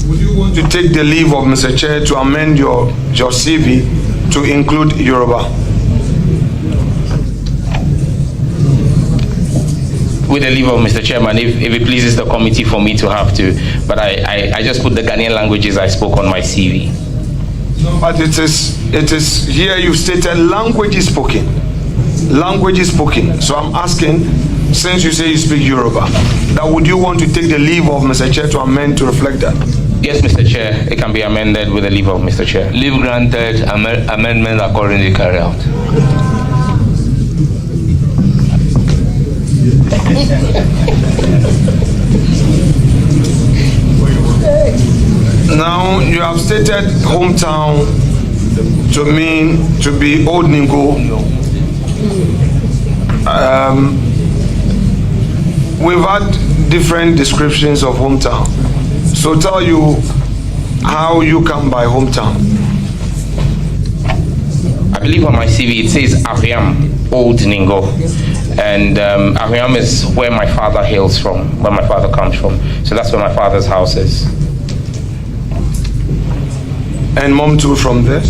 Would you want to take the leave of Mr. Chair to amend your CV to include Yoruba? With the leave of Mr. Chairman, if it pleases the committee for me to have to, but I just put the Ghanaian languages I spoke on my CV. No, but it is here you stated language is spoken. Language is spoken. So I'm asking, since you say you speak Yoruba, that would you want to take the leave of Mr. Chair to amend to reflect that? Yes, Mr. Chair, it can be amended with the leave of Mr. Chair. Leave granted, amendment accordingly carried out. Now, you have stated hometown to mean to be Old Ningo. We've had different descriptions of hometown. So tell you how you come by hometown. I believe on my CV it says Ahiam, Old Ningo. And Ahiam is where my father hails from, where my father comes from. So that's where my father's house is. And mom too from there?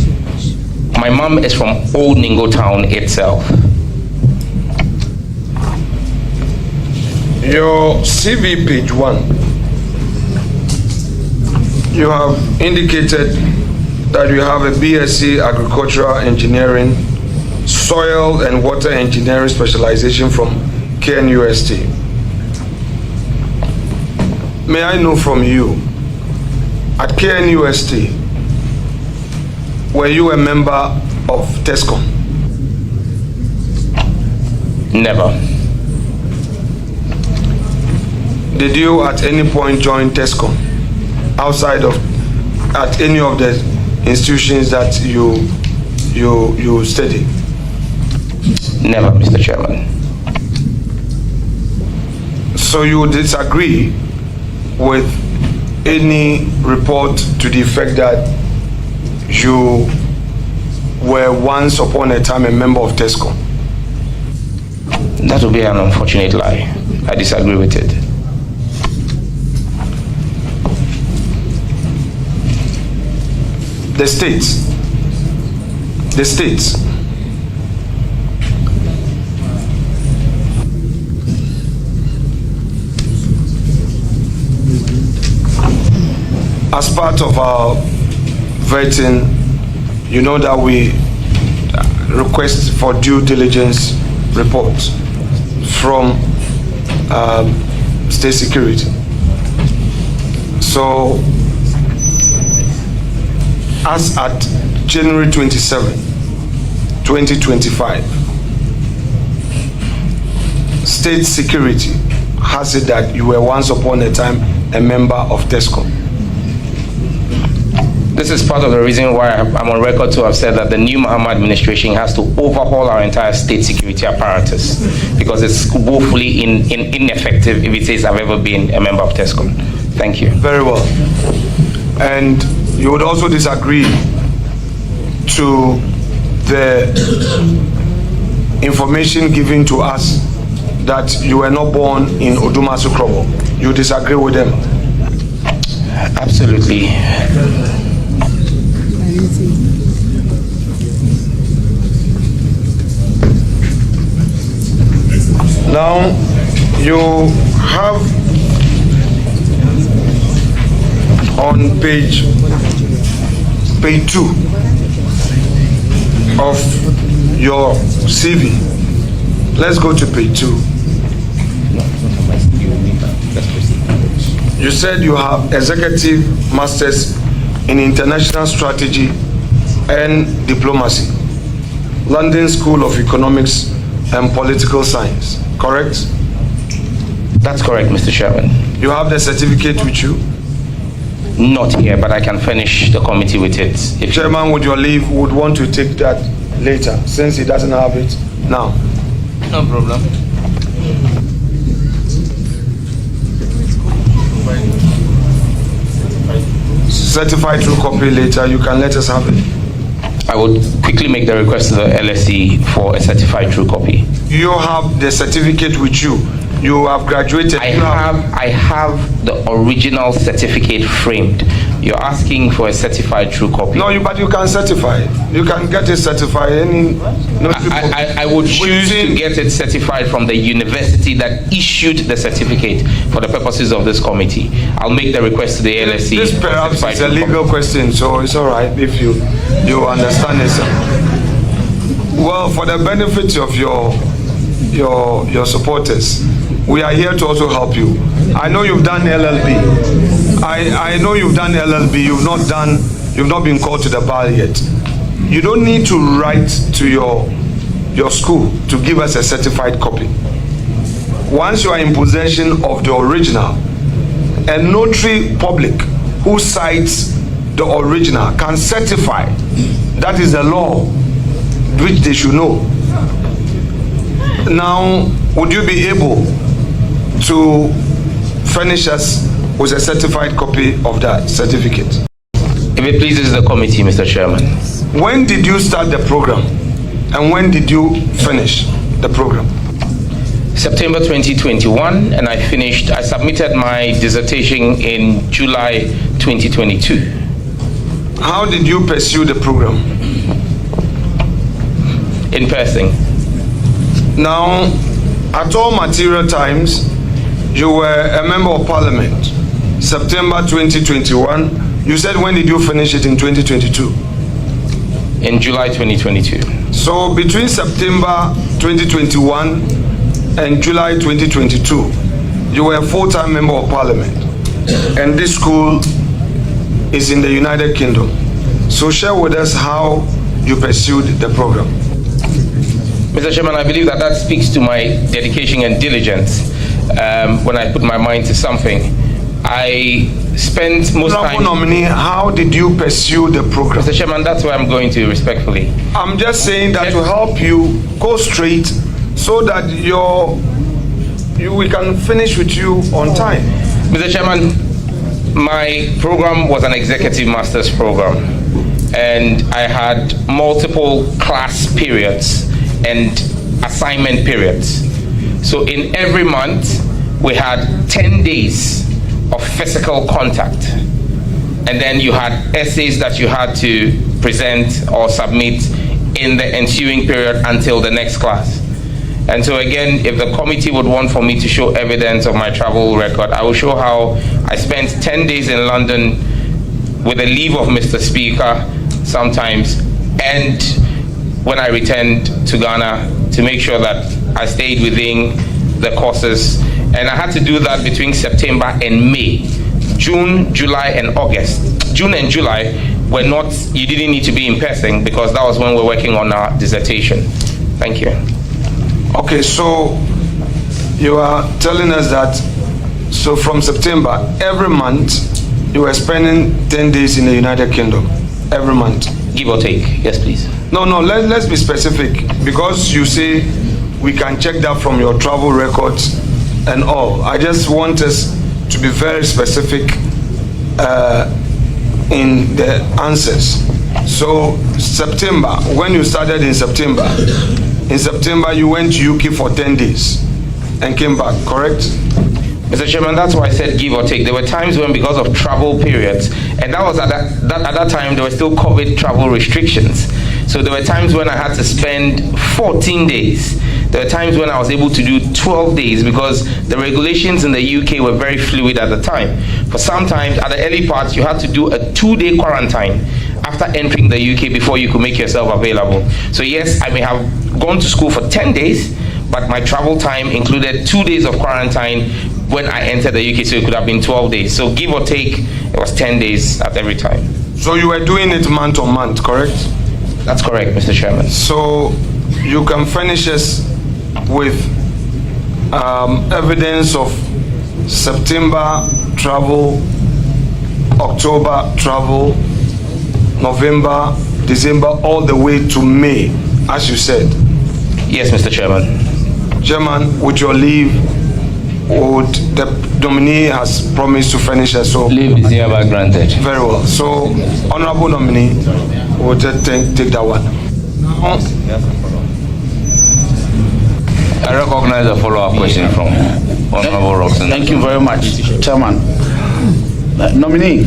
My mom is from Old Ningo town itself. Your CV page 1, you have indicated that you have a BSc Agricultural Engineering, Soil and Water Engineering specialization from KNUST. May I know from you, at KNUST, were you a member of TESCOM? Never. Did you at any point join TESCOM outside of, at any of the institutions that you studied? Never, Mr. Chairman. So you disagree with any report to the effect that you were once upon a time a member of TESCO? That would be an unfortunate lie. I disagree with it. The states. As part of our vetting, you know that we request for due diligence reports from state security. So, as at January 27, 2025, state security has it that you were once upon a time a member of TESCO. This is part of the reason why I'm on record to have said that the new Mahama administration has to overhaul our entire state security apparatus because it's woefully ineffective if it says I've ever been a member of TESCO. Thank you. Very well. And you would also disagree to the information given to us that you were not born in Odumasu Krobo. You disagree with them? Absolutely. Now, you have on page 2 of your CV. Let's go to page 2. You said you have executive masters in international strategy and diplomacy, London School of Economics and Political Science, correct? That's correct, Mr. Chairman. You have the certificate with you? Not here, but I can furnish the committee with it. If Chairman, with your leave, would want to take that later, since he doesn't have it now. No problem. Certified true copy later, you can let us have it. I would quickly make the request to the LSE for a certified true copy. You have the certificate with you. You have graduated. I have the original certificate framed. You're asking for a certified true copy. No, but you can certify it. You can get it certified. I would choose to get it certified from the university that issued the certificate for the purposes of this committee. I'll make the request to the LSE. This perhaps is a legal question, so it's all right if you understand it. Well, for the benefit of your supporters, we are here to also help you. I know you've done LLB. I know you've done LLB. You've not been called to the bar yet. You don't need to write to your school to give us a certified copy. Once you are in possession of the original, a notary public who cites the original can certify. That is the law which they should know. Now, would you be able to furnish us with a certified copy of that certificate? If it pleases the committee, Mr. Chairman. When did you start the program and when did you finish the program? September 2021, and I submitted my dissertation in July 2022. How did you pursue the program? In person. Now, at all material times, you were a member of parliament. September 2021. You said, when did you finish it in 2022? In July 2022. So between September 2021 and July 2022, you were a full-time member of parliament. And this school is in the United Kingdom. So share with us how you pursued the program. Mr. Chairman, I believe that speaks to my dedication and diligence when I put my mind to something. I spent most time... Nominee, how did you pursue the program? Mr. Chairman, that's where I'm going to, respectfully. I'm just saying that to help you go straight so that we can finish with you on time. Mr. Chairman, My program was an executive master's program, and I had multiple class periods and assignment periods. So in every month, we had 10 days of physical contact. And then you had essays that you had to present or submit in the ensuing period until the next class. And so again, if the committee would want for me to show evidence of my travel record, I will show how I spent 10 days in London with the leave of Mr. Speaker sometimes, and when I returned to Ghana to make sure that I stayed within the courses. And I had to do that between September and May. June, July, and August. June and July were not, you didn't need to be in person because that was when we're working on our dissertation. Thank you. Okay, so you are telling us that, so from September, every month, you were spending 10 days in the United Kingdom, every month. Give or take, yes please. No, let's be specific, because you say we can check that from your travel records and all. I just want us to be very specific in the answers. So September, when you started in September you went to UK for 10 days and came back, correct? Mr. Chairman, that's why I said give or take. There were times when, because of travel periods, and that was at that time, there were still COVID travel restrictions. So there were times when I had to spend 14 days. There were times when I was able to do 12 days because the regulations in the UK were very fluid at the time. For sometimes, at the early parts, you had to do a 2-day quarantine after entering the UK before you could make yourself available. So yes, I may have gone to school for 10 days, but my travel time included 2 days of quarantine when I entered the UK, so it could have been 12 days. So give or take, it was 10 days at every time. So you were doing it month on month, correct? That's correct, Mr. Chairman. So you can furnish us with evidence of September travel, October travel, November, December, all the way to May, as you said? Yes, Mr. Chairman. Chairman, with your leave, would the nominee has promised to furnish us, so leave is hereby granted. Very well. So, honorable nominee, will take that one. Now, I recognize a follow-up question from Honorable Roxanne. Thank you very much, Chairman. Nominee,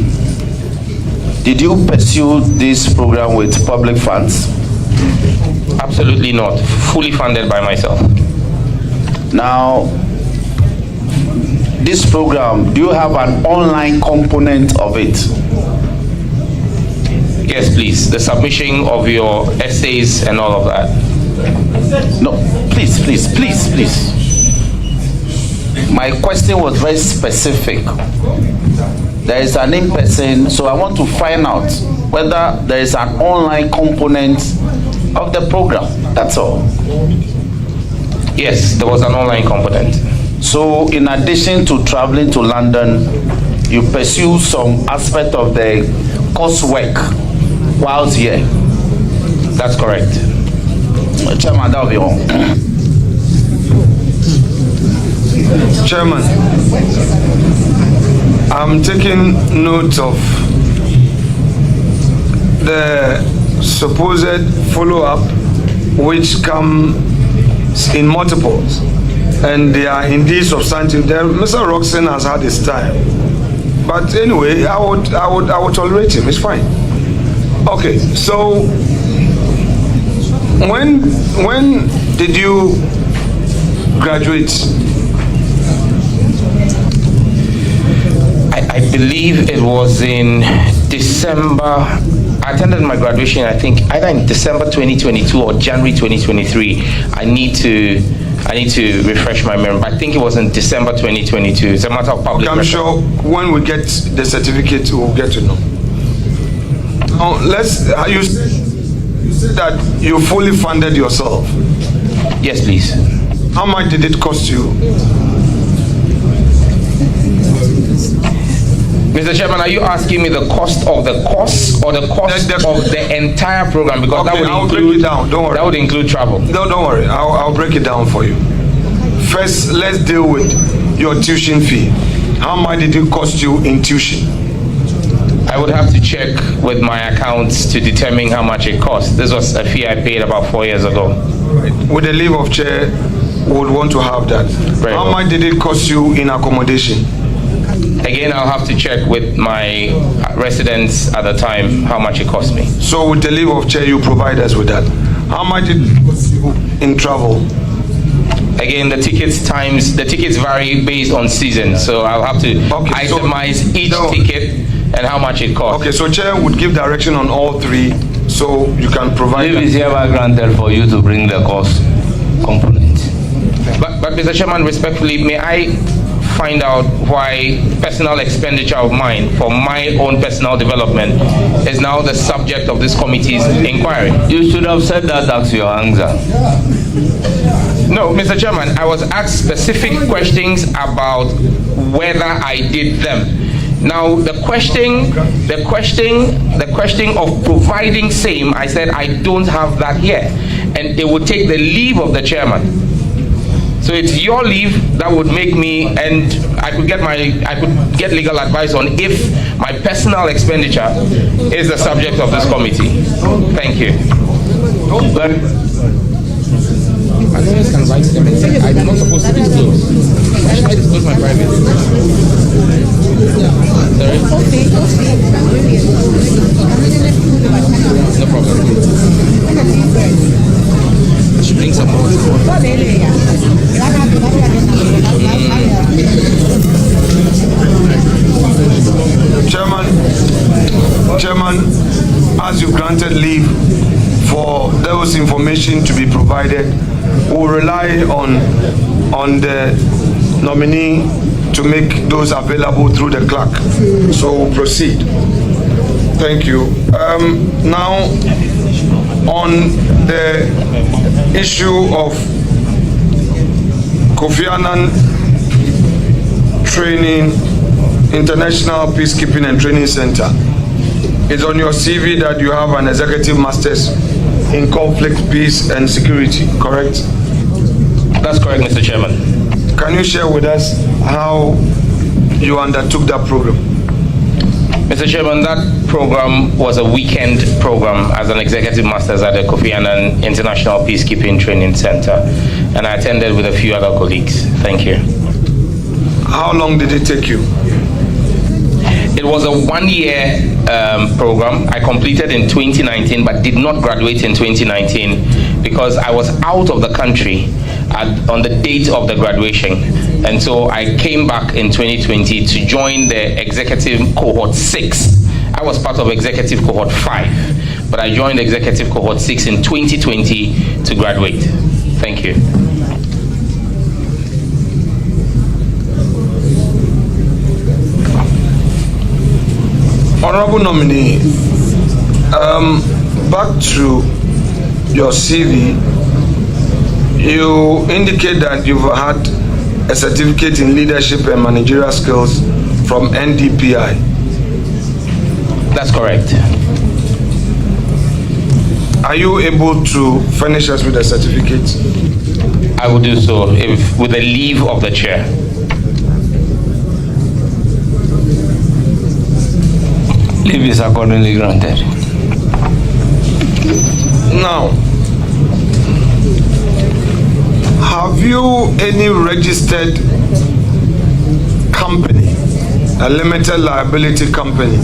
did you pursue this program with public funds? Absolutely not. Fully funded by myself. Now, this program, do you have an online component of it? Yes, please. The submission of your essays and all of that. No, please. My question was very specific. There is an in-person, so I want to find out whether there is an online component of the program. That's all. Yes, there was an online component. So in addition to traveling to London, you pursue some aspect of the coursework whilst here? That's correct. Chairman, that will be all. Chairman, I'm taking note of the supposed follow-up which come in multiples, and they are indeed substantive. Mr. Roxanne has had his time, but anyway, I would tolerate him. It's fine. Okay, so when did you graduate? I believe it was in December. I attended my graduation, I think, either in December 2022 or January 2023. I need to refresh my memory. I think it was in December 2022. It's a matter of public record. I'm sure when we get the certificate, we'll get to know. Now, you said that you fully funded yourself. Yes, please. How much did it cost you? Mr. Chairman, are you asking me the cost of the course or the cost of the entire program? Because okay, that would I'll break it down. Don't worry. That would include travel. No, don't worry. I'll break it down for you. First, let's deal with your tuition fee. How much did it cost you in tuition? I would have to check with my accounts to determine how much it costs. This was a fee I paid about 4 years ago. With the leave of chair, would want to have that. How much did it cost you in accommodation? Again, I'll have to check with my residents at the time how much it cost me. So with the leave of chair, you provide us with that. How much did it cost you in travel? Again, the tickets vary based on season, so I'll have to itemize each ticket and how much it costs. Okay, so chair would give direction on all three, so you can provide. Leave is hereby granted for you to bring the cost component. But Mr. Chairman, respectfully, may I find out why personal expenditure of mine for my own personal development is now the subject of this committee's inquiry? You should have said that as your answer. No, Mr. Chairman, I was asked specific questions about whether I did them. Now, the question of providing same, I said I don't have that here, and it would take the leave of the chairman. So it's your leave that would make me, and I could get legal advice on if my personal expenditure is the subject of this committee. Thank you. But I always can write them and say, I'm not supposed to disclose. Why should I disclose my private? Sorry? No problem. I should bring some more. Chairman, as you granted leave for those information to be provided, we'll rely on the nominee to make those available through the clerk. So we'll proceed. Thank you. Now, on the issue of Kofi Annan Training, International Peacekeeping and Training Center, it's on your CV that you have an executive master's in conflict, peace and security, correct? That's correct, Mr. Chairman. Can you share with us how you undertook that program? Mr. Chairman, that program was a weekend program as an executive master's at the Kofi Annan International Peacekeeping Training Center, and I attended with a few other colleagues. Thank you. How long did it take you? It was a one-year program. I completed in 2019, but did not graduate in 2019 because I was out of the country on the date of the graduation. And so I came back in 2020 to join the executive cohort 6. I was part of executive cohort 5, but I joined executive cohort 6 in 2020 to graduate. Thank you. Honorable nominee, back to your CV, you indicate that you've had a certificate in leadership and managerial skills from NDPI. That's correct. Are you able to furnish us with a certificate? I will do so with the leave of the chair. Leave is accordingly granted. Now, have you any registered company, a limited liability company,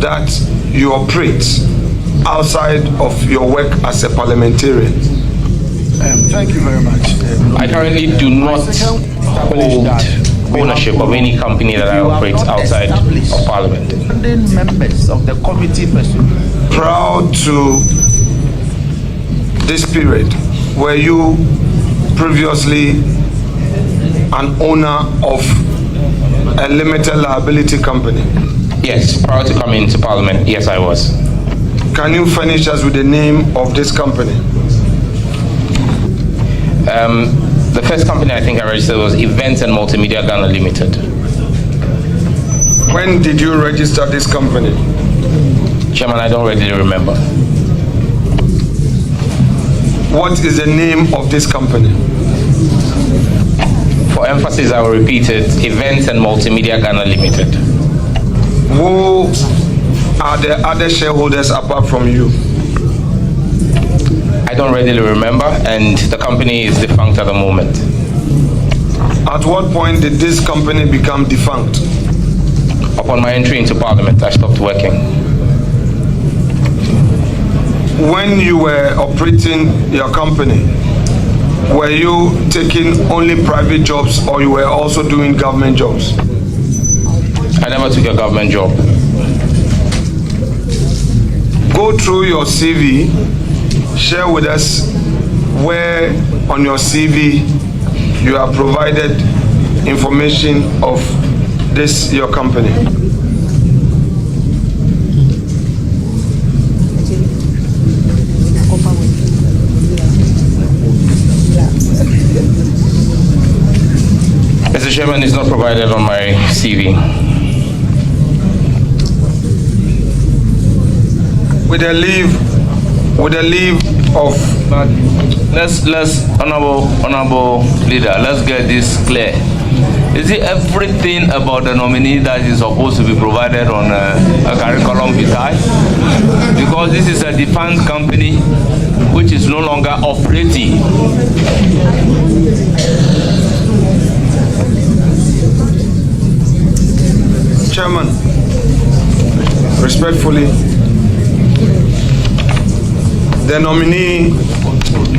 that you operate outside of your work as a parliamentarian? Thank you very much. I currently do not hold ownership of any company that I operate outside of Parliament. Members of the committee proud to this period, were you previously an owner of a limited liability company? Yes, prior to coming to Parliament, yes, I was. Can you furnish us with the name of this company? The first company I think I registered was Events and Multimedia Ghana Limited. When did you register this company? Chairman, I don't really remember. What is the name of this company? For emphasis, I will repeat it, Events and Multimedia Ghana Limited. Who are the other shareholders apart from you? I don't readily remember, and the company is defunct at the moment. At what point did this company become defunct? Upon my entry into Parliament, I stopped working. When you were operating your company, were you taking only private jobs or you were also doing government jobs? I never took a government job. Go through your CV, share with us where on your CV you have provided information of this your company. Mr. Chairman, it's not provided on my CV. With the leave of Let's honorable leader, let's get this clear. Is it everything about the nominee that is supposed to be provided on a curriculum vitae? Because this is a defunct company which is no longer operating. Chairman, respectfully, the nominee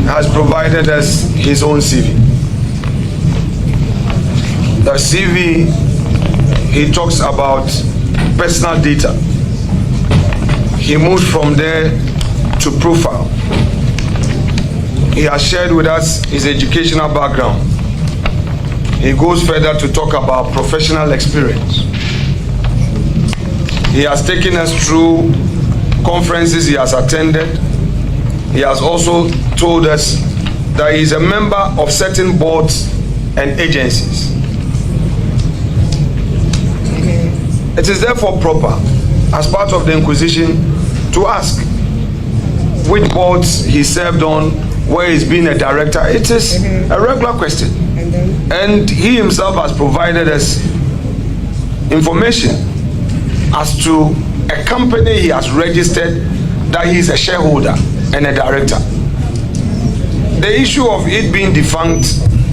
has provided us his own CV. The CV, he talks about personal data. He moves from there to profile. He has shared with us his educational background. He goes further to talk about professional experience. He has taken us through conferences he has attended. He has also told us that he is a member of certain boards and agencies. It is therefore proper, as part of the inquisition, to ask which boards he served on, where he's been a director. It is a regular question. And he himself has provided us information as to a company he has registered that he is a shareholder and a director. The issue of it being defunct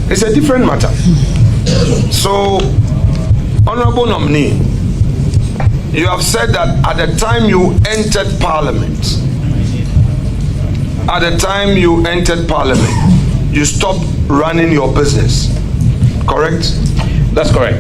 is a different matter. So, honorable nominee, you have said that at the time you entered parliament, you stopped running your business, correct? That's correct.